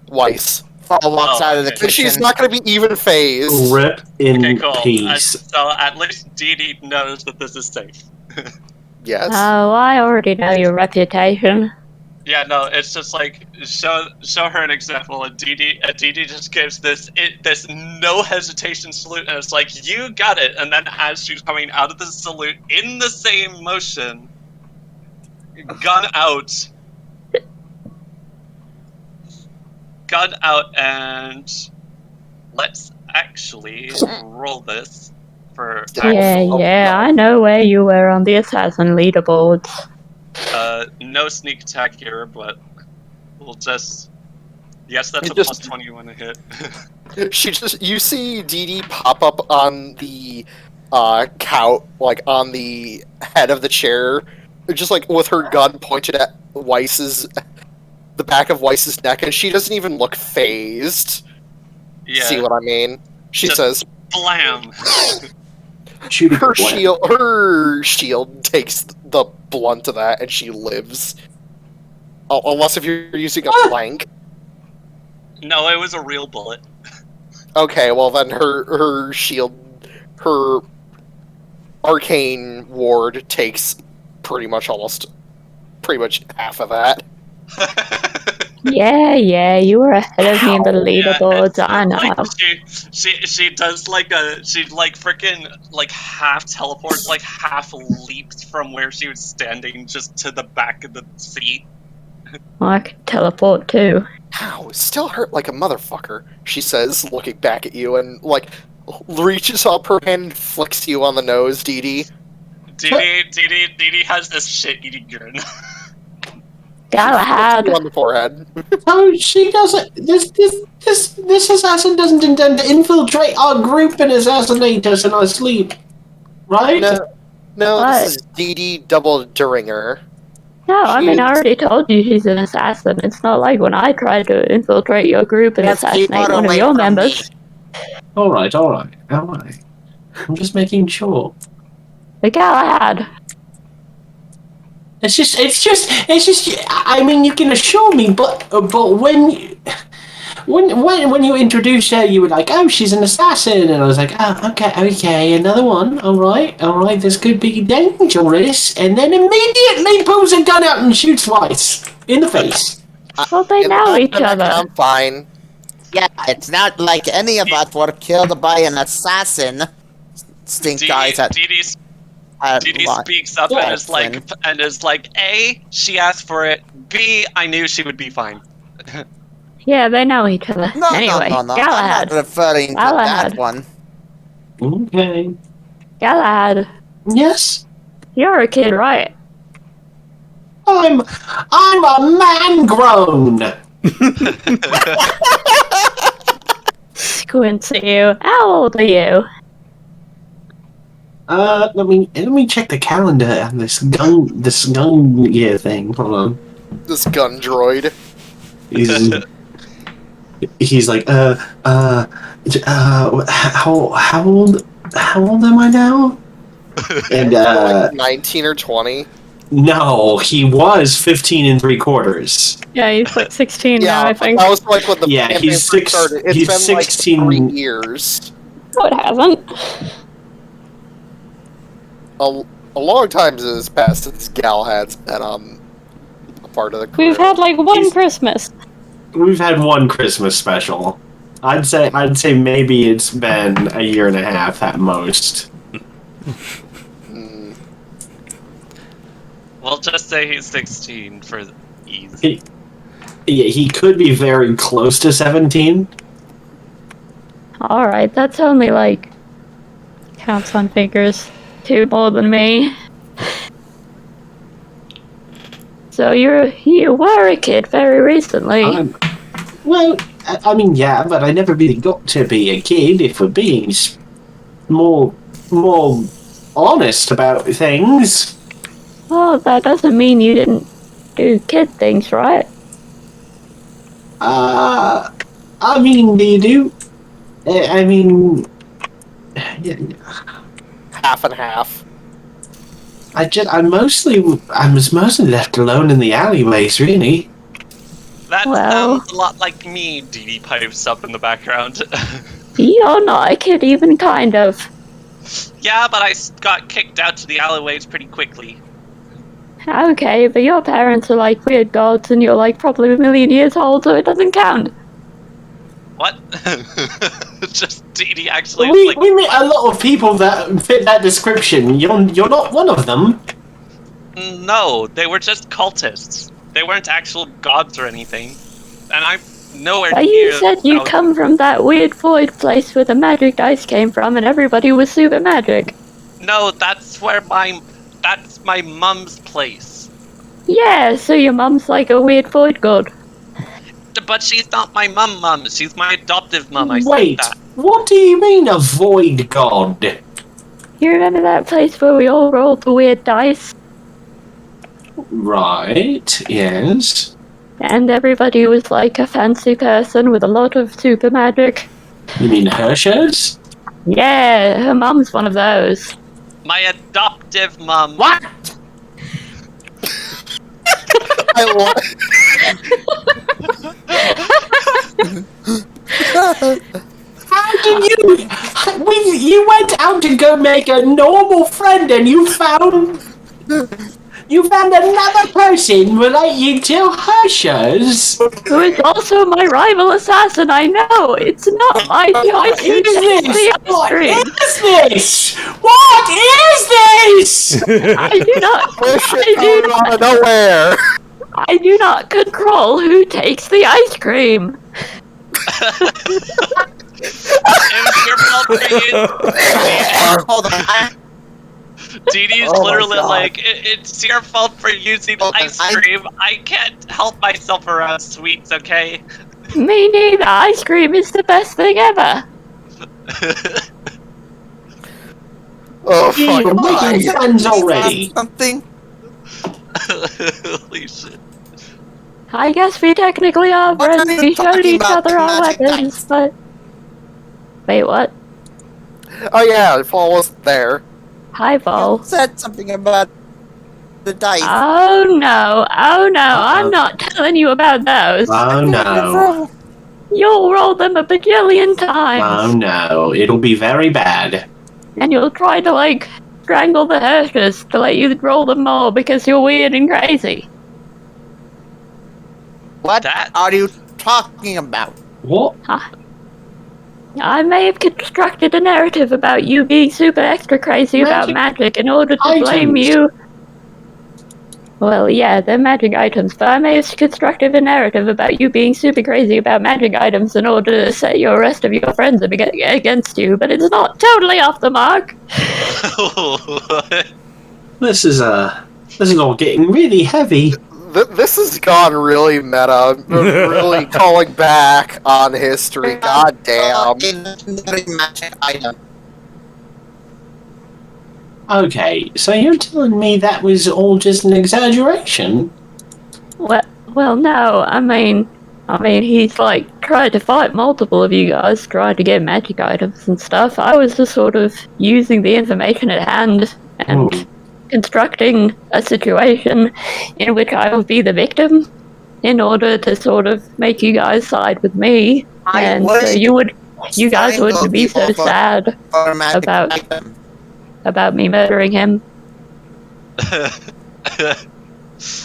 Speaker 1: Weiss.
Speaker 2: Paul walks out of the
Speaker 6: okay.
Speaker 2: kitchen.
Speaker 1: She's not going to be even phased.
Speaker 7: Rip in
Speaker 6: Okay, cool.
Speaker 7: peace.
Speaker 6: So at least Dee Dee knows that this is safe.
Speaker 1: Yes.
Speaker 4: Oh, I already know your reputation.
Speaker 6: Yeah, no, it's just like show her an example, and Dee Dee just gives this no hesitation salute, and it's like, you got it. And then as she's coming out of the salute in the same motion, gun out, and let's actually roll this for
Speaker 4: Yeah, I know where you were on the assassin leaderboards.
Speaker 6: no sneak attack here, but we'll just... Yes, that's a
Speaker 1: Just-
Speaker 6: plus 21 to hit.
Speaker 1: You see Dee Dee pop up on the couch, on the head of the chair, just with her gun pointed at the back of Weiss's neck, and she doesn't even look phased.
Speaker 6: Yeah.
Speaker 1: See what I mean? She
Speaker 6: Just
Speaker 1: says,
Speaker 6: blam!
Speaker 7: Shooting
Speaker 1: her shield takes the blunt of that, and she lives. Unless if you're using a blank.
Speaker 6: No, it was a real bullet.
Speaker 1: Okay, well then her shield, her arcane ward takes pretty much half of that.
Speaker 4: Yeah, you were ahead of me in the leaderboards, I know.
Speaker 6: She does she freaking half teleports, half leaps from where she was standing just to the back of the seat.
Speaker 4: I can teleport too.
Speaker 1: Ow, still hurt like a motherfucker, she says, looking back at you, and reaches up her hand and flicks you on the nose, Dee Dee.
Speaker 6: Dee Dee has this shit-eating grin.
Speaker 4: Galahad.
Speaker 1: On the forehead.
Speaker 7: Oh, she doesn't. This assassin doesn't intend to infiltrate our group and assassinate us in our sleep, right?
Speaker 1: No,
Speaker 4: What?
Speaker 1: this is Dee Dee double Derringer.
Speaker 4: No, I mean, I already told you she's an assassin. It's not like when I tried to infiltrate your group and
Speaker 2: Let's keep
Speaker 4: assassinate
Speaker 2: her
Speaker 4: one of
Speaker 2: away
Speaker 4: your
Speaker 2: from
Speaker 4: members.
Speaker 2: me.
Speaker 7: All right. I'm just making sure.
Speaker 4: The Galahad.
Speaker 7: It's just. I mean, you can assure me, but when you introduced her, you were like, "Oh, she's an assassin," and I was like, "Oh, okay, another one. All right. This could be dangerous." And then immediately pulls a gun out and shoots twice in the face.
Speaker 4: Well, they know each other.
Speaker 1: I'm fine.
Speaker 2: Yeah, it's not like any of us were killed by an assassin. Stink eyes at
Speaker 6: Dee speaks up and is like, A, she asked for it. B, I knew she would be fine.
Speaker 4: Yeah, they know each other.
Speaker 2: No,
Speaker 4: anyway,
Speaker 2: no.
Speaker 4: Galahad.
Speaker 2: I'm not referring to
Speaker 4: Galahad.
Speaker 2: that one.
Speaker 7: Okay.
Speaker 4: Galahad,
Speaker 7: Yes.
Speaker 4: you're a kid, right?
Speaker 7: I'm a man grown.
Speaker 4: Squints at you. How old are you?
Speaker 7: Let me check the calendar on this Gungir thing. Hold on.
Speaker 1: This gun droid.
Speaker 7: He's like, how old am I now? And
Speaker 1: like 19 or 20.
Speaker 7: no, he was 15 3/4.
Speaker 4: Yeah, he's like 16 now, I think.
Speaker 1: That was like when the
Speaker 7: Yeah,
Speaker 1: campaign
Speaker 7: he's
Speaker 1: first started. It's
Speaker 7: he's
Speaker 1: been
Speaker 7: 16
Speaker 1: like 3 years.
Speaker 4: No, it hasn't.
Speaker 1: A long time has passed since Galahad's been a part of the crew.
Speaker 4: We've had like one Christmas.
Speaker 7: We've had one Christmas special. I'd say maybe it's been a year and a half at most.
Speaker 6: We'll just say he's 16 for ease.
Speaker 7: He could be very close to 17.
Speaker 4: Alright, that's only like... counts on fingers. 2 more than me. So you were a kid very recently.
Speaker 7: Well, I mean, yeah, but I never really got to be a kid, if we're being more honest about things.
Speaker 4: Well, that doesn't mean you didn't do kid things, right?
Speaker 7: I mean, do you do? I mean... Yeah.
Speaker 1: Half and half.
Speaker 7: I was mostly left alone in the alleyways, really.
Speaker 6: That
Speaker 4: Well-
Speaker 6: sounds a lot like me, Dee Dee pipes up in the background.
Speaker 4: You're not a kid even, kind of.
Speaker 6: Yeah, but I got kicked out to the alleyways pretty quickly.
Speaker 4: Okay, but your parents are like weird gods and you're like probably a million years old, so it doesn't count.
Speaker 6: What? Just Dee Dee actually
Speaker 7: We
Speaker 6: was like,
Speaker 7: meet a lot of people that fit that description. You're not one of them.
Speaker 6: no, they were just cultists. They weren't actual gods or anything. And I'm nowhere
Speaker 4: But
Speaker 6: near...
Speaker 4: you said you come from that weird void place where the magic dice came from and everybody was super magic.
Speaker 6: No, that's my mum's place.
Speaker 4: Yeah, so your mum's like a weird void god.
Speaker 6: But she's not my mum. She's my adoptive mum. I
Speaker 7: Wait,
Speaker 6: said that.
Speaker 7: what do you mean a void god?
Speaker 4: You remember that place where we all rolled the weird dice?
Speaker 7: Right, yes.
Speaker 4: And everybody was like a fancy person with a lot of super magic.
Speaker 7: You mean Hershers?
Speaker 4: Yeah, her mum's one of those.
Speaker 6: My adoptive mum.
Speaker 7: What?
Speaker 1: I love.
Speaker 7: How did you went out to go make a normal friend and you found another person related to Hershers?
Speaker 4: Who is also my rival assassin, I know! It's not my choice who takes the ice
Speaker 7: What
Speaker 4: cream!
Speaker 7: is this? What is this?
Speaker 4: I do not
Speaker 1: Out of nowhere.
Speaker 4: I do not control who takes the ice cream!
Speaker 6: It's your fault for you.
Speaker 2: Hold on.
Speaker 6: Dee Dee's
Speaker 2: Oh my
Speaker 6: literally
Speaker 2: God.
Speaker 6: like, it's your fault for using ice cream. I can't help myself around sweets, okay?
Speaker 4: Me neither, ice cream is the best thing ever!
Speaker 1: Oh,
Speaker 7: You're
Speaker 1: fuck.
Speaker 7: making friends already.
Speaker 2: Something.
Speaker 6: Holy shit.
Speaker 4: I guess we technically are
Speaker 2: What are
Speaker 4: friends,
Speaker 2: you
Speaker 4: we showed
Speaker 2: talking
Speaker 4: each
Speaker 2: about,
Speaker 4: other our
Speaker 2: magic
Speaker 4: weapons,
Speaker 2: dice?
Speaker 4: but... Wait, what?
Speaker 1: Oh yeah, Fall was there.
Speaker 4: Hi, Vol.
Speaker 2: You said something about the dice.
Speaker 4: Oh no, I'm not telling you about those.
Speaker 7: Oh no.
Speaker 4: You'll roll them a bajillion
Speaker 7: Oh
Speaker 4: times.
Speaker 7: no, it'll be very bad.
Speaker 4: And you'll try to, like, strangle the Hershers to let you roll them more because you're weird and crazy.
Speaker 2: What
Speaker 6: That-
Speaker 2: are you talking about?
Speaker 7: What?
Speaker 4: I may have constructed a narrative about you being super extra crazy about magic in order to blame
Speaker 7: items.
Speaker 4: you. Well, yeah, they're magic items, but I may have constructed a narrative about you being super crazy about magic items in order to set your rest of your friends against you, but it's not totally off the mark.
Speaker 7: This is all getting really heavy.
Speaker 1: This has gone really meta, really calling back on history. God damn.
Speaker 2: Legendary magic item.
Speaker 7: Okay, so you're telling me that was all just an exaggeration?
Speaker 4: Well, no, I mean, he's like tried to fight multiple of you guys, tried to get magic items and stuff. I was just sort of using the information at hand and constructing a situation in which I would be the victim in order to sort of make you guys side with me, and so you guys wouldn't be so sad about me murdering him.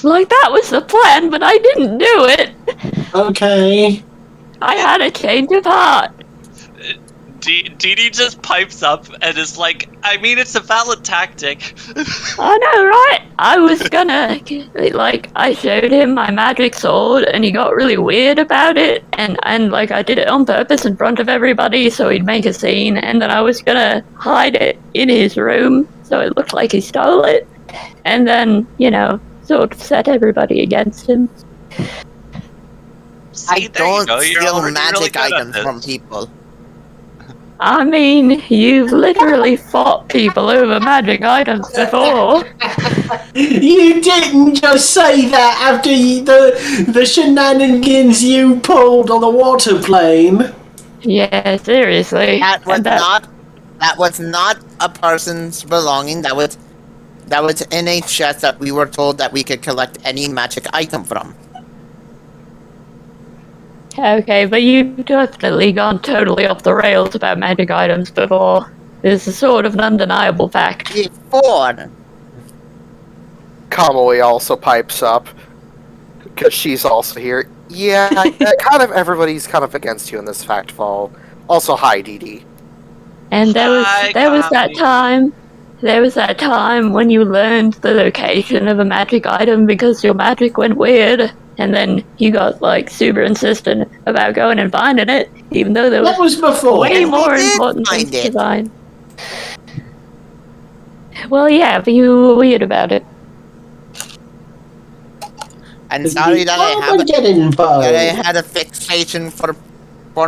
Speaker 4: Like, that was the plan, but I didn't do it.
Speaker 7: Okay.
Speaker 4: I had a change of heart.
Speaker 6: Dee just pipes up and is like, I mean, it's a valid tactic.
Speaker 4: I know, right? I was gonna, like, I showed him my magic sword, and he got really weird about it, and like, I did it on purpose in front of everybody so he'd make a scene, and then I was gonna hide it in his room so it looked like he stole it, and then, sort of set everybody against him.
Speaker 6: See,
Speaker 2: I don't steal
Speaker 6: already
Speaker 2: magic
Speaker 6: really good at
Speaker 2: items
Speaker 6: this.
Speaker 2: from people.
Speaker 4: I mean, you've literally fought people over magic items before.
Speaker 7: You didn't just say that after the shenanigans you pulled on the water plane.
Speaker 4: Yeah, seriously.
Speaker 2: That was not a person's belonging. That was in a chest that we were told that we could collect any magic item from.
Speaker 4: Okay, but you've definitely gone totally off the rails about magic items before. This is sort of an undeniable fact.
Speaker 2: Before.
Speaker 1: Kamui also pipes up, because she's also here. Yeah, kind of everybody's kind of against you in this fact fall. Also, hi, Dee Dee.
Speaker 4: And there was that time when you learned the location of a magic item because your magic went weird, and then you got, like, super insistent about going and finding it, even though there
Speaker 7: That was before.
Speaker 4: way
Speaker 2: And we
Speaker 4: more
Speaker 2: did
Speaker 4: important
Speaker 2: find
Speaker 4: things to
Speaker 2: it.
Speaker 4: find. Well, yeah, but you were weird about it.
Speaker 2: And sorry that I had a fixation for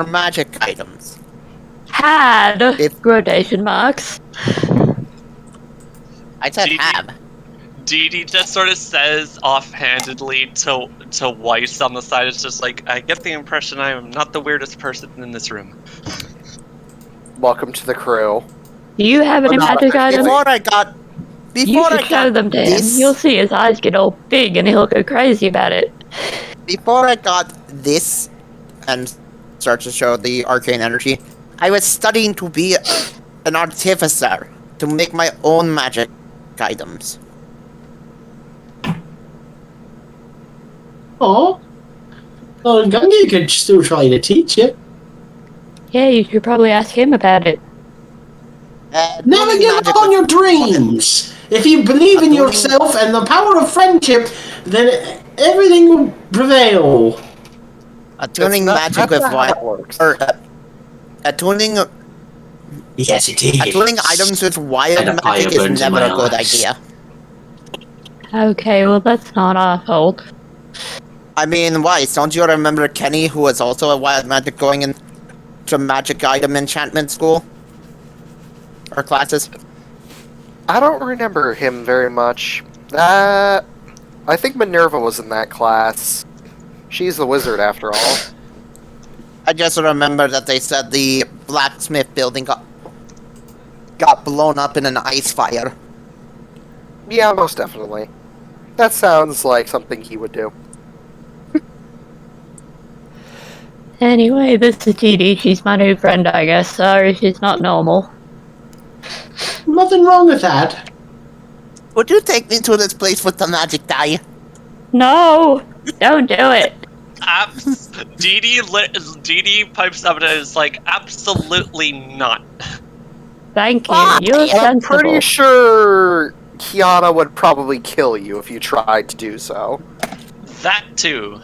Speaker 2: magic items.
Speaker 4: Had quotation marks.
Speaker 2: I said
Speaker 6: Dee Dee-
Speaker 2: have.
Speaker 6: Dee Dee just sort of says offhandedly to Weiss on the side, it's just like, I get the impression I am not the weirdest person in this room.
Speaker 1: Welcome to the crew.
Speaker 4: Do you have any magic items? You should show them to him. You'll see his eyes get all big and he'll go crazy about it.
Speaker 2: Before I got this and start to show the arcane energy, I was studying to be an artificer to make my own magic items.
Speaker 7: Oh, well, Gungir could still try to teach you.
Speaker 4: Yeah, you should probably ask him about it.
Speaker 7: Never
Speaker 2: doing
Speaker 7: give
Speaker 2: magic
Speaker 7: up on
Speaker 2: with-
Speaker 7: your dreams. If you believe in yourself and the power of friendship, then everything will prevail.
Speaker 2: Attuning
Speaker 1: That's
Speaker 2: magic with
Speaker 1: not how
Speaker 2: wild,
Speaker 1: it works.
Speaker 2: or attuning
Speaker 7: Yes, it is.
Speaker 2: attuning items with wild
Speaker 7: And a fire
Speaker 2: magic is
Speaker 7: burns in
Speaker 2: never a
Speaker 7: my
Speaker 2: good
Speaker 7: eyes.
Speaker 2: idea.
Speaker 4: Okay, well, that's not our fault.
Speaker 2: I mean, why? Don't you remember Kenny, who was also a wild magic going into magic item enchantment school? Or classes?
Speaker 1: I don't remember him very much. I think Minerva was in that class. She's the wizard, after all.
Speaker 2: I just remember that they said the blacksmith building got blown up in an ice fire.
Speaker 1: Yeah, most definitely. That sounds like something he would do.
Speaker 4: Anyway, this is TD. She's my new friend, I guess. Sorry, she's not normal.
Speaker 7: Nothing wrong with that.
Speaker 2: Would you take me to this place with the magic die?
Speaker 4: No! Don't do it!
Speaker 6: DD pipes up and is like, absolutely not.
Speaker 4: Thank you,
Speaker 2: Why?
Speaker 4: you're
Speaker 1: I'm
Speaker 4: sensible.
Speaker 1: pretty sure Kiana would probably kill you if you tried to do so.
Speaker 6: That too.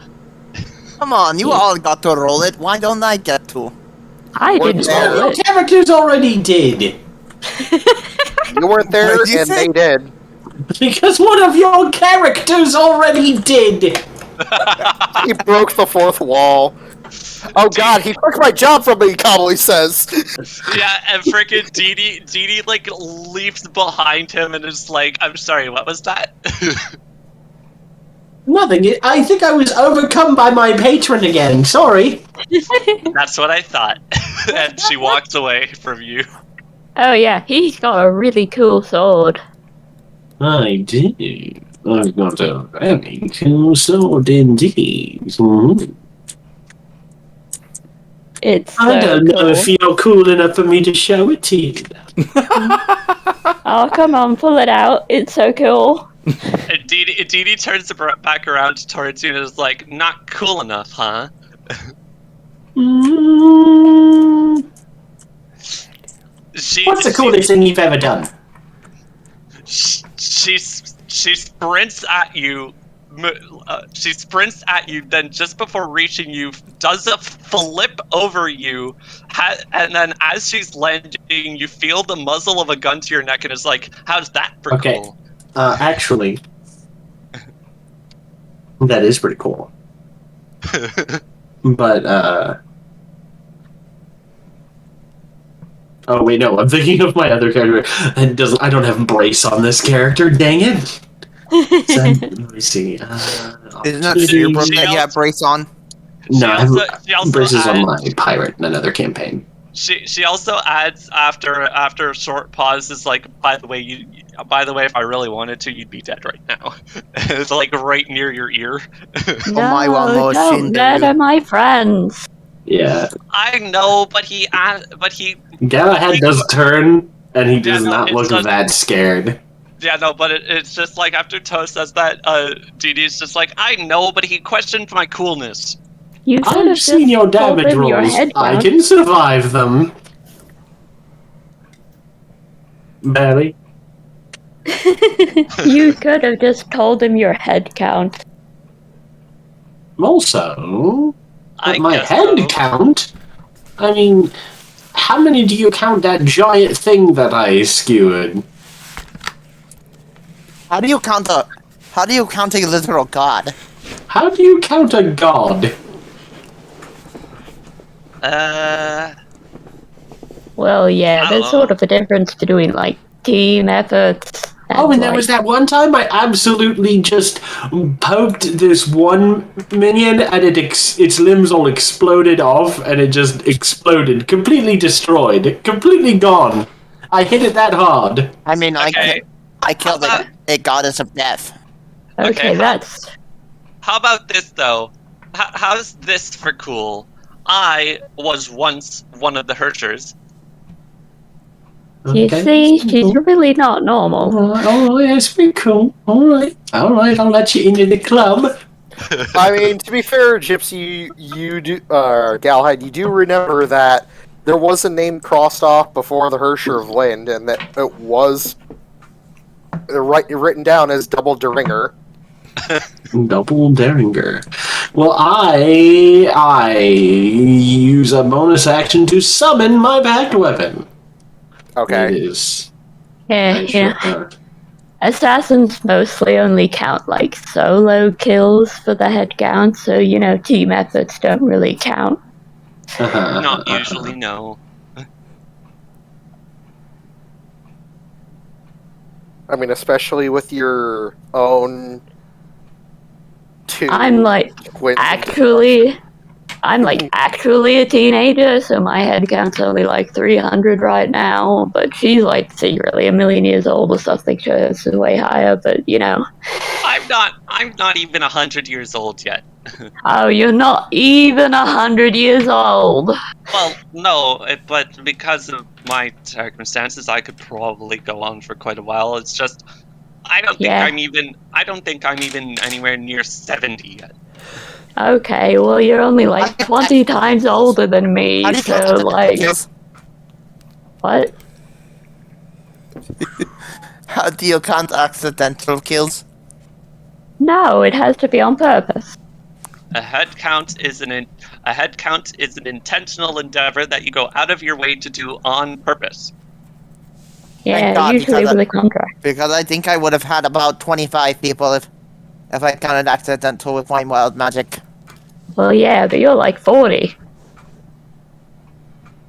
Speaker 2: Come on, you all got to roll it. Why don't I get to?
Speaker 4: I didn't
Speaker 1: there.
Speaker 4: roll
Speaker 7: Your
Speaker 4: it.
Speaker 7: characters already did.
Speaker 1: You weren't there,
Speaker 2: What'd you
Speaker 1: and
Speaker 2: say?
Speaker 1: they did.
Speaker 7: Because one of your characters already did.
Speaker 1: He broke the fourth wall. Oh god, he took my job from me, Cobley says.
Speaker 6: Yeah, and freaking DD like leaps behind him and is like, I'm sorry, what was that?
Speaker 7: Nothing. I think I was overcome by my patron again. Sorry.
Speaker 6: That's what I thought. And she walks away from you.
Speaker 4: Oh yeah, he's got a really cool sword.
Speaker 7: I did. I've got a very cool sword indeed. Mhm.
Speaker 4: It's so
Speaker 7: I don't know
Speaker 4: cool.
Speaker 7: if you're cool enough for me to show it to you.
Speaker 4: Oh, come on, pull it out. It's so cool.
Speaker 6: And DD turns back around towards you and is like, not cool enough, huh?
Speaker 7: Mm,
Speaker 6: She,
Speaker 7: what's the coolest thing you've ever done?
Speaker 6: She sprints at you. She sprints at you. Then, just before reaching you, does a flip over you, and then as she's landing, you feel the muzzle of a gun to your neck, and is like, "How's that for
Speaker 7: Okay.
Speaker 6: cool?"
Speaker 7: Actually, that is pretty cool. But, oh wait, no, I'm thinking of my other character. I don't have brace on this character, dang it! So, let me see.
Speaker 2: Isn't that your brother that you have brace on?
Speaker 7: No, I have
Speaker 6: she also
Speaker 7: braces on
Speaker 6: adds-
Speaker 7: my pirate in another campaign.
Speaker 6: She also adds after a short pause is like, by the way, if I really wanted to, you'd be dead right now. It's like right near your ear.
Speaker 4: No,
Speaker 2: my Wamo
Speaker 4: don't
Speaker 2: Shinderu.
Speaker 4: murder my friends.
Speaker 7: Yeah,
Speaker 6: I know, but he
Speaker 7: Galahad does turn, and he does
Speaker 6: Yeah, no,
Speaker 7: not
Speaker 6: it
Speaker 7: look
Speaker 6: does-
Speaker 7: that scared.
Speaker 6: Yeah, no, but it's just like after Toe says that, DD's just like, I know, but he questioned my coolness.
Speaker 4: You could have
Speaker 7: I've
Speaker 4: just
Speaker 7: seen your
Speaker 4: told
Speaker 7: damage
Speaker 4: him your
Speaker 7: rolls.
Speaker 4: head
Speaker 7: I
Speaker 4: count.
Speaker 7: can survive them. Barely.
Speaker 4: You could have just told him your head count.
Speaker 7: Also,
Speaker 6: I
Speaker 7: my
Speaker 6: guess
Speaker 7: head
Speaker 6: so.
Speaker 7: count. I mean, how many do you count that giant thing that I skewered?
Speaker 2: How do you count a literal god?
Speaker 7: How do you count a god?
Speaker 4: Well, yeah,
Speaker 6: I
Speaker 4: there's
Speaker 6: don't
Speaker 4: sort
Speaker 6: know.
Speaker 4: of a difference between, like, team efforts and,
Speaker 7: Oh, and there
Speaker 4: like,
Speaker 7: was that one time I absolutely just poked this one minion and its limbs all exploded off and it just exploded. Completely destroyed. Completely gone. I hit it that hard.
Speaker 2: I mean,
Speaker 6: Okay.
Speaker 2: I killed
Speaker 6: How about-
Speaker 2: a goddess of death.
Speaker 4: Okay,
Speaker 6: Okay,
Speaker 4: that's...
Speaker 6: How about this, though? How's this for cool? I was once one of the Hershers.
Speaker 4: You see, she's really not normal.
Speaker 7: Alright, that's pretty cool. Alright, I'll let you into the club.
Speaker 1: I mean, to be fair, Gipsy, you do, Galahad, you do remember that there was a name crossed off before the Hersher of Lind, and that it was written down as Double Derringer.
Speaker 7: Double Derringer. Well, I use a bonus action to summon my packed weapon. It
Speaker 1: Okay.
Speaker 7: is.
Speaker 4: Yeah, yeah. Assassins mostly only count, like, solo kills for the head count, so, you know, team efforts don't really count.
Speaker 6: Not usually, no.
Speaker 1: I mean, especially with your own two.
Speaker 4: I'm, like,
Speaker 1: twins.
Speaker 4: I'm actually a teenager, so my head count's only like 300 right now, but she's like secretly a million years old or something, so it's way higher, but you know.
Speaker 6: I I'm not even 100 years old yet.
Speaker 4: Oh, you're not even 100 years old.
Speaker 6: Well, no, but because of my circumstances, I could probably go on for quite a while. It's just, I don't think I'm even anywhere near 70 yet.
Speaker 4: Okay, well, you're only like 20 times older than me, so like... What?
Speaker 2: How do you count accidental kills?
Speaker 4: No, it has to be on purpose.
Speaker 6: A head count is an intentional endeavor that you go out of your way to do on purpose.
Speaker 4: Yeah,
Speaker 2: God,
Speaker 4: usually
Speaker 2: because
Speaker 4: with a contract.
Speaker 2: Because I think I would have had about 25 people if I counted accidental with my wild magic.
Speaker 4: Well, yeah, but you're like 40.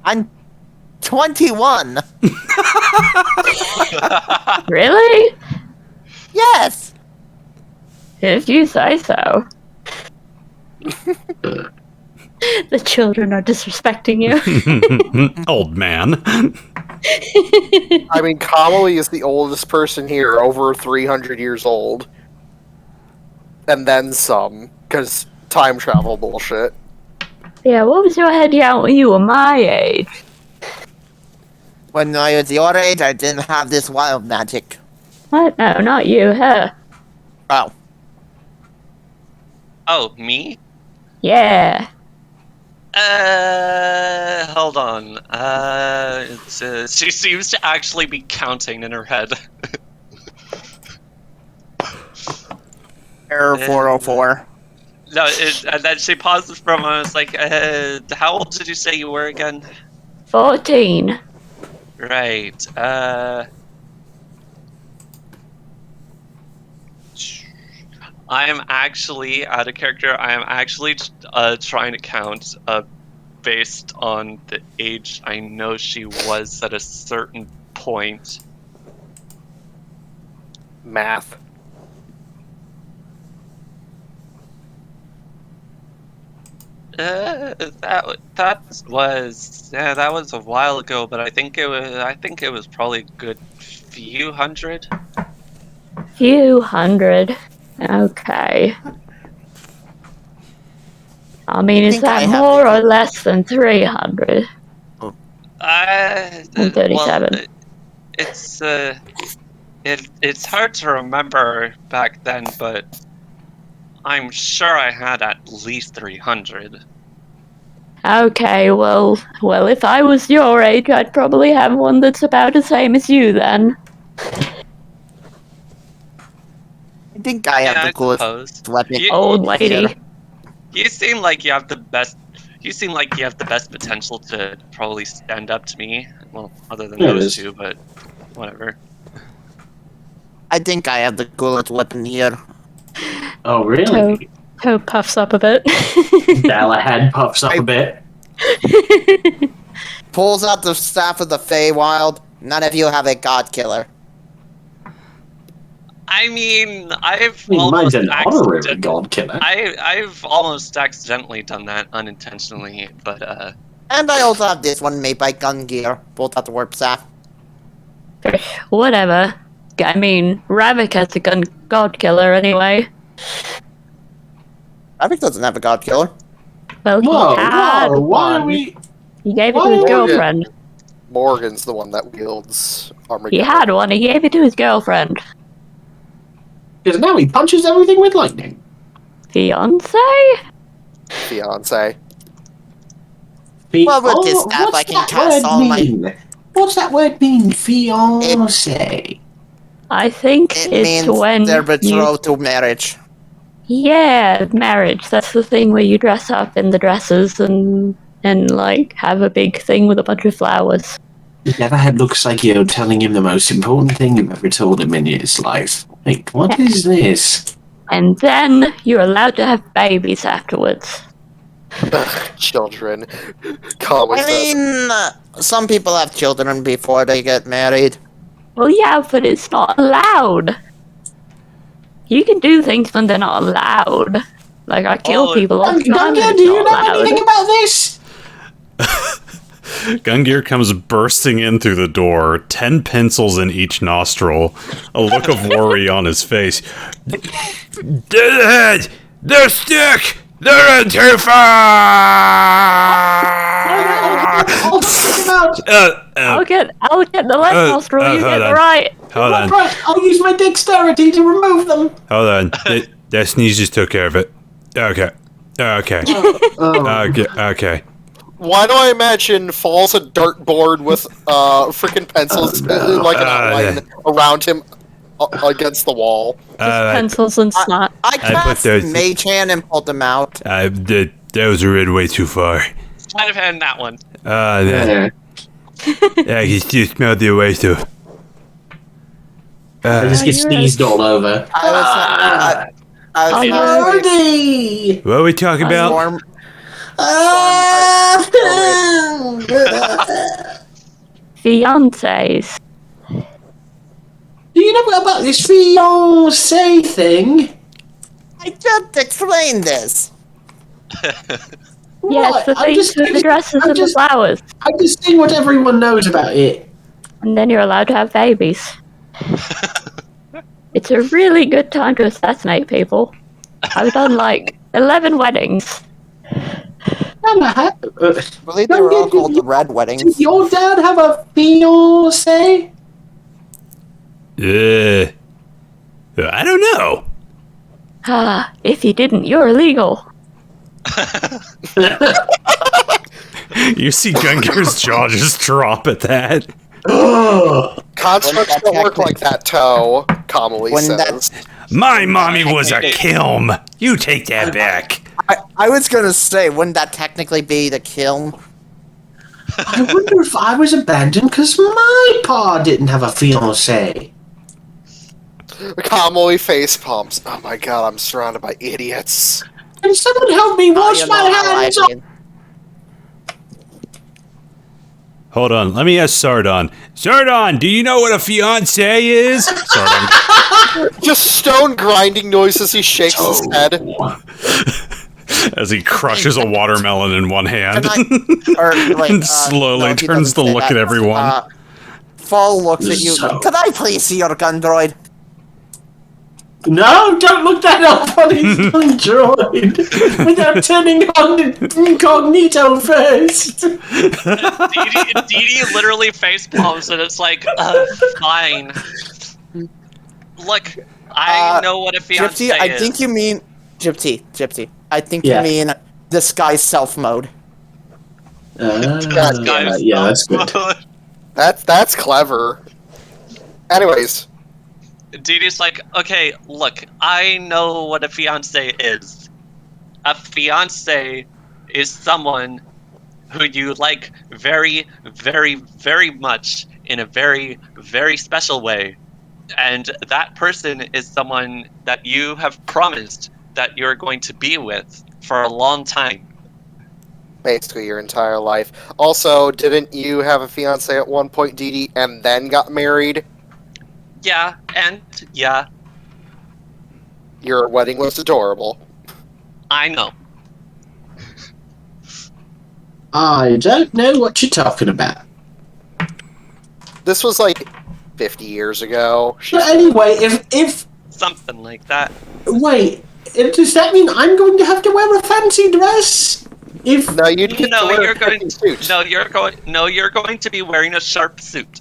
Speaker 2: I'm 21!
Speaker 4: Really?
Speaker 2: Yes!
Speaker 4: If you say so. The children are disrespecting you.
Speaker 3: Old man.
Speaker 1: I mean, Kamali is the oldest person here, over 300 years old. And then some, because time travel bullshit.
Speaker 4: Yeah, what was your head count when you were my age?
Speaker 2: When I was your age, I didn't have this wild magic.
Speaker 4: What? No, not you, her.
Speaker 2: Oh.
Speaker 6: Oh, me?
Speaker 4: Yeah.
Speaker 6: Hold on. She seems to actually be counting in her head.
Speaker 2: Error 404.
Speaker 6: No, and then she pauses for a moment. It's like, how old did you say you were again?
Speaker 4: 14.
Speaker 6: Right. I am actually out of character. I am actually trying to count based on the age I know she was at a certain point.
Speaker 1: Math.
Speaker 6: That was a while ago, but I think it was probably a good few hundred.
Speaker 4: Few hundred. Okay. I mean, is that more or less than 300? And 37.
Speaker 6: Well, it's hard to remember back then, but I'm sure I had at least 300.
Speaker 4: Okay, well, if I was your age, I'd probably have one that's about the same as you then.
Speaker 2: I think I have the coolest weapon.
Speaker 4: Old lady.
Speaker 6: You seem like you have the best. You seem like you have the best potential to probably stand up to me. Well, other than those two, but whatever.
Speaker 2: I think I have the coolest weapon here.
Speaker 7: Oh, really?
Speaker 4: Toe puffs up a bit.
Speaker 7: Galahad puffs up a bit.
Speaker 2: Pulls out the staff of the Feywild. None of you have a god killer.
Speaker 6: I mean, I've
Speaker 7: mine's an honorary god killer.
Speaker 6: I've almost accidentally done that unintentionally, but
Speaker 2: And I also have this one made by Gungir. Pulls out the warp staff.
Speaker 4: Whatever. I mean, Ravak has a god killer anyway.
Speaker 2: Ravak doesn't have a god killer.
Speaker 4: Well, he had
Speaker 7: why
Speaker 4: one.
Speaker 7: are we...
Speaker 4: He gave it to his girlfriend.
Speaker 1: Morgan's the one that wields armor.
Speaker 4: He had one, he gave it to his girlfriend.
Speaker 7: Because now he punches everything with lightning.
Speaker 4: Fiance?
Speaker 1: Fiance.
Speaker 2: Well, with this staff, I can cast all my...
Speaker 7: What's that word mean, fiance?
Speaker 4: I think
Speaker 2: It
Speaker 4: it's
Speaker 2: means
Speaker 4: when
Speaker 2: they're betrothed to marriage.
Speaker 4: Yeah, marriage. That's the thing where you dress up in the dresses and like have a big thing with a bunch of flowers.
Speaker 7: Galahad looks like you're telling him the most important thing you've ever told him in his life. Wait, what is this?
Speaker 4: And then you're allowed to have babies afterwards.
Speaker 1: Children. I
Speaker 2: mean, some people have children before they get married.
Speaker 4: Well, yeah, but it's not allowed. You can do things when they're not allowed. Like, I kill people all the time.
Speaker 7: Do you know anything about this?
Speaker 3: Gungir comes bursting in through the door, 10 pencils in each nostril, a look of worry on his face. Deadhead! They're stuck! They're in too far!
Speaker 4: I'll get the left nostril, you get the right.
Speaker 3: Hold on.
Speaker 7: Right, I'll use my dexterity to remove them.
Speaker 3: Hold on. That sneeze just took care of it. Okay. Okay. Okay.
Speaker 1: Why do I imagine falls a dartboard with freaking pencils like an outline around him against the wall?
Speaker 4: Pencils and snot.
Speaker 2: I cast Mage Hand and pulled them out.
Speaker 3: That was already way too far.
Speaker 6: Might have had that one.
Speaker 3: I can still smell the way too.
Speaker 7: I just get sneezed all over.
Speaker 3: What are we talking about?
Speaker 4: Fiancés.
Speaker 7: Do you know about this fiancé thing?
Speaker 2: I just explained this.
Speaker 4: Yes, the things with the dresses and the flowers.
Speaker 7: I'm just saying what everyone knows about it.
Speaker 4: And then you're allowed to have babies. It's a really good time to assassinate people. I've done like 11 weddings.
Speaker 2: I believe they were all called the Red Weddings.
Speaker 7: Did your dad have a fiancé?
Speaker 3: I don't know.
Speaker 4: If you didn't, you're illegal.
Speaker 3: You see Gungir's jaw just drop at that.
Speaker 1: Constructs don't work like that, Toe, Kamali says.
Speaker 3: My mommy was a kiln. You take that back.
Speaker 2: I was gonna say, wouldn't that technically be the kiln?
Speaker 7: I wonder if I was abandoned because my pa didn't have a fiancé.
Speaker 1: Kamali face pumps. Oh my god, I'm surrounded by idiots.
Speaker 7: Can someone help me wash my hands off?
Speaker 3: Hold on, let me ask Sardon. Sardon, do you know what a fiancé is? Sardon.
Speaker 1: Just stone grinding noise as he shakes his head.
Speaker 3: As he crushes a watermelon in one hand. And slowly turns to look at everyone.
Speaker 2: Fall looks at you. Could I please see your gun droid?
Speaker 7: No, don't look that up on his droid without turning on incognito first.
Speaker 6: Dee literally face palms and it's like, fine. Look, I know what a fiancé
Speaker 2: Gypsy,
Speaker 6: is.
Speaker 2: I think you mean Gypsy. I think you mean disguise self mode.
Speaker 7: Yeah, that's good.
Speaker 1: That's clever. Anyways.
Speaker 6: Didi's like, okay, look, I know what a fiancé is. A fiancé is someone who you like very, very, very much in a very, very special way. And that person is someone that you have promised that you're going to be with for a long time.
Speaker 1: Basically your entire life. Also, didn't you have a fiancé at one point, Didi, and then got married?
Speaker 6: Yeah, and yeah.
Speaker 1: Your wedding was adorable.
Speaker 6: I know.
Speaker 7: I don't know what you're talking about.
Speaker 1: This was like 50 years ago.
Speaker 7: But anyway, if
Speaker 6: something like that.
Speaker 7: Wait, does that mean I'm going to have to wear a fancy dress?
Speaker 1: No, you're going
Speaker 6: to be wearing a sharp suit.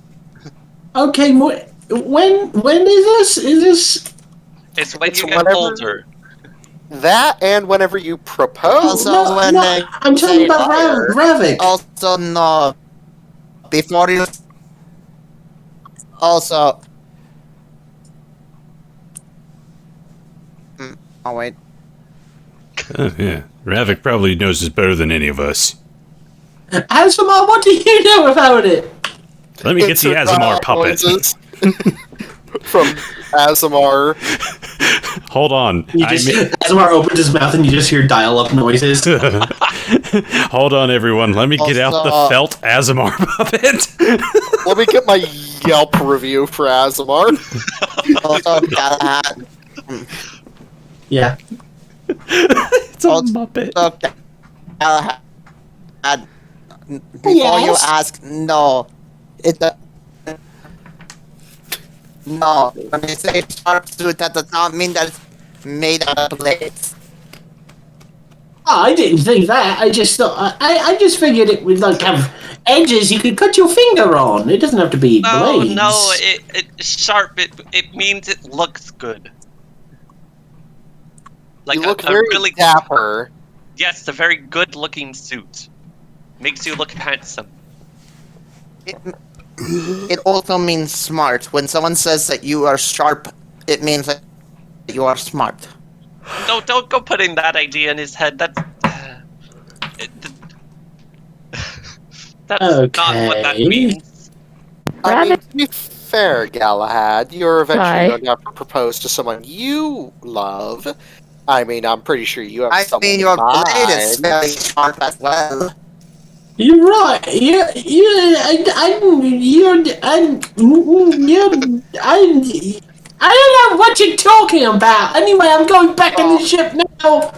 Speaker 7: Okay, when is this? Is this?
Speaker 6: It's when you get older.
Speaker 1: That and whenever you propose.
Speaker 2: Also,
Speaker 7: I'm talking about Ravak.
Speaker 2: Also, no. Before you. Also. Oh wait.
Speaker 3: Oh, yeah. Ravak probably knows this better than any of us.
Speaker 7: Asemar, what do you know about it?
Speaker 3: Let me get the Asemar puppet.
Speaker 1: From Asemar.
Speaker 3: Hold on.
Speaker 7: Asemar opens his mouth and you just hear dial-up noises.
Speaker 3: Hold on, everyone. Let me get out the felt Asemar puppet.
Speaker 1: Let me get my Yelp review for Asemar.
Speaker 7: Yeah.
Speaker 3: It's a Muppet.
Speaker 2: Before you
Speaker 8: Yes?
Speaker 2: ask, no. No. When they say sharp suit, that does not mean that it's made out of blades.
Speaker 8: Oh, I didn't think that. I just thought I just figured it would like have edges you could cut your finger on. It doesn't have to be blades.
Speaker 6: No, it's sharp. It means it looks good. Like
Speaker 1: You look
Speaker 6: a
Speaker 1: very
Speaker 6: really
Speaker 1: dapper.
Speaker 6: Yes, a very good-looking suit makes you look handsome.
Speaker 2: It also means smart. When someone says that you are sharp, it means that you are smart.
Speaker 6: Don't go putting that idea in his head. That's not what that
Speaker 8: Okay.
Speaker 6: means.
Speaker 1: I mean, to be fair, Galahad, you're eventually
Speaker 4: Why?
Speaker 1: going to have to propose to someone you love. I mean, I'm pretty sure you have
Speaker 2: I
Speaker 1: someone
Speaker 2: mean,
Speaker 1: in
Speaker 2: your blade is
Speaker 1: mind.
Speaker 2: very sharp as well.
Speaker 8: You're right. I don't know what you're talking about. Anyway, I'm going back in the ship now.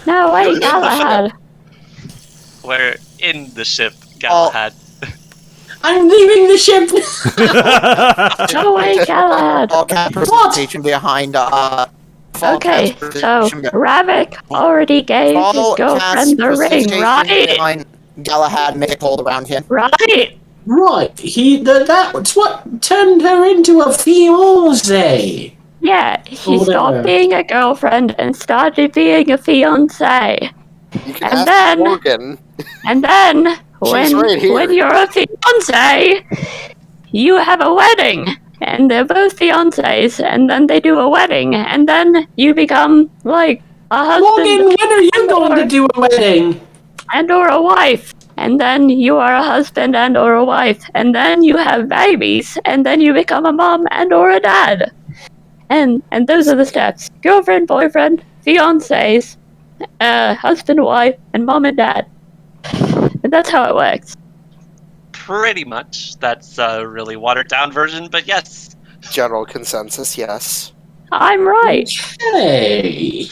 Speaker 4: No, wait, Galahad.
Speaker 6: We're in the ship, Galahad.
Speaker 8: I'm leaving the ship.
Speaker 4: No, wait, Galahad.
Speaker 2: All representation behind
Speaker 4: Okay, so Ravak already gave his girlfriend the ring, right?
Speaker 2: behind Galahad made a hold around him.
Speaker 4: Right.
Speaker 8: Right. That's what turned her into a fiancé.
Speaker 4: Yeah, she
Speaker 8: Whatever.
Speaker 4: stopped being a girlfriend and started being a fiance.
Speaker 1: You can
Speaker 4: And
Speaker 1: ask
Speaker 4: then-
Speaker 1: Morgan.
Speaker 4: And then,
Speaker 1: She's right here.
Speaker 4: when you're a fiance, you have a wedding. And they're both fiancés, and then they do a wedding, and then you become, like, a husband
Speaker 8: Morgan, when are you going to do a wedding?
Speaker 4: and or a wife. And then you are a husband and or a wife. And then you have babies, and then you become a mom and or a dad. And those are the steps. Girlfriend, boyfriend, fiancés, husband, wife, and mom and dad. And that's how it works.
Speaker 6: Pretty much. That's a really watered-down version, but yes.
Speaker 1: General consensus, yes.
Speaker 4: I'm right.
Speaker 8: Hey.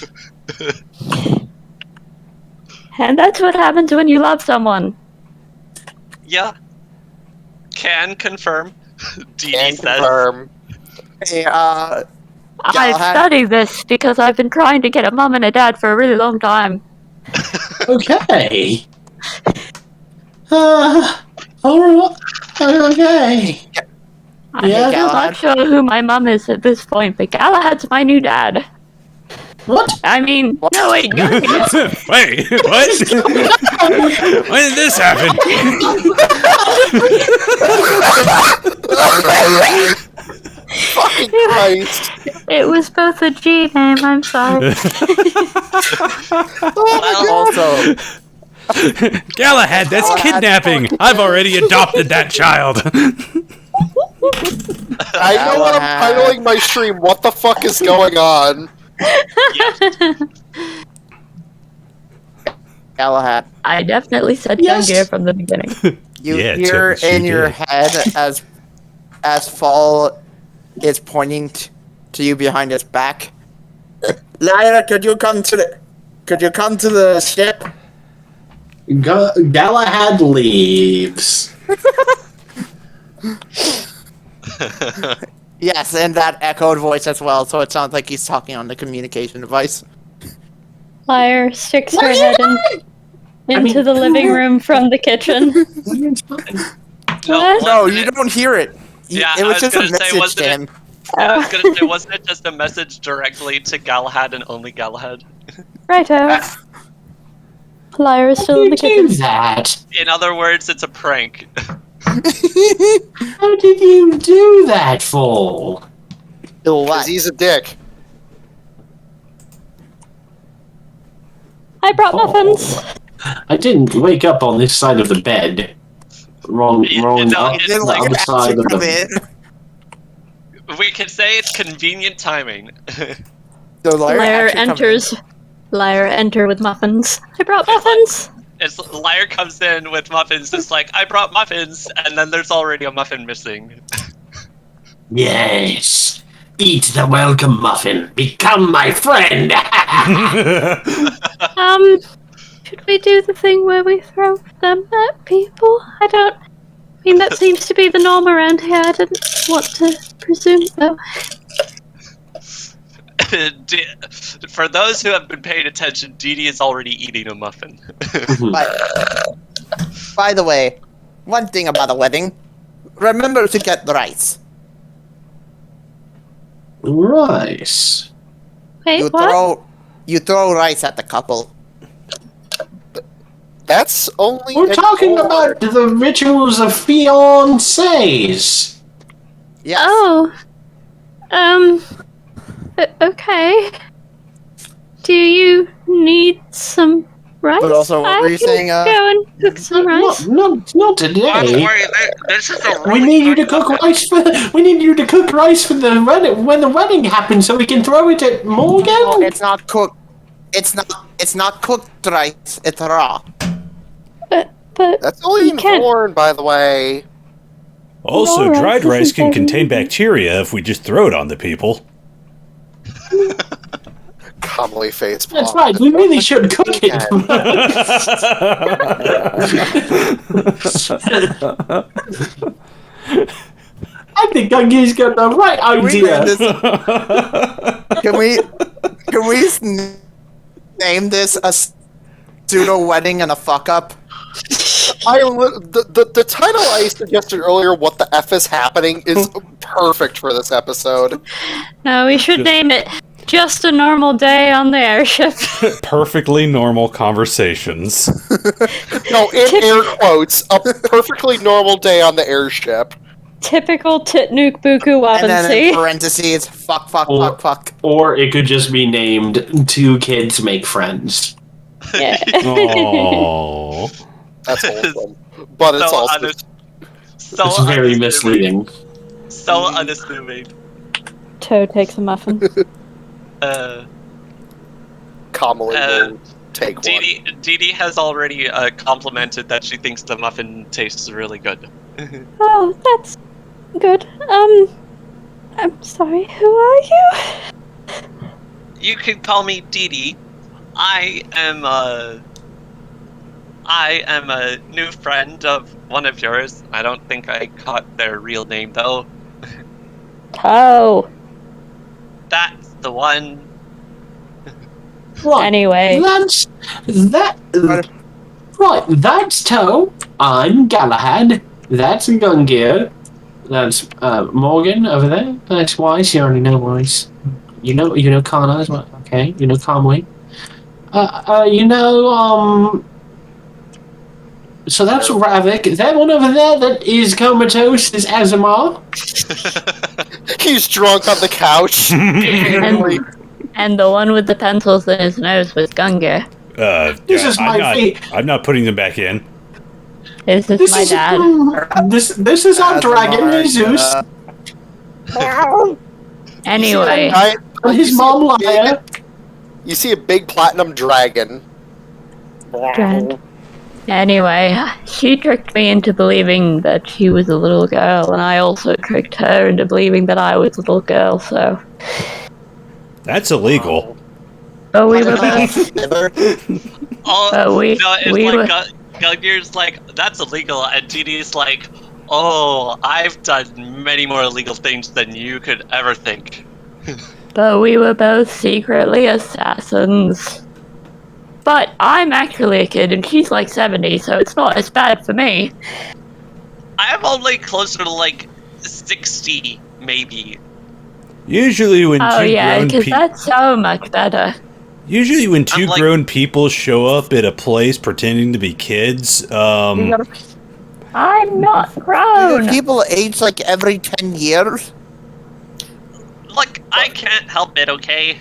Speaker 4: And that's what happens when you love someone.
Speaker 6: Yeah. Can confirm. DD
Speaker 1: Can
Speaker 6: says.
Speaker 1: confirm.
Speaker 2: Hey,
Speaker 4: I've
Speaker 2: Galahad?
Speaker 4: studied this because I've been trying to get a mom and a dad for a really long time.
Speaker 8: Okay. Alright. Okay.
Speaker 4: I'm
Speaker 8: Yeah,
Speaker 4: still not sure who my mom is at this point, but Galahad's my new dad.
Speaker 8: What?
Speaker 4: I mean, no wait, Gungir.
Speaker 3: Wait, what? When did this happen?
Speaker 1: Fucking Christ.
Speaker 4: It was both a G name, I'm sorry.
Speaker 2: Also,
Speaker 3: Galahad, that's kidnapping. I've already adopted that child.
Speaker 1: I know what I'm titling my stream. What the fuck is going on?
Speaker 2: Galahad,
Speaker 4: I definitely said
Speaker 8: Yes.
Speaker 4: Gungir from the beginning.
Speaker 2: you
Speaker 3: Yeah,
Speaker 2: hear
Speaker 3: she
Speaker 2: in your
Speaker 3: did.
Speaker 2: head as Fall is pointing to you behind his back. Lyra, could you come to the ship?
Speaker 8: Galahad leaves.
Speaker 2: Yes, and that echoed voice as well, so it sounds like he's talking on the communication device.
Speaker 4: Lyre sticks her head into the living room from the kitchen. What?
Speaker 2: No, you don't hear it.
Speaker 6: Yeah,
Speaker 2: It
Speaker 6: I
Speaker 2: was
Speaker 6: was
Speaker 2: just a
Speaker 6: gonna say,
Speaker 2: message
Speaker 6: wasn't
Speaker 2: to
Speaker 6: it-
Speaker 2: him.
Speaker 6: I was gonna say, wasn't it just a message directly to Galahad and only Galahad?
Speaker 4: Righto. Lyre is still in the
Speaker 8: do
Speaker 4: kitchen.
Speaker 8: that?
Speaker 6: In other words, it's a prank.
Speaker 8: How did you do that for?
Speaker 2: Do
Speaker 1: Because
Speaker 2: what?
Speaker 1: he's a dick.
Speaker 4: I brought muffins.
Speaker 8: I didn't wake up on this side of the bed. Wrong,
Speaker 6: You
Speaker 8: wrong.
Speaker 6: know,
Speaker 8: Up,
Speaker 6: it's
Speaker 2: Then
Speaker 8: the
Speaker 2: let
Speaker 6: like-
Speaker 2: your
Speaker 8: other side
Speaker 2: action
Speaker 8: of
Speaker 2: come
Speaker 8: the.
Speaker 2: in.
Speaker 6: We could say it's convenient timing.
Speaker 2: The Lyra
Speaker 4: Lyre
Speaker 2: action come in.
Speaker 4: enters. Lyre enter with muffins. I brought muffins.
Speaker 6: It's Lyre comes in with muffins, it's like, I brought muffins, and then there's already a muffin missing.
Speaker 8: Yes. Eat the welcome muffin. Become my friend.
Speaker 4: Should we do the thing where we throw them at people? I mean, that seems to be the norm around here. I didn't want to presume, though.
Speaker 6: For those who have been paying attention, Dee Dee is already eating a muffin.
Speaker 2: By the way, one thing about a wedding, remember to get the rice.
Speaker 8: Rice.
Speaker 4: Wait, what?
Speaker 2: You throw rice at the couple.
Speaker 1: That's only.
Speaker 8: We're talking about the rituals of fiancés.
Speaker 2: Yes.
Speaker 4: Oh. Okay. Do you need some rice?
Speaker 2: But also, what were you saying?
Speaker 4: Go and cook some rice.
Speaker 8: Not
Speaker 6: Don't
Speaker 8: today.
Speaker 6: worry, this is a
Speaker 8: We
Speaker 6: really
Speaker 8: need you to
Speaker 6: good
Speaker 8: cook
Speaker 6: muffin.
Speaker 8: rice for. We need you to cook rice for the wedding when the wedding happens, so we can throw it at Morgan.
Speaker 2: No, it's not cooked. It's not cooked rice. It's raw.
Speaker 4: But
Speaker 1: That's only
Speaker 4: you can't.
Speaker 1: corn, by the way.
Speaker 3: Also,
Speaker 4: Raw rice
Speaker 3: dried rice
Speaker 4: isn't
Speaker 3: can
Speaker 4: very
Speaker 3: contain
Speaker 4: easy.
Speaker 3: bacteria if we just throw it on the people.
Speaker 1: Commonly face.
Speaker 8: That's right. We really should cook it. I think Gungir's got the right idea.
Speaker 2: Can we name this a pseudo wedding and a fuck up?
Speaker 1: The title I suggested earlier, "What the F is happening," is perfect for this episode.
Speaker 4: No, we should name it Just a Normal Day on the Airship.
Speaker 3: Perfectly normal conversations.
Speaker 1: No, in air quotes, a perfectly normal day on the airship.
Speaker 4: Typical Titnuke Buku
Speaker 2: And then in
Speaker 4: Wabansi.
Speaker 2: parentheses, fuck.
Speaker 7: Or it could just be named Two Kids Make Friends.
Speaker 4: Yeah.
Speaker 3: Aww.
Speaker 1: That's wholesome. But it's
Speaker 6: So
Speaker 1: also
Speaker 6: So
Speaker 7: It's very
Speaker 6: unassuming.
Speaker 7: misleading.
Speaker 6: So unassuming.
Speaker 4: Toad takes a muffin.
Speaker 1: commonly will take one.
Speaker 6: Dee Dee has already complimented that she thinks the muffin tastes really good.
Speaker 4: Oh, that's good. I'm sorry, who are you?
Speaker 6: You can call me Dee Dee. I am a new friend of one of yours. I don't think I caught their real name though.
Speaker 4: Oh.
Speaker 6: That's the one.
Speaker 8: Right.
Speaker 4: Anyway.
Speaker 8: That's that. Right. That's Toe. I'm Galahad. That's Gungir. That's Morgan over there. That's Wise. You already know Wise. You know Kana as well. Okay. You know Conway. So that's Ravak. That one over there that is comatose is Asemar.
Speaker 1: He's drunk on the couch.
Speaker 4: And the one with the pencils in his nose was Gungir.
Speaker 8: This is my feet.
Speaker 3: I'm not putting them back in.
Speaker 4: This is my dad.
Speaker 8: This is our dragon, Jesus.
Speaker 4: Anyway.
Speaker 8: And his mom Lyra.
Speaker 1: You see a big platinum dragon.
Speaker 4: Anyway, she tricked me into believing that she was a little girl, and I also tricked her into believing that I was a little girl, so...
Speaker 3: That's illegal.
Speaker 4: Oh, we were both...
Speaker 6: Gungir's like, that's illegal, and Dee Dee's like, oh, I've done many more illegal things than you could ever think.
Speaker 4: But we were both secretly assassins. But I'm actually a kid, and she's like 70, so it's not as bad for me.
Speaker 6: I'm only closer to like 60, maybe.
Speaker 3: Usually when
Speaker 4: Oh
Speaker 3: two
Speaker 4: yeah,
Speaker 3: grown
Speaker 4: because
Speaker 3: people...
Speaker 4: that's so much better.
Speaker 3: Usually when two
Speaker 6: like-
Speaker 3: grown people show up at a place pretending to be kids,
Speaker 4: I'm not grown!
Speaker 2: People age like every 10 years?
Speaker 6: Look, I can't help it, okay?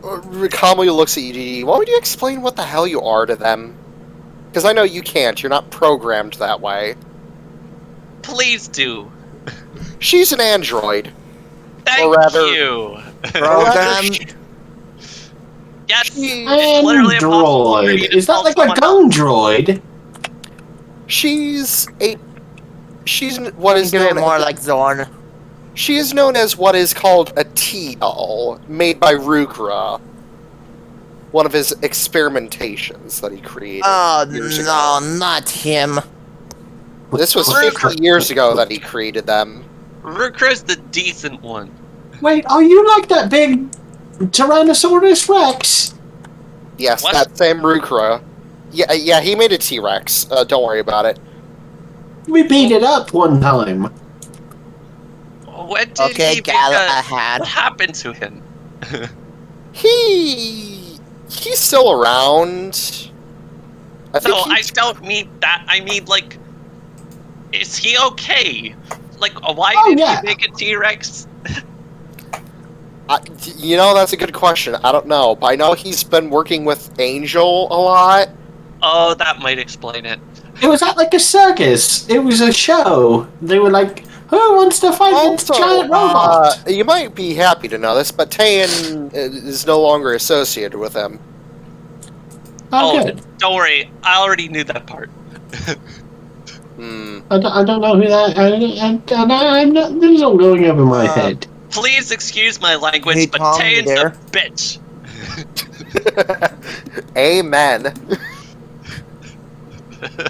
Speaker 1: Kamui looks at you. Why would you explain what the hell you are to them? Because I know you can't. You're not programmed that way.
Speaker 6: Please do.
Speaker 1: She's an android.
Speaker 6: Thank
Speaker 1: rather-
Speaker 6: you.
Speaker 2: Programmed.
Speaker 6: Yes, it's literally impossible for you
Speaker 8: Android.
Speaker 6: to
Speaker 8: Is that
Speaker 6: tell
Speaker 8: like a
Speaker 6: someone
Speaker 8: gun droid?
Speaker 1: She's what is
Speaker 2: Give it
Speaker 1: known
Speaker 2: more
Speaker 1: as,
Speaker 2: like Zorn.
Speaker 1: she is known as what is called a T-doll, made by Rukra. one of his experimentations that he created.
Speaker 2: Oh
Speaker 1: years
Speaker 2: no,
Speaker 1: ago.
Speaker 2: not him.
Speaker 1: This was 50 years ago that he created them.
Speaker 6: Rukra's the decent one.
Speaker 8: Wait, are you like that big Tyrannosaurus Rex?
Speaker 1: Yes,
Speaker 6: What?
Speaker 1: that same Rukra. Yeah, he made a T-Rex. Don't worry about it.
Speaker 8: We beat it up one time.
Speaker 6: What did
Speaker 2: Okay,
Speaker 6: he
Speaker 2: Galahad.
Speaker 6: What happened to him?
Speaker 1: He's still around. I think
Speaker 6: No, I
Speaker 1: he's-
Speaker 6: don't mean that. I mean, like, is he okay? Like, why
Speaker 8: Oh,
Speaker 6: did
Speaker 8: yeah.
Speaker 6: he make a T-Rex?
Speaker 1: that's a good question. I don't know, but I know he's been working with Angel a lot.
Speaker 6: Oh, that might explain it.
Speaker 8: It was at like a circus. It was a show. They were like, who wants to fight
Speaker 1: Also,
Speaker 8: the giant robot?
Speaker 1: you might be happy to know this, but Tayan is no longer associated with him.
Speaker 8: Oh, good.
Speaker 6: Don't worry. I already knew that part.
Speaker 1: Hmm.
Speaker 8: I don't know who that. I'm not. This is all going over my head.
Speaker 6: Please excuse my language,
Speaker 2: Hey,
Speaker 6: but
Speaker 2: Tom, you
Speaker 6: Tayan's
Speaker 2: there?
Speaker 6: a bitch.
Speaker 1: Amen.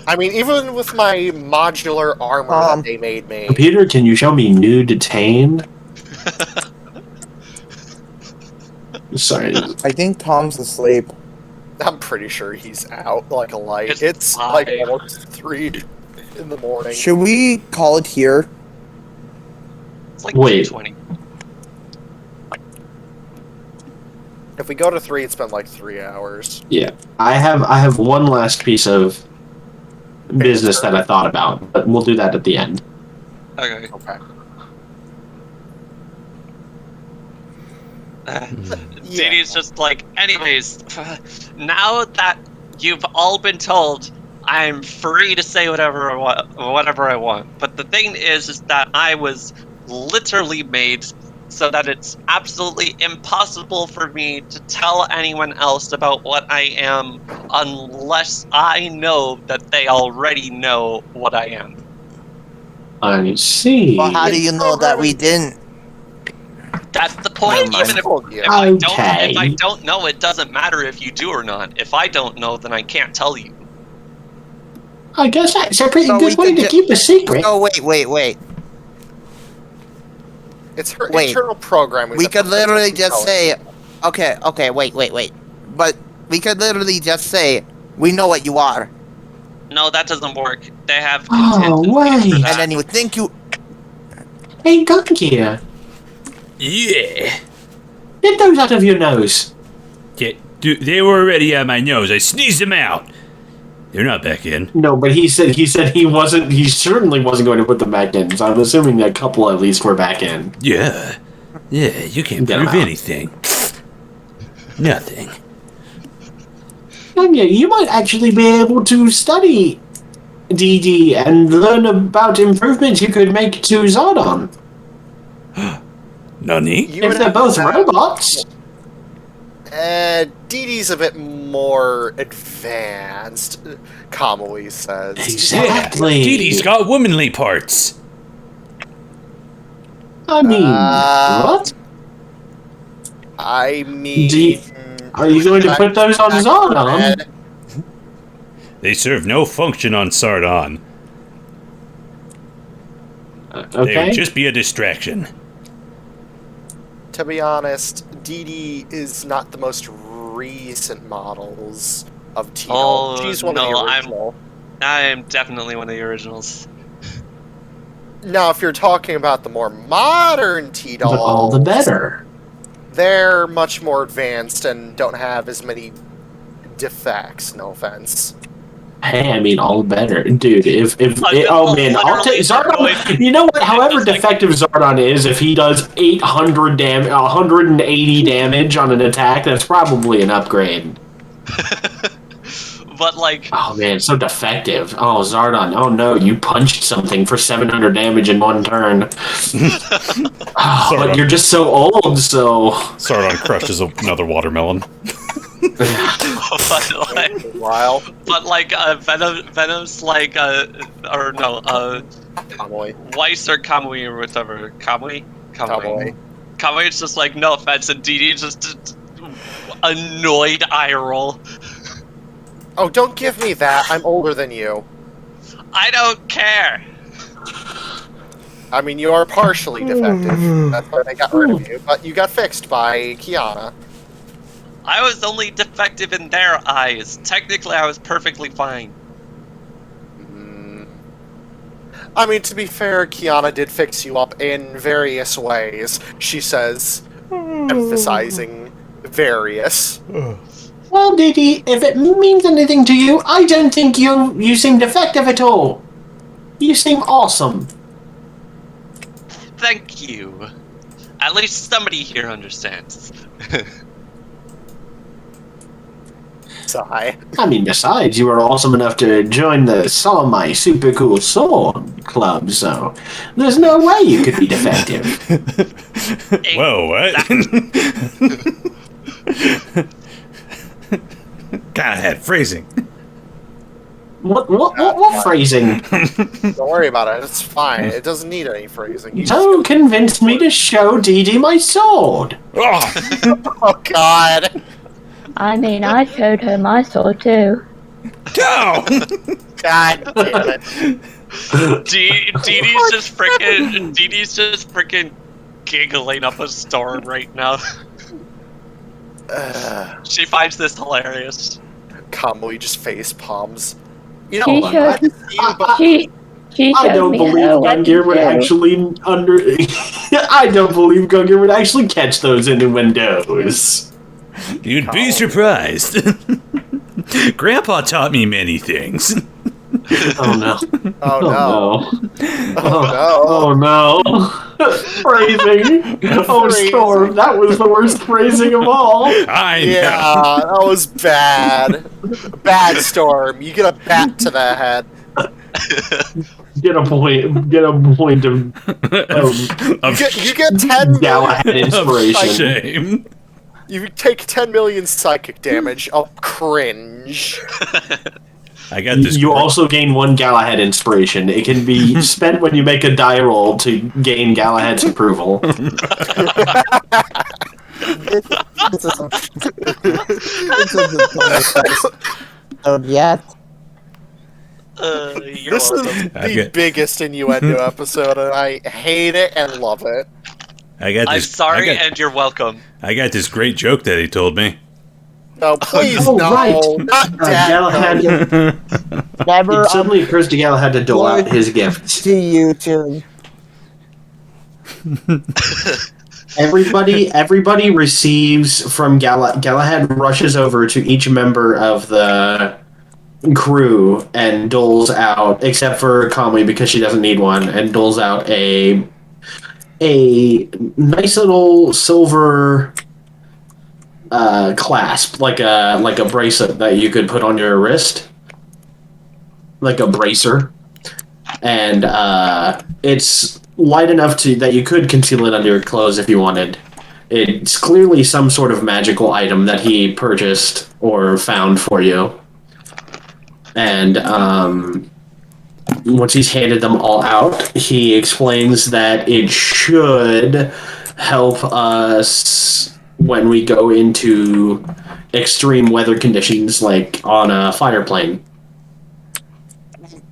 Speaker 1: I mean, even with my modular armor that they made me,
Speaker 8: Computer, can you show me nude Tane? Sorry.
Speaker 2: I think Tom's asleep.
Speaker 1: I'm pretty sure he's out like a light.
Speaker 6: It's
Speaker 1: It's
Speaker 6: fine.
Speaker 1: like almost 3 in the morning.
Speaker 2: Should we call it here?
Speaker 6: It's like
Speaker 8: Wait.
Speaker 6: 2:20.
Speaker 1: If we go to 3, it's been like 3 hours.
Speaker 8: Yeah, I have one last piece of business that I thought about, but we'll do that at the end.
Speaker 6: Okay.
Speaker 1: Okay.
Speaker 6: Dini's just like, anyways, now that you've all been told, I'm free to say whatever I want. But the thing is that I was literally made so that it's absolutely impossible for me to tell anyone else about what I am unless I know that they already know what I am.
Speaker 8: I see.
Speaker 2: Well, how do you know that we didn't?
Speaker 6: That's the point.
Speaker 2: Never
Speaker 6: Even if,
Speaker 1: told you.
Speaker 6: if I don't,
Speaker 8: Okay.
Speaker 6: if I don't know, it doesn't matter if you do or not. If I don't know, then I can't tell you.
Speaker 8: I guess that's a pretty
Speaker 2: So we
Speaker 8: good way
Speaker 2: could
Speaker 8: to
Speaker 2: ju-
Speaker 8: keep a secret.
Speaker 2: Oh wait.
Speaker 1: It's her
Speaker 2: Wait.
Speaker 1: internal programming.
Speaker 2: We
Speaker 1: that
Speaker 2: could
Speaker 1: prevents
Speaker 2: literally
Speaker 1: us from
Speaker 2: just
Speaker 1: telling
Speaker 2: say, okay, wait. But we could literally just say, we know what you are.
Speaker 6: No, that doesn't work. They have
Speaker 8: Oh,
Speaker 6: contingencies
Speaker 8: wait.
Speaker 6: for
Speaker 2: And
Speaker 6: that.
Speaker 2: then you would think you...
Speaker 8: Hey, Gungir,
Speaker 3: Yeah.
Speaker 8: get those out of your nose.
Speaker 3: They were already out my nose. I sneezed them out. They're not back in.
Speaker 8: No, but he said he wasn't. He certainly wasn't going to put them back in. So I'm assuming a couple at least were back in.
Speaker 3: Yeah. You can't
Speaker 8: Get 'em
Speaker 3: prove
Speaker 8: out.
Speaker 3: anything. Nothing.
Speaker 8: Gungir, you might actually be able to study DD and learn about improvements you could make to Zordon.
Speaker 3: Nani?
Speaker 1: You
Speaker 8: If
Speaker 1: would
Speaker 8: they're
Speaker 1: have
Speaker 8: both
Speaker 1: to have-
Speaker 8: robots.
Speaker 1: Dee Dee's a bit more advanced, Kamui says.
Speaker 8: Exactly.
Speaker 3: Dee Dee's got womanly parts.
Speaker 8: I mean, what?
Speaker 1: I mean...
Speaker 8: Are you going to put those on Zordon?
Speaker 3: They serve no function on Sardon. They
Speaker 8: Okay.
Speaker 3: would just be a distraction.
Speaker 1: To be honest, Dee Dee is not the most recent models of Tino.
Speaker 6: Oh,
Speaker 1: She's one
Speaker 6: no,
Speaker 1: of the
Speaker 6: I'm-
Speaker 1: original.
Speaker 6: I am definitely one of the originals.
Speaker 1: Now, if you're talking about the more modern T-Dolls,
Speaker 8: But all the better.
Speaker 1: they're much more advanced and don't have as many defects, no offense.
Speaker 8: Hey, I mean, all better, dude.
Speaker 6: Literally,
Speaker 8: Oh man, I'll take Zordon. You know what? However defective Zordon is, if he does 800 damage, 180 damage on an attack, that's probably an upgrade.
Speaker 6: But like,
Speaker 8: Oh man, so defective. Oh Zordon. Oh no, you punched something for 700 damage in one turn. Oh, but you're just so old, so.
Speaker 3: Sardon crushes another watermelon.
Speaker 1: While
Speaker 6: but like, Venom's like, or no,
Speaker 1: Kamui.
Speaker 6: Weiss or Kamui or whatever. Kamui?
Speaker 1: Kamui.
Speaker 6: Kamui's just like, no offense, and DD just annoyed eye roll.
Speaker 1: Oh, don't give me that. I'm older than you.
Speaker 6: I don't care.
Speaker 1: I mean, you are partially defective. That's why they got rid of you. But you got fixed by Kiana.
Speaker 6: I was only defective in their eyes. Technically, I was perfectly fine.
Speaker 1: I mean, to be fair, Kiana did fix you up in various ways, she says, emphasizing various.
Speaker 8: Well, Didi, if it means anything to you, I don't think you seem defective at all. You seem awesome.
Speaker 6: Thank you. At least somebody here understands.
Speaker 1: Sigh.
Speaker 8: I mean, besides, you were awesome enough to join the Saw My Super Cool Sword Club, so there's no way you could be defective.
Speaker 3: Whoa, what? God, phrasing.
Speaker 8: What phrasing?
Speaker 1: Don't worry about it. It's fine. It doesn't need any phrasing. You
Speaker 8: Don't convince me to show Didi my sword.
Speaker 1: Oh, God.
Speaker 4: I mean, I showed her my sword too.
Speaker 3: Go!
Speaker 1: God damn it.
Speaker 6: Didi's just freaking giggling up a storm right now. She finds this hilarious.
Speaker 1: Kamui just face palms. You
Speaker 4: She
Speaker 1: know,
Speaker 4: showed, she
Speaker 8: I
Speaker 4: showed
Speaker 8: don't
Speaker 4: me
Speaker 8: believe
Speaker 4: her weapon
Speaker 8: Gungir would
Speaker 4: too.
Speaker 8: actually I don't believe Gungir would actually catch those innuendos.
Speaker 3: You'd be surprised. Grandpa taught me many things.
Speaker 8: Oh no.
Speaker 1: Oh, no.
Speaker 8: Oh no. Phrasing. Oh, Storm, that was the worst phrasing of all.
Speaker 3: I know.
Speaker 1: Yeah, that was bad. Bad Storm. You get a bat to the head.
Speaker 8: Get a point of
Speaker 1: You get 10
Speaker 8: Galahad inspiration.
Speaker 3: Shame.
Speaker 1: You take 10 million psychic damage. Oh, cringe.
Speaker 3: I got this.
Speaker 8: You also gain 1 Galahad inspiration. It can be spent when you make a die roll to gain Galahad's approval.
Speaker 2: Yet.
Speaker 6: You're
Speaker 1: This is
Speaker 6: welcome.
Speaker 1: the biggest innuendo episode, and I hate it and love it.
Speaker 6: I'm sorry, and you're welcome.
Speaker 3: I got this great joke that he told me.
Speaker 1: No, please,
Speaker 8: Oh,
Speaker 1: no.
Speaker 8: right.
Speaker 1: Not Dad.
Speaker 8: Galahad.
Speaker 2: Never
Speaker 8: It suddenly occurs to Galahad to dole out his gifts.
Speaker 2: to you too.
Speaker 8: Everybody receives from Galahad rushes over to each member of the crew and doles out, except for Kamui because she doesn't need one, and doles out a nice little silver clasp, like a bracelet that you could put on your wrist, like a bracer, and it's light enough that you could conceal it under your clothes if you wanted. It's clearly some sort of magical item that he purchased or found for you. And once he's handed them all out, he explains that it should help us when we go into extreme weather conditions, like on a fire plane.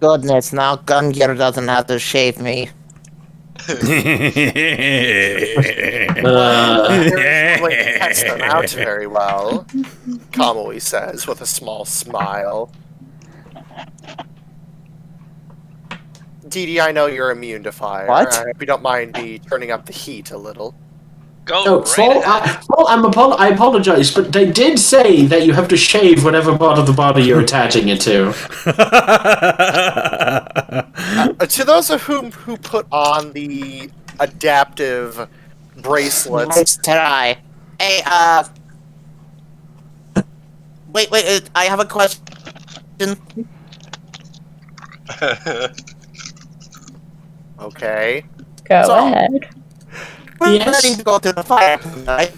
Speaker 2: Goodness, now Gungir doesn't have to shave me.
Speaker 1: Test them out very well, Kamui says with a small smile. Didi, I know you're immune to fire.
Speaker 2: What?
Speaker 1: I hope you don't mind me turning up the heat a little.
Speaker 6: Go right ahead.
Speaker 8: I apologize, but they did say that you have to shave whatever part of the body you're attaching it to.
Speaker 1: To those of whom who put on the adaptive bracelets,
Speaker 2: Let's try. Hey, wait, I have a question.
Speaker 1: okay.
Speaker 4: Go
Speaker 1: So-
Speaker 4: ahead.
Speaker 2: We're
Speaker 8: Yes?
Speaker 2: planning to go to the fire tonight.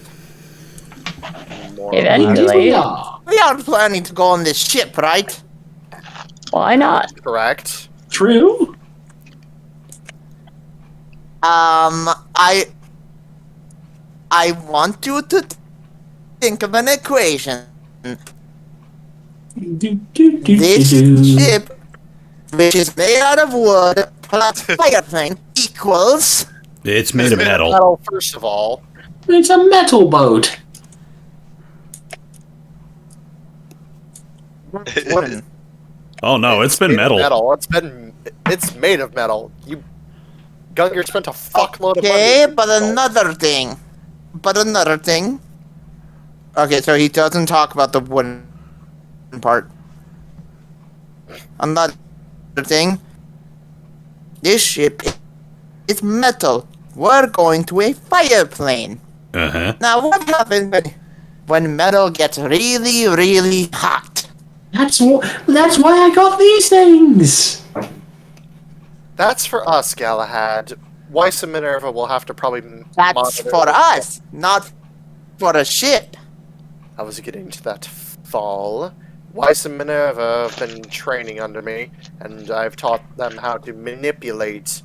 Speaker 4: Eventually.
Speaker 8: Yeah.
Speaker 2: We are planning to go on this ship, right?
Speaker 4: Why not?
Speaker 1: Correct.
Speaker 8: True.
Speaker 2: I want you to think of an equation.
Speaker 8: Do, do, do,
Speaker 2: This
Speaker 8: do, do.
Speaker 2: ship, which is made out of wood plus fireplane, equals...
Speaker 3: It's made of metal.
Speaker 1: Metal, first of all.
Speaker 8: It's a metal boat.
Speaker 2: Wooden.
Speaker 3: Oh no, it's been
Speaker 1: made of
Speaker 3: metal.
Speaker 1: It's made of metal. Gungir spent a fuckload of money.
Speaker 2: Okay,
Speaker 1: on
Speaker 2: but
Speaker 1: metal.
Speaker 2: another thing. Okay, so he doesn't talk about the wooden part. Another thing. This ship is metal. We're going to a fire plane.
Speaker 3: Uh-huh.
Speaker 2: Now, what happens when metal gets really, really hot?
Speaker 8: That's why I got these things.
Speaker 1: That's for us, Galahad. Weiss and Minerva will have to probably
Speaker 2: That's
Speaker 1: monitor
Speaker 2: for
Speaker 1: that.
Speaker 2: us, not for a ship.
Speaker 1: I was getting to that fall. Weiss and Minerva have been training under me, and I've taught them how to manipulate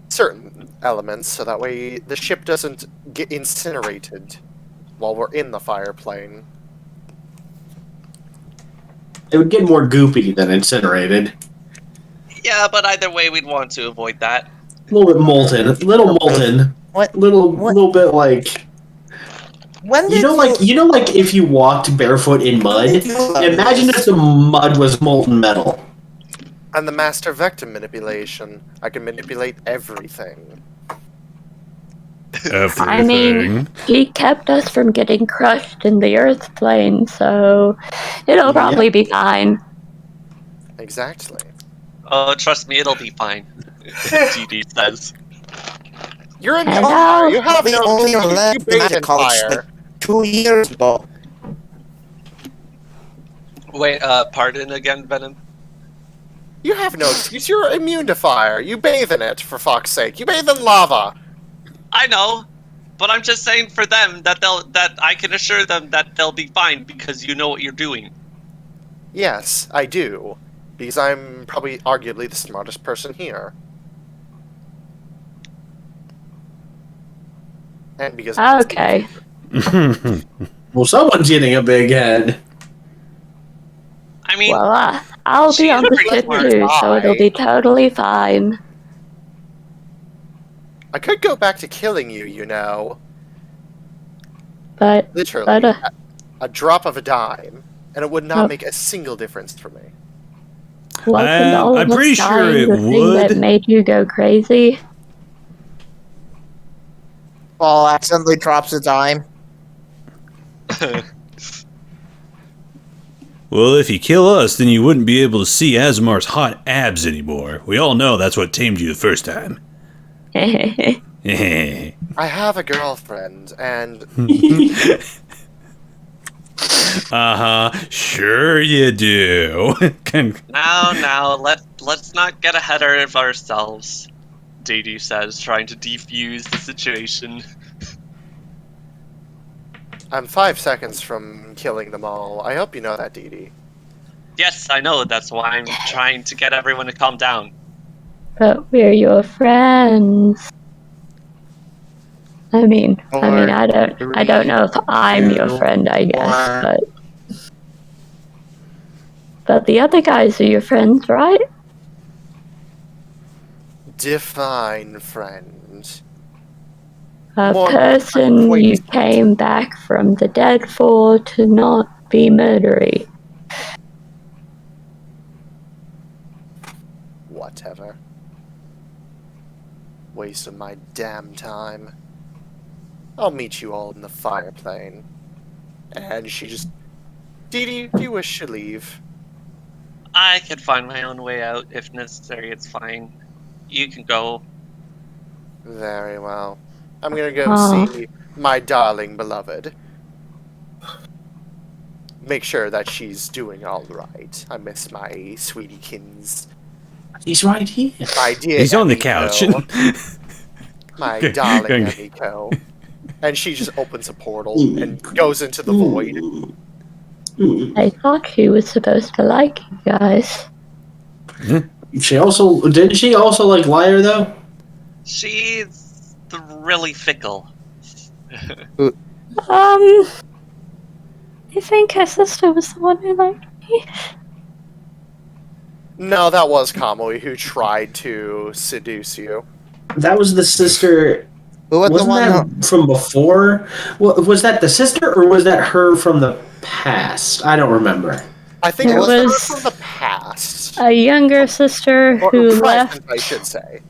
Speaker 1: certain elements so that way the ship doesn't get incinerated while we're in the fire plane.
Speaker 7: It would get more goopy than incinerated.
Speaker 6: Yeah, but either way, we'd want to avoid that.
Speaker 7: A little bit molten. A little molten.
Speaker 2: What?
Speaker 7: Little bit like
Speaker 2: When did
Speaker 7: you know like if you walked barefoot in mud. Imagine if the mud was molten metal.
Speaker 1: And the master vector manipulation. I can manipulate everything.
Speaker 3: Everything.
Speaker 4: I mean, he kept us from getting crushed in the Earth plane, so it'll probably be fine.
Speaker 1: Exactly.
Speaker 6: Oh, trust me, it'll be fine. GD says.
Speaker 1: You're in
Speaker 4: Hello?
Speaker 1: fire. You have
Speaker 2: We
Speaker 1: no
Speaker 2: only
Speaker 1: you
Speaker 2: left
Speaker 1: bathe in
Speaker 2: Magic College
Speaker 1: fire.
Speaker 2: 2 years ago.
Speaker 6: Wait, pardon again, Venom?
Speaker 1: You have no excuse. You're immune to fire. You bathe in it, for fuck's sake. You bathe in lava.
Speaker 6: I know, but I'm just saying for them that I can assure them that they'll be fine because you know what you're doing.
Speaker 1: Yes, I do. Because I'm probably arguably the smartest person here. And because
Speaker 4: Okay.
Speaker 7: Well, someone's getting a big head.
Speaker 6: I mean,
Speaker 4: Well, I'll
Speaker 6: She
Speaker 4: be on
Speaker 6: is
Speaker 4: the
Speaker 6: pretty
Speaker 4: ship
Speaker 6: smart.
Speaker 4: too, so it'll be totally fine.
Speaker 1: I could go back to killing you, you know.
Speaker 4: But
Speaker 1: Literally. A drop of a dime. And it would not
Speaker 4: Oh.
Speaker 1: make a single difference for me.
Speaker 4: wasn't all
Speaker 3: I'm
Speaker 4: of us
Speaker 3: pretty sure
Speaker 4: dying
Speaker 3: it
Speaker 4: the thing that
Speaker 3: would.
Speaker 4: made you go crazy?
Speaker 2: Paul accidentally drops a dime.
Speaker 3: Well, if you kill us, then you wouldn't be able to see Asemar's hot abs anymore. We all know that's what tamed you the first time.
Speaker 1: I have a girlfriend, and
Speaker 3: Uh-huh. Sure you do.
Speaker 6: now, let's not get ahead of ourselves. JD says, trying to defuse the situation.
Speaker 1: I'm 5 seconds from killing them all. I hope you know that, Dee Dee.
Speaker 6: Yes, I know. That's why I'm trying to get everyone to calm down.
Speaker 4: But we're your friends. I mean, I don't know if I'm your friend, I guess, but the other guys are your friends, right?
Speaker 1: Define friend.
Speaker 4: A
Speaker 1: More
Speaker 4: person you
Speaker 1: acquaintance.
Speaker 4: came back from the dead for to not be murdery.
Speaker 1: Whatever. Waste of my damn time. I'll meet you all in the fire plane. And she just... Dee Dee, do you wish to leave?
Speaker 6: I can find my own way out if necessary. It's fine. You can go.
Speaker 1: Very well. I'm gonna go
Speaker 4: Aw.
Speaker 1: see my darling beloved. Make sure that she's doing all right. I miss my sweetiekins.
Speaker 8: He's right here.
Speaker 1: My dear
Speaker 3: He's on the
Speaker 1: Emiko.
Speaker 3: couch.
Speaker 1: My
Speaker 3: Good,
Speaker 1: darling
Speaker 3: good.
Speaker 1: Emiko. And she just opens a portal and goes into the void.
Speaker 4: I thought she was supposed to like you guys.
Speaker 7: Didn't she also like Liar though?
Speaker 6: She's really fickle.
Speaker 4: I think her sister was the one who liked me.
Speaker 1: No, that was Kamui who tried to seduce you.
Speaker 7: That was the sister.
Speaker 2: Who was the
Speaker 7: Wasn't
Speaker 2: one
Speaker 7: that from before? Well, was that the sister or was that her from the past? I don't remember.
Speaker 1: I think
Speaker 4: It
Speaker 1: it was her
Speaker 4: was-
Speaker 1: from the past.
Speaker 4: A younger sister
Speaker 1: Or
Speaker 4: who
Speaker 1: present,
Speaker 4: left.
Speaker 1: I should say.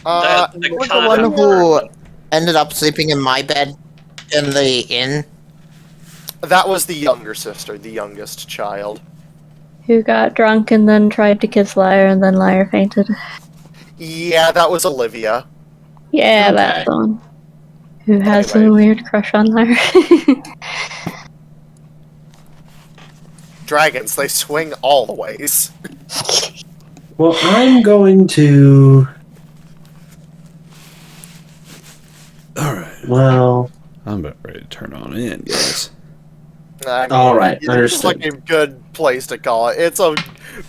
Speaker 6: The
Speaker 2: was the
Speaker 6: kind
Speaker 2: one
Speaker 6: of-
Speaker 2: who ended up sleeping in my bed in the inn?
Speaker 1: That was the younger sister, the youngest child.
Speaker 4: Who got drunk and then tried to kiss Lyre and then Lyre fainted.
Speaker 1: Yeah, that was Olivia.
Speaker 4: Yeah,
Speaker 7: Okay.
Speaker 4: that's the one. Who has
Speaker 1: Anyway.
Speaker 4: a weird crush on Lyre.
Speaker 1: Dragons, they swing all the ways.
Speaker 7: Well, I'm going to.
Speaker 3: Alright.
Speaker 7: Well,
Speaker 3: I'm about ready to turn on in, guys.
Speaker 1: I mean,
Speaker 7: All right,
Speaker 1: this is like
Speaker 7: understood.
Speaker 1: a good place to call it. It's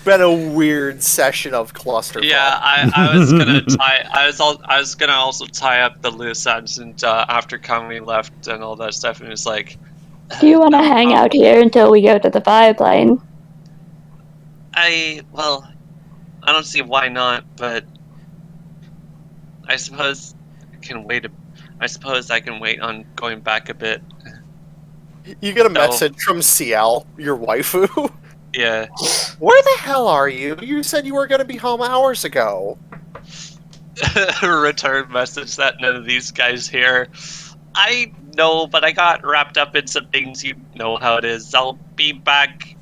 Speaker 1: been a weird session of clusterfuck.
Speaker 6: Yeah, I was gonna tie. I was gonna also tie up the loose ends, and after Kami left and all that stuff, and it was like,
Speaker 4: Do you want to hang out here until we go to the pipeline?
Speaker 6: I don't see why not, but I suppose I can wait. I suppose I can wait on going back a bit.
Speaker 1: You get a
Speaker 6: No.
Speaker 1: message from CL, your waifu.
Speaker 6: Yeah.
Speaker 1: Where the hell are you? You said you were going to be home hours ago.
Speaker 6: Return message that none of these guys here. I know, but I got wrapped up in some things. You know how it is. I'll be back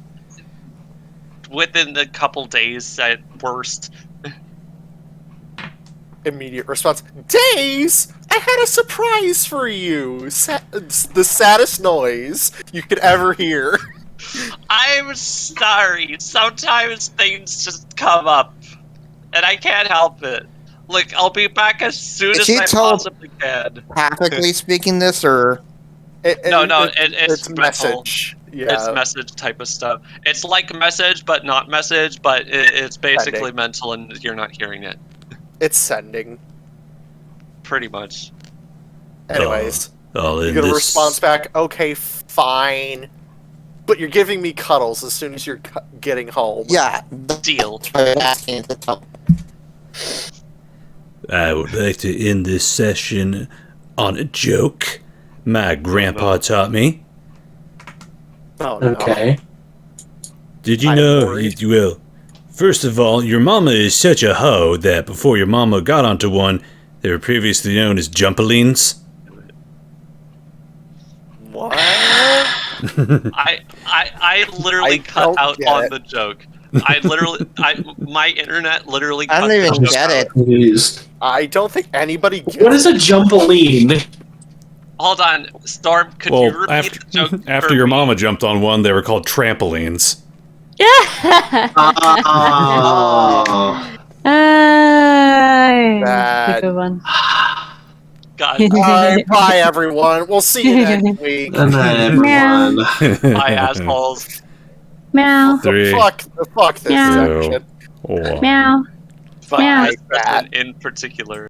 Speaker 6: within a couple days at worst.
Speaker 1: Immediate response. Days? I had a surprise for you. The saddest noise you could ever hear.
Speaker 6: I'm sorry. Sometimes things just come up, and I can't help it. Look, I'll be back as soon
Speaker 2: Is
Speaker 6: as
Speaker 2: she
Speaker 6: I
Speaker 2: told-
Speaker 6: possibly can.
Speaker 2: Practically speaking this, or...
Speaker 6: It's
Speaker 1: message. Yeah.
Speaker 6: It's message type of stuff. It's like message, but not message, but it's basically
Speaker 1: Sending.
Speaker 6: mental, and you're not hearing it.
Speaker 1: It's sending.
Speaker 6: Pretty much.
Speaker 1: Anyways,
Speaker 3: Oh,
Speaker 1: you
Speaker 3: in
Speaker 1: get a
Speaker 3: this...
Speaker 1: response back. Okay, fine. But you're giving me cuddles as soon as you're getting home.
Speaker 2: Yeah,
Speaker 6: Deal.
Speaker 2: that's what I'm asking to tell.
Speaker 3: I would like to end this session on a joke my grandpa taught me.
Speaker 1: Oh, no.
Speaker 7: okay.
Speaker 3: Did you
Speaker 1: I'm
Speaker 3: know?
Speaker 1: worried.
Speaker 3: Well, first of all, your mama is such a hoe that before your mama got onto one, they were previously known as jumpalines.
Speaker 1: What?
Speaker 6: I literally
Speaker 1: I
Speaker 6: cut
Speaker 1: don't
Speaker 6: out
Speaker 1: get
Speaker 6: on
Speaker 1: it.
Speaker 6: the joke. my internet literally
Speaker 2: I
Speaker 6: cut
Speaker 2: don't
Speaker 6: the
Speaker 2: even
Speaker 6: joke
Speaker 2: get
Speaker 6: out.
Speaker 2: it.
Speaker 7: Confused.
Speaker 1: I don't think anybody gets
Speaker 8: What is a jumpaline?
Speaker 6: Hold on, Storm, could you
Speaker 3: Well,
Speaker 6: repeat
Speaker 3: after,
Speaker 6: the joke
Speaker 3: after
Speaker 6: for
Speaker 3: your
Speaker 6: me?
Speaker 3: mama jumped on one, they were called trampolines.
Speaker 7: Oh.
Speaker 1: Bad.
Speaker 4: Good one.
Speaker 6: God,
Speaker 1: Alright, bye everyone. We'll see you next week.
Speaker 7: Good night, everyone.
Speaker 6: my assholes.
Speaker 4: Meow.
Speaker 3: Three.
Speaker 1: Fuck this
Speaker 4: Yeah.
Speaker 1: section.
Speaker 3: One.
Speaker 4: Meow.
Speaker 1: Bye,
Speaker 4: Yeah.
Speaker 1: Bat.
Speaker 6: In particular.